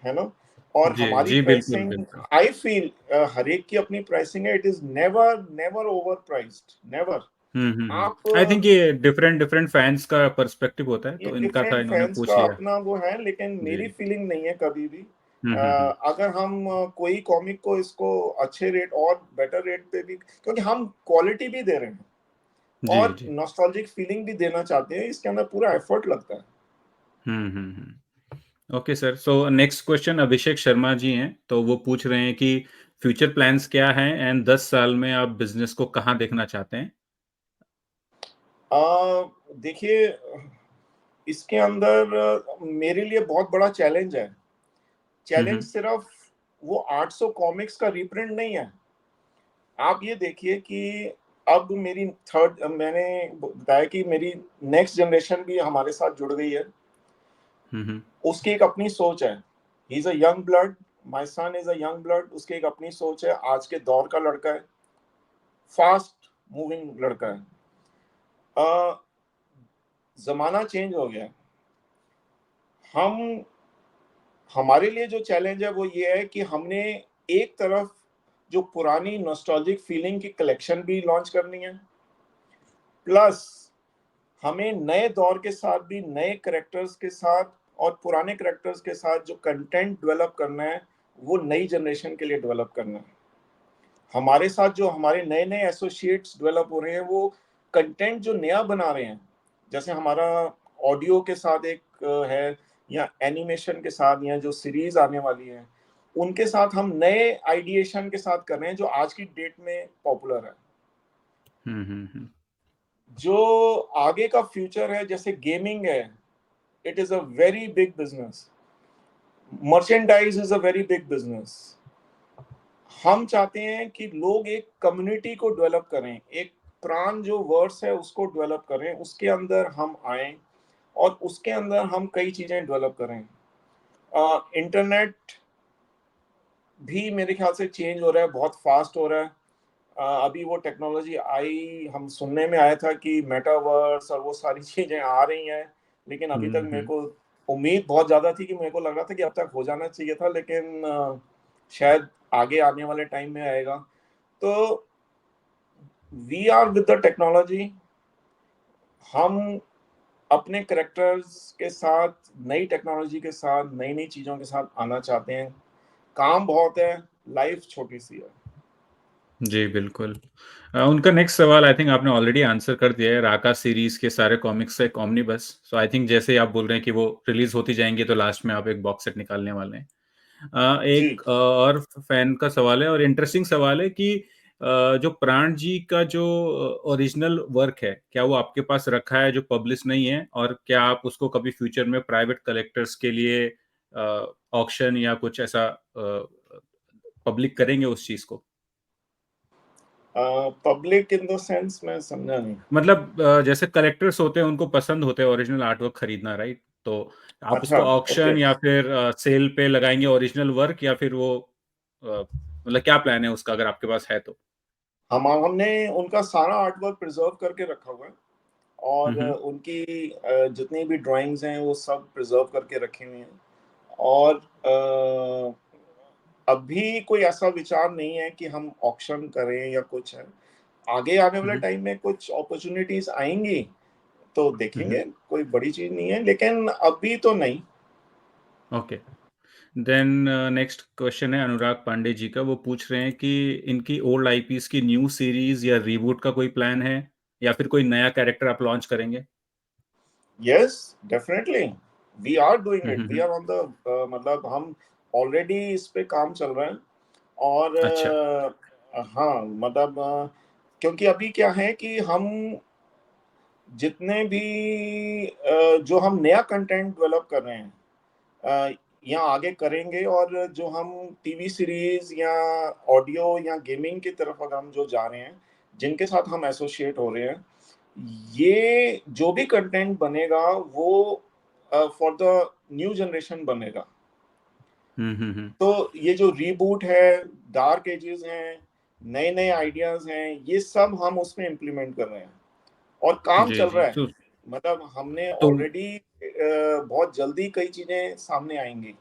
S3: है ना। और
S2: जी,
S3: हमारी
S2: जी, बिल्कुल,
S3: प्राइसिंग,
S2: बिल्कुल।
S3: आई फील हर एक की अपनी प्राइसिंग है। It is never never over priced, never. आप
S2: आई थिंक ये डिफरेंट डिफरेंट फैंस का पर्सपेक्टिव होता है,
S3: ये
S2: तो इनका था,
S3: डिफरेंट
S2: इन्होंने
S3: फैंस
S2: पूछ
S3: का
S2: लिया।
S3: अपना वो है, लेकिन
S2: जी।
S3: मेरी फीलिंग नहीं है कभी भी।
S2: हुँ।
S3: अगर हम कोई कॉमिक को इसको अच्छे रेट और बेटर रेट पे भी, क्योंकि हम क्वालिटी भी दे रहे हैं
S2: जी,
S3: और
S2: जी।
S3: नॉस्टैल्जिक फीलिंग भी देना चाहते हैं, इसके अंदर पूरा एफर्ट लगता है।
S2: Okay sir, so next question Abhishek Sharma ji हैं, तो वो पूछ रहे हैं कि फ्यूचर प्लान्स क्या हैं एंड 10 साल में आप बिज़नेस को कहाँ देखना चाहते हैं?
S3: देखिए, इसके अंदर मेरे लिए बहुत बड़ा चैलेंज है। चैलेंज
S2: हुँ।
S3: सिर्फ वो 800 कॉमिक्स का रीप्रिंट नहीं है। आप ये देखिए कि अब मेरी थर्ड, मैंने बताया कि मेरी नेक्स्ट जनरेशन भी हमारे साथ जुड़ गई है।
S2: हुँ।
S3: उसकी एक अपनी सोच है। ही is a young blood, my son is a young blood. उसकी एक अपनी सोच है, आज के दौर का लड़का है, फास्ट मूविंग लड़का है। अ, जमाना चेंज हो गया है। हम हमारे लिए जो चैलेंज है वो ये है कि हमने एक तरफ जो पुरानी नॉस्टैल्जिक फीलिंग की कलेक्शन भी लॉन्च करनी है, प्लस हमें नए दौर के साथ भी नए करेक्टर्स के साथ और पुराने करेक्टर्स के साथ जो कंटेंट डेवलप करना है, वो नई जनरेशन के लिए डेवलप करना है। हमारे साथ जो हमारे नए नए एसोसिएट्स डेवलप हो रहे हैं, वो कंटेंट जो नया बना रहे हैं, जैसे हमारा ऑडियो के साथ एक है, या एनिमेशन के साथ, या जो सीरीज आने वाली है, उनके साथ हम नए आइडिएशन के साथ कर रहे हैं जो आज की डेट में पॉपुलर है।
S2: हुँ।
S3: जो आगे का फ्यूचर है, जैसे गेमिंग है, it is a very big business. Merchandise is a very big business. हम चाहते हैं कि लोग एक कम्युनिटी को डेवलप करें, एक प्राण जो वर्ड्स है उसको डेवलप करें, उसके अंदर हम आए और उसके अंदर हम कई चीजें डेवलप करें। इंटरनेट भी मेरे ख्याल से चेंज हो रहा है, बहुत फास्ट हो रहा है। अभी वो टेक्नोलॉजी आई, हम सुनने में आया था कि मेटावर्स और वो सारी चीजें आ रही हैं, लेकिन अभी तक मेरे
S2: हुँ।
S3: को उम्मीद बहुत ज्यादा थी, कि मेरे को लग रहा था कि अब तक हो जाना चाहिए था, लेकिन शायद आगे आने वाले टाइम में आएगा। तो we are with the technology. हम अपने करेक्टर्स के साथ, नई टेक्नोलॉजी के साथ, नई नई चीजों के साथ आना चाहते हैं। काम बहुत है, लाइफ छोटी सी है।
S2: जी, बिल्कुल। उनका नेक्स्ट सवाल आई थिंक आपने ऑलरेडी आंसर कर दिया है, राका सीरीज़ के सारे कॉमिक्स एक ओमनिबस। सो आई थिंक जैसे ही आप बोल रहे हैं कि वो रिलीज़ होती जाएँगी, तो लास्ट में आप एक बॉक्स सेट निकालने वाले हैं।
S3: जी।
S2: एक और फैन का सवाल है और इंटरेस्टिंग सवाल है कि जो प्राण जी का जो ओरिजिनल वर्क है, क्या वो आपके पास रखा है जो पब्लिश नहीं है? और क्या आप उसको कभी फ्यूचर में प्राइवेट कलेक्टर्स के लिए ऑक्शन या कुछ ऐसा पब्लिक करेंगे उस चीज़ को?
S3: पब्लिक इन द सेंस, मैं समझा नहीं।
S2: मतलब जैसे कलेक्टर्स होते हैं, उनको पसंद होते हैं ओरिजिनल आर्टवर्क खरीदना, राइट? तो आप
S3: अच्छा,
S2: उसको
S3: ओके।
S2: ऑक्शन या फिर सेल पे लगाएँगे ओरिजिनल वर्क, या फिर वो मतलब क्या प्लान है उसका अगर आपके पास है तो?
S3: हमने उनका सारा आर्टवर्क प्रिजर्व करके रखा हुआ है, और उनकी जितनी भी ड्राइंग्स हैं वो सब प्रिजर्व करके रखे हुए हैं। और अभी कोई ऐसा विचार नहीं है कि हम ऑक्शन करें या कुछ है। आगे आने वाले टाइम में कुछ अपॉर्चुनिटीज आएंगी तो देखेंगे, कोई बड़ी चीज नहीं है, लेकिन अभी तो नहीं।
S2: ओके। देन नेक्स्ट क्वेश्चन है अनुराग पांडे जी का। वो पूछ रहे हैं कि इनकी ओल्ड आईपीज की न्यू सीरीज या रीबूट का कोई प्लान है या फिर कोई नया कैरेक्टर आप लॉन्च करेंगे?
S3: Yes, definitely we are doing it, we are on the मतलब हम ऑलरेडी इस पे काम चल रहा है। और
S2: अच्छा।
S3: हाँ मतलब क्योंकि अभी क्या है कि हम जितने भी जो हम नया कंटेंट डेवलप कर रहे हैं या आगे करेंगे, और जो हम टीवी सीरीज या ऑडियो या गेमिंग की तरफ अगर हम जो जा रहे हैं, जिनके साथ हम एसोसिएट हो रहे हैं, ये जो भी कंटेंट बनेगा वो फॉर द न्यू जनरेशन बनेगा। तो ये जो रीबूट है, डार्क एजेस हैं, नए नए आइडियाज हैं, ये सब हम उसमें इम्प्लीमेंट कर रहे हैं और काम
S2: जी
S3: चल
S2: जी।
S3: रहा है। मतलब हमने
S2: तो
S3: ऑलरेडी बहुत जल्दी कई चीजें सामने आएंगी।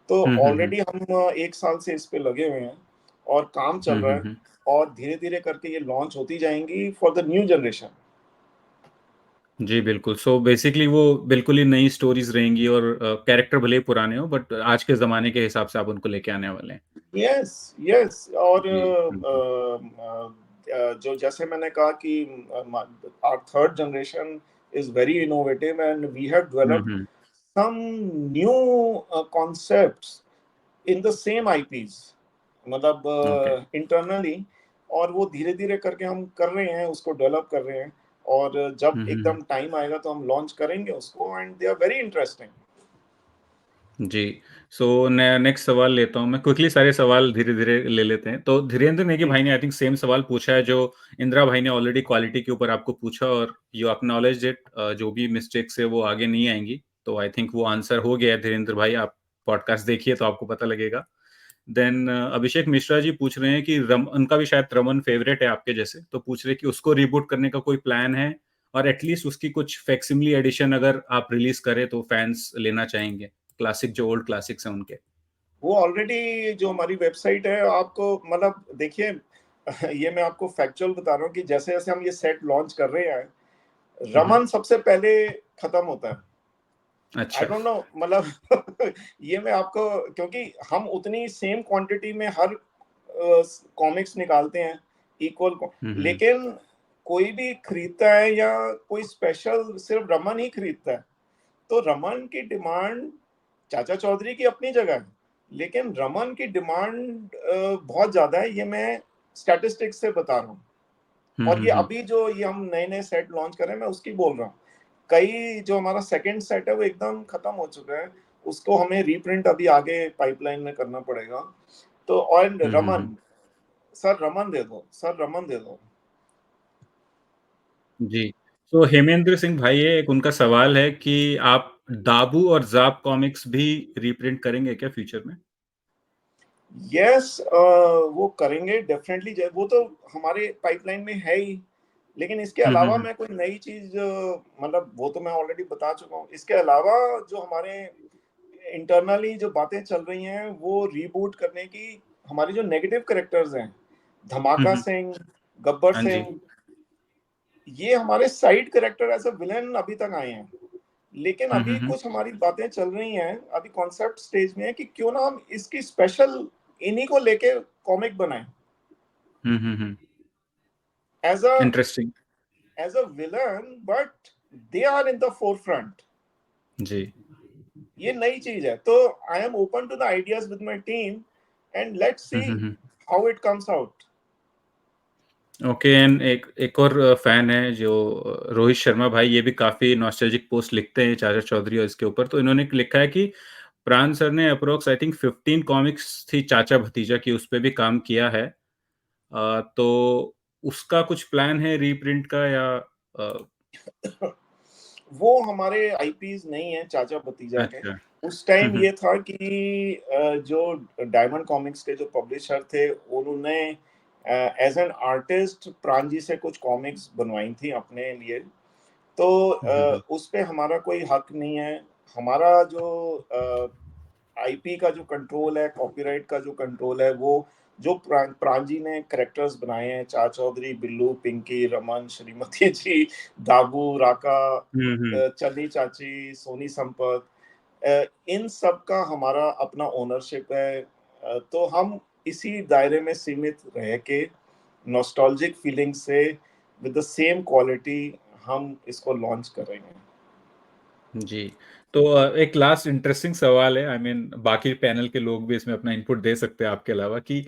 S3: तो ऑलरेडी हम 1 साल से इस पे लगे हुए हैं और काम चल रहा है, और धीरे धीरे करके ये लॉन्च होती जाएंगी फॉर द न्यू जनरेशन।
S2: जी बिल्कुल। सो बेसिकली वो बिल्कुल ही नई स्टोरीज रहेंगी और कैरेक्टर भले ही पुराने हो बट आज के ज़माने के हिसाब से आप उनको लेके आने वाले हैं।
S3: Yes yes. और
S2: जी, बिल्कुल।
S3: जो जैसे मैंने कहा कि our third generation is very innovative and we have developed some new concepts in the same IPs, मतलब
S2: ओके।
S3: इंटरनली। और वो धीरे धीरे करके हम कर रहे हैं, उसको डेवलप कर रहे हैं, और जब एकदम टाइम आएगा तो हम लॉन्च करेंगे उसको, and they are very interesting.
S2: जी। सो ने नेक्स्ट सवाल लेता हूँ मैं। क्विकली सारे सवाल धीरे-धीरे ले लेते हैं। तो धीरेंद्र नेगी भाई ने आई थिंक सेम सवाल पूछा है जो इंदिरा भाई ने ऑलरेडी क्वालिटी के ऊपर आपको पूछा और यू एक्नॉलेज्ड इट। जो भी मिस्टेक्स है वो आगे नहीं आएँगी। तो आई थिंक वो आंसर हो गया है धीरेंद्र भाई। आप पॉडकास्ट देखिए तो आपको पता लगेगा। देन अभिषेक मिश्रा जी पूछ रहे हैं कि उनका भी शायद रमन फेवरेट है आपके जैसे। तो पूछ रहे हैं कि उसको रिबूट करने का कोई प्लान है और एटलीस्ट उसकी कुछ फैक्सिमिली एडिशन अगर आप रिलीज़ करें तो फैन्स लेना चाहेंगे। क्लासिक जो ओल्ड क्लासिक्स हैं उनके।
S3: वो ऑलरेडी जो हमारी वेबसाइट है, आपको मतलब देखिए, ये मैं आपको फैक्चुअल बता रहा हूँ कि जैसे जैसे हम ये सेट लॉन्च कर रहे हैं, रमन सबसे पहले खत्म होता है। आई
S2: अच्छा।
S3: डोंट नो, मतलब ये मैं आपको, क्योंकि हम उतनी सेम क्वांटिटी में हर कॉमिक्स निकालते हैं इक्वल, लेकिन कोई भी खरीदता है या कोई स्पेशल सिर्फ रमन ही खरीदता है, तो रमन की डिमांड, चाचा चौधरी की अपनी जगह है, लेकिन रमन की डिमांड बहुत ज्यादा है, ये मैं स्टैटिस्टिक्स से बता रहा हूँ। और ये अभी जो ये हम नए नए सेट लॉन्च कर रहे हैं, मैं उसकी बोल रहा हूँ। कई जो हमारा सेकंड सेट है वो एकदम खत्म हो चुका है, उसको हमें रीप्रिंट अभी आगे पाइपलाइन में करना पड़ेगा। तो और रमन, सर रमन दे दो, सर रमन दे दो।
S2: जी। तो हेमेंद्र सिंह भाई है, एक उनका सवाल है कि आप दाबू और ज़ाप कॉमिक्स भी रीप्रिंट करेंगे क्या फ्यूचर में?
S3: यस, वो करेंगे डेफिनेटली, वो तो हमारे पाइपलाइन में है ही। लेकिन इसके अलावा मैं कोई नई चीज, मतलब वो तो मैं ऑलरेडी बता चुका हूँ। इसके अलावा जो हमारे इंटरनली जो बातें चल रही हैं वो रीबूट करने की, हमारे जो नेगेटिव कैरेक्टर्स हैं, धमाका सिंह, गब्बर
S2: हाँ जी।
S3: सिंह, ये हमारे side character as a villain अभी तक आए हैं। लेकिन अभी कुछ हमारी बातें चल रही हैं, अभी कॉन्सेप्ट स्टेज में है कि क्यों ना हम इसकी स्पेशल इन्हीं को लेके कॉमिक बनाएं as a
S2: interesting.
S3: Villain, but they are in the forefront.
S2: जी।
S3: ये नई चीज है, तो I am open to the ideas with my team, and let's see how it comes out.
S2: Okay. And एक एक और फैन है जो रोहित शर्मा भाई, ये भी काफ़ी नॉस्टैल्जिक पोस्ट लिखते हैं चाचा चौधरी और इसके ऊपर। तो इन्होंने लिखा है कि प्राण सर ने अप्रॉक्स आई थिंक 15 कॉमिक्स थी चाचा भतीजा की, उस पे भी काम किया है। तो उसका कुछ प्लान है रीप्रिंट का या अ,
S3: वो हमारे आईपीज नहीं है चाचा भतीजा के।
S2: अच्छा।
S3: उस टाइम ये था कि जो डायमंड कॉमिक्स के जो पब्लिशर थे, उन्होंने एज एन आर्टिस्ट प्राण जी से कुछ कॉमिक्स बनवाई थी अपने लिए, तो उस पे हमारा कोई हक नहीं है। हमारा जो आईपी का जो कंट्रोल है, कॉपीराइट का जो कंट्रोल है, वो जो प्रांजी ने कैरेक्टर्स बनाए हैं, चा चौधरी, बिल्लू, पिंकी, रमन, श्रीमती जी, दागू, राका, चन्नी चाची, सोनी संपत, इन सब का हमारा अपना ओनरशिप है। तो हम इसी दायरे में सीमित रह के नॉस्टैल्जिक फीलिंग से विद द सेम क्वालिटी हम इसको लॉन्च कर रहे हैं।
S2: जी, तो एक लास्ट इंटरेस्टिंग सवाल है, आई मीन बाकी पैनल के लोग भी इसमें अपना इनपुट दे सकते हैं आपके अलावा, कि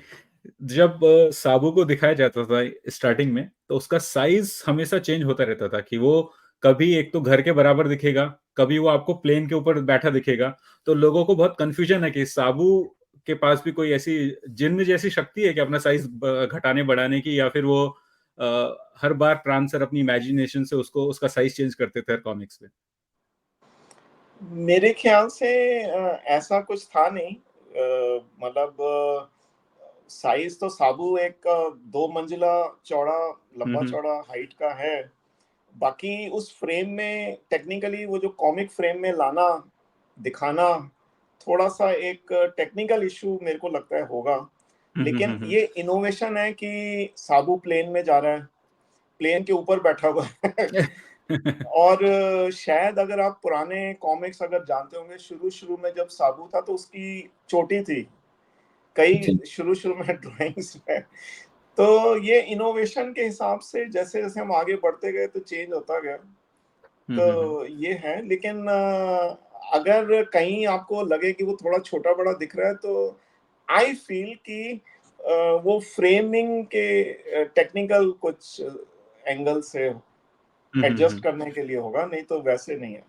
S2: जब साबू को दिखाया जाता था स्टार्टिंग में, तो उसका साइज़ हमेशा चेंज होता रहता था कि वो कभी एक तो घर के बराबर दिखेगा, कभी वो आपको प्लेन के ऊपर बैठा दिखेगा। तो लोगों को बहुत कन्फ्यूजन है कि साबू के पास भी कोई ऐसी जिन्न जैसी शक्ति है कि अपना साइज़ घटाने-बढ़ाने की, या फिर वो हर बार प्राण सर अपनी इमेजिनेशन से उसको उसका साइज़ चेंज करते थे हर कॉमिक्स में?
S3: मेरे ख्याल से ऐसा कुछ था नहीं। मतलब साइज तो साबू एक 2 मंजिला चौड़ा, लंबा चौड़ा हाइट का है। बाकी उस फ्रेम में टेक्निकली वो जो कॉमिक फ्रेम में लाना, दिखाना, थोड़ा-सा एक टेक्निकल इश्यू मेरे को लगता है होगा। लेकिन ये इनोवेशन है कि साबू प्लेन में जा रहा है, प्लेन के ऊपर बैठा हुआ है। और शायद अगर आप पुराने कॉमिक्स अगर जानते होंगे, शुरू-शुरू में जब साबू था तो उसकी चोटी थी, कई शुरू-शुरू में ड्राइंग्स में। तो ये इनोवेशन के हिसाब से जैसे-जैसे हम आगे बढ़ते गए तो चेंज होता गया। तो ये है, लेकिन अगर कहीं आपको लगे कि वो थोड़ा छोटा-बड़ा दिख रहा है, तो आई फील कि वो फ्रेमिंग के टेक्निकल कुछ एंगल से एडजस्ट करने के लिए होगा, नहीं तो वैसे नहीं है।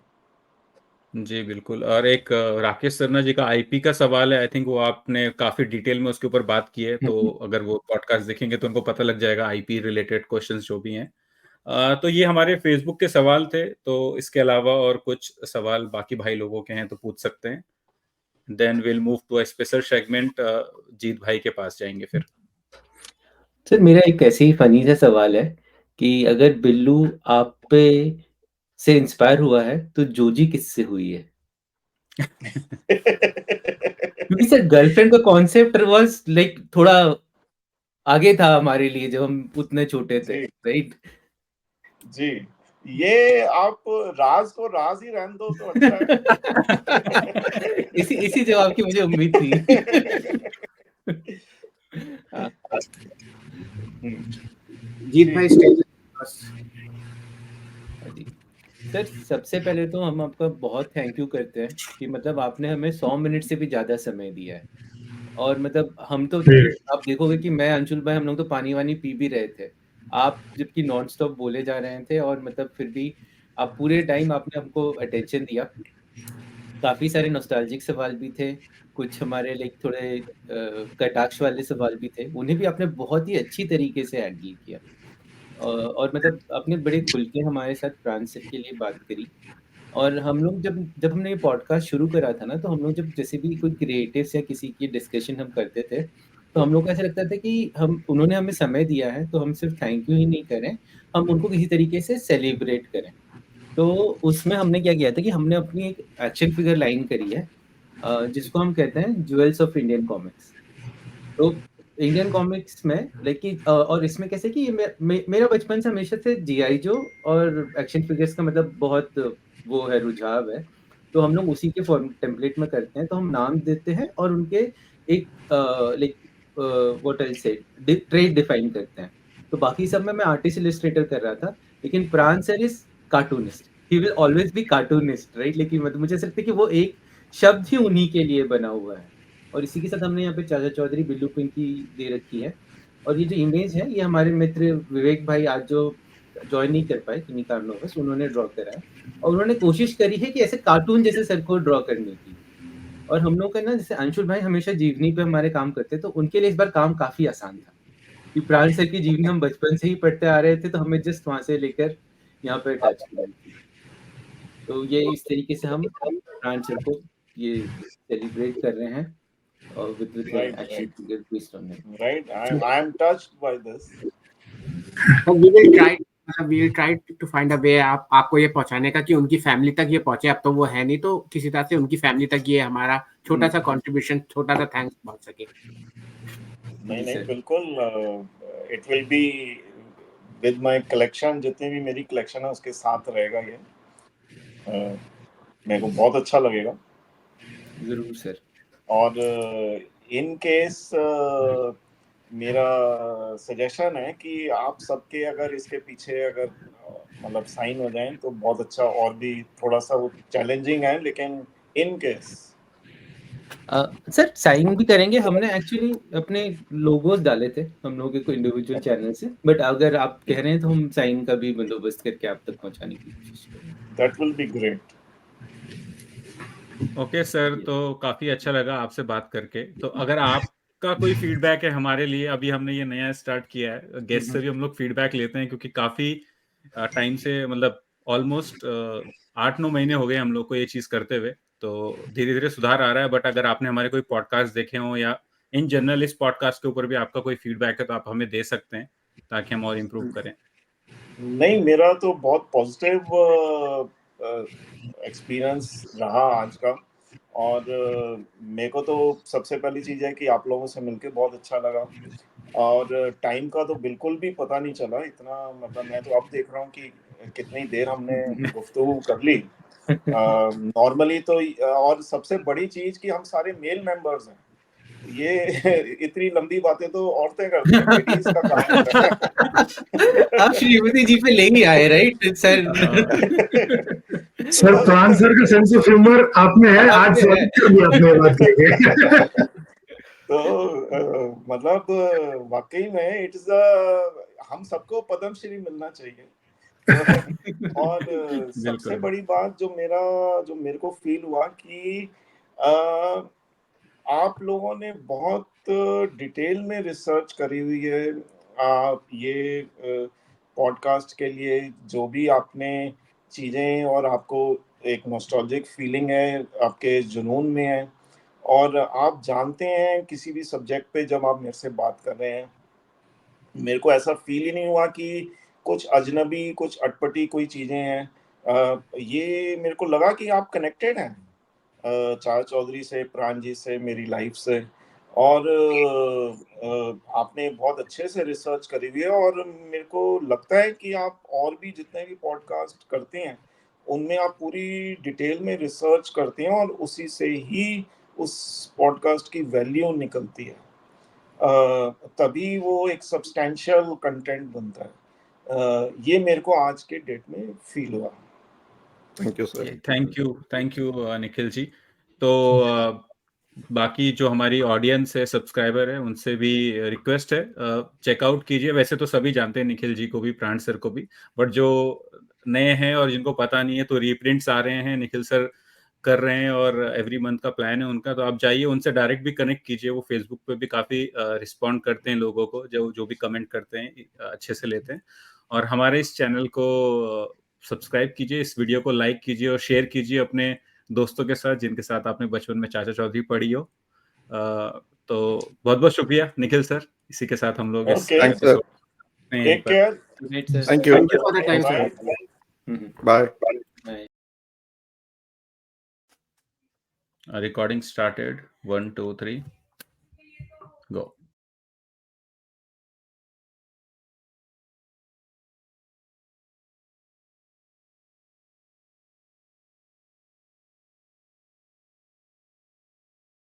S2: जी, बिल्कुल। और एक राकेश सरना जी का आईपी का सवाल है, आई थिंक वो आपने काफ़ी डिटेल में उसके ऊपर बात की है, तो अगर वो पॉडकास्ट देखेंगे तो उनको पता लग जाएगा आईपी रिलेटेड क्वेश्चंस जो भी हैं। तो ये हमारे फेसबुक के सवाल थे, तो इसके अलावा और कुछ सवाल बाकी भाई लोगों के हैं तो पूछ सकते हैं। Then will move to a special segment, Jeet भाई के पास जाएँगे फिर।
S6: सर मेरा एक ऐसे ही फनी सा सवाल है कि अगर बिल्लू आप पे से इंस्पायर हुआ है तो जोजी किससे हुई है? क्योंकि सर गर्लफ्रेंड का कॉन्सेप्ट वाज लाइक थोड़ा आगे था हमारे लिए जब हम उतने छोटे थे,
S3: जी,
S6: राइट?
S3: जी। ये आप राज़ को राज़ ही रहने दो तो अच्छा है।
S6: इसी जवाब की मुझे उम्मीद थी। हाँ,
S4: जीत भाई स्टेज
S6: हाँ जी। सर सबसे पहले तो हम आपका बहुत थैंक यू करते हैं कि मतलब आपने हमें 100 मिनट से भी ज़्यादा समय दिया है। और मतलब हम तो जबकि आप देखोगे कि मैं, अंशुल भाई, हम लोग तो पानी-वानी पी भी रहे थे। आप जबकि नॉन स्टॉप बोले जा रहे थे और मतलब फिर भी आप पूरे टाइम आपने हमको अटेंशन दिया। काफ़ी सारे नॉस्टैल्जिक सवाल भी थे, कुछ हमारे लाइक थोड़े कटाक्ष वाले सवाल भी थे, उन्हें भी आपने बहुत ही अच्छी तरीके से हैंडल किया। और मतलब आपने बड़े खुल के हमारे साथ प्राण सर के लिए बात करी। और हम लोग जब जब हमने ये पॉडकास्ट शुरू करा था ना, तो हम लोग जब जैसे भी कोई क्रिएटिव्स या किसी की डिस्कशन हम करते थे, तो हम लोग को ऐसा लगता था कि हम उन्होंने हमें समय दिया है, तो हम सिर्फ थैंक यू ही नहीं करें, हम उनको किसी तरीके से सेलिब्रेट करें। तो उसमें हमने क्या किया था कि हमने अपनी एक एक्शन फिगर लाइन करी है, जिसको हम कहते हैं ज्वेल्स ऑफ इंडियन कॉमिक्स। तो इंडियन कॉमिक्स में और इसमें कैसे कि मेरा बचपन से हमेशा से जीआई जो और एक्शन फिगर्स का मतलब बहुत वो है, रुझाव है। तो हम लोग उसी के फॉर्म टेम्पलेट में करते हैं, तो हम नाम देते हैं और उनके एक लाइक व्हाट आई से ट्रेड डिफाइन करते हैं। तो बाकी सब में मैं आर्टिस्ट इलस्ट्रेटर कर रहा था, लेकिन प्राण sir is cartoonist. He will always be cartoonist, right? लेकिन मतलब मुझे ऐसा लगता है कि वो एक शब्द ही उन्हीं के लिए बना हुआ है। और इसी के साथ हमने यहाँ पे चाचा चौधरी, बिल्लू पिंकी दे रखी है। और ये जो इमेज है, ये हमारे मित्र विवेक भाई आज जो जॉइन नहीं कर पाए किन्हीं कारणों उन्होंने ड्रॉ करा है। और उन्होंने कोशिश करी है कि ऐसे कार्टून जैसे सर को ड्रॉ करने की। और हम लोग का ना, जैसे अंशुल भाई हमेशा जीवनी पे हमारे काम करते, तो उनके लिए इस बार काम काफ़ी आसान था। कि प्राण सर की जीवनी हम बचपन से ही पढ़ते आ रहे थे, तो हमें जस्ट वहाँ से लेकर यहाँ पे टच करनी थी। तो ये इस तरीके से हम प्राण सर को ये सेलिब्रेट कर रहे हैं और with
S3: Right,
S6: action
S3: right,
S6: figure based on it.
S3: right. I am touched by this.
S4: we will try we'll try to find a way आपको ये पहुंचाने का कि उनकी फैमिली तक ये पहुंचे। अब तो वो है नहीं, तो किसी तरह से उनकी फैमिली तक ये हमारा छोटा सा कंट्रीब्यूशन, छोटा सा थैंक्स पहुंच सके।
S3: नहीं बिल्कुल, it will be with my collection, जितनी भी मेरी कलेक्शन है उसके साथ रहेगा ये। मेरे को बहुत अच्छा लगेगा।
S6: जरूर सर।
S3: और इन केस मेरा सजेशन है कि आप सबके अगर इसके पीछे अगर मतलब साइन हो जाएं तो बहुत अच्छा, और भी थोड़ा सा वो चैलेंजिंग है, लेकिन इन केस
S6: सर साइन भी करेंगे। हमने एक्चुअली अपने लोगोस डाले थे हम लोगों के कोई इंडिविजुअल चैनल से, बट अगर आप कह रहे हैं तो हम साइन का भी बंदोबस्त करके आप तक पहुंचाने की कोशिश करेंगे।
S3: That will be great.
S2: Okay sir, तो काफ़ी अच्छा लगा आपसे बात करके। तो अगर आपका कोई फीडबैक है हमारे लिए, अभी हमने ये नया स्टार्ट किया है, गेस्ट से भी हम लोग फीडबैक लेते हैं, क्योंकि काफ़ी टाइम से मतलब ऑलमोस्ट 8-9 महीने हो गए हम लोग को ये चीज़ करते हुए, तो धीरे-धीरे सुधार आ रहा है। बट अगर आपने हमारे कोई पॉडकास्ट देखे हों या इन जनरल इस पॉडकास्ट के ऊपर भी आपका कोई फीडबैक है, तो आप हमें दे सकते हैं, ताकि हम और इम्प्रूव करें।
S3: नहीं, मेरा तो बहुत पॉजिटिव एक्सपीरियंस रहा आज का। और मेरे को तो सबसे पहली चीज़ है कि आप लोगों से मिलके बहुत अच्छा लगा। और टाइम का तो बिल्कुल भी पता नहीं चला इतना, मतलब मैं तो अब देख रहा हूँ कि कितनी देर हमने गुफ्तगू कर ली। नॉर्मली तो और सबसे बड़ी चीज़ कि हम सारे मेल मेंबर्स हैं। ये इतनी लंबी बातें तो औरतें करती हैं, लेडीज का काम होता है।
S6: आप श्रीमती जी पे ले ही आए राइट सर?
S5: सर प्राण सर का सेंस ऑफ ह्यूमर आप में है, आज स्वागत कर दिया आपने ये बात कह
S3: तो मतलब वाकई में इट्स हम सबको पद्मश्री मिलना चाहिए। तो और सबसे
S2: बिल्कुल।
S3: बड़ी बात जो मेरे को फील हुआ कि अ, आप लोगों ने बहुत डिटेल में रिसर्च करी हुई है। आप ये पॉडकास्ट के लिए जो भी आपने चीज़ें, और आपको एक नॉस्टैल्जिक फीलिंग है, आपके जुनून में है। और आप जानते हैं किसी भी सब्जेक्ट पे जब आप मेरे से बात कर रहे हैं, मेरे को ऐसा फील ही नहीं हुआ कि कुछ अजनबी, कुछ अटपटी कोई चीज़ें हैं। ये मेरे को लगा कि आप कनेक्टेड हैं चार चौधरी से, प्राण जी से, मेरी लाइफ से। और आपने बहुत अच्छे से रिसर्च करी हुई है, और मेरे को लगता है कि आप और भी जितने भी पॉडकास्ट करते हैं उनमें आप पूरी डिटेल में रिसर्च करते हैं, और उसी से ही उस पॉडकास्ट की वैल्यू निकलती है। तभी वो एक सब्सटैंशियल कंटेंट बनता है। ये मेरे को आज के डेट में फील हुआ।
S1: Thank you sir.
S2: Thank you Nikhil ji. तो बाकी जो हमारी ऑडियंस है, सब्सक्राइबर है, उनसे भी रिक्वेस्ट है, चेकआउट कीजिए। वैसे तो सभी जानते हैं निखिल जी को भी, प्राण सर को भी, बट जो नए हैं और जिनको पता नहीं है, तो रीप्रिंट्स आ रहे हैं, निखिल सर कर रहे हैं, और एवरी मंथ का प्लान है उनका। तो आप जाइए, उनसे डायरेक्ट भी कनेक्ट कीजिए। वो फेसबुक पे भी काफ़ी रिस्पॉन्ड करते हैं लोगों को, जो भी कमेंट करते हैं अच्छे से लेते हैं। और हमारे इस चैनल को सब्सक्राइब कीजिए, इस वीडियो को लाइक कीजिए और शेयर कीजिए अपने दोस्तों के साथ, जिनके साथ आपने बचपन में चाचा चौधरी पढ़ी हो। तो बहुत बहुत शुक्रिया निखिल सर। इसी के साथ हम लोग इस
S3: ओके,
S1: थैंक्स सर।
S2: एपिसोड यहीं
S3: टेक
S2: पर।
S3: Care,
S6: right sir.
S1: Thank you.
S4: Thank you for the time
S3: bye.
S4: Sir.
S1: Bye.
S6: Bye.
S2: Recording started. 1 2 3 go.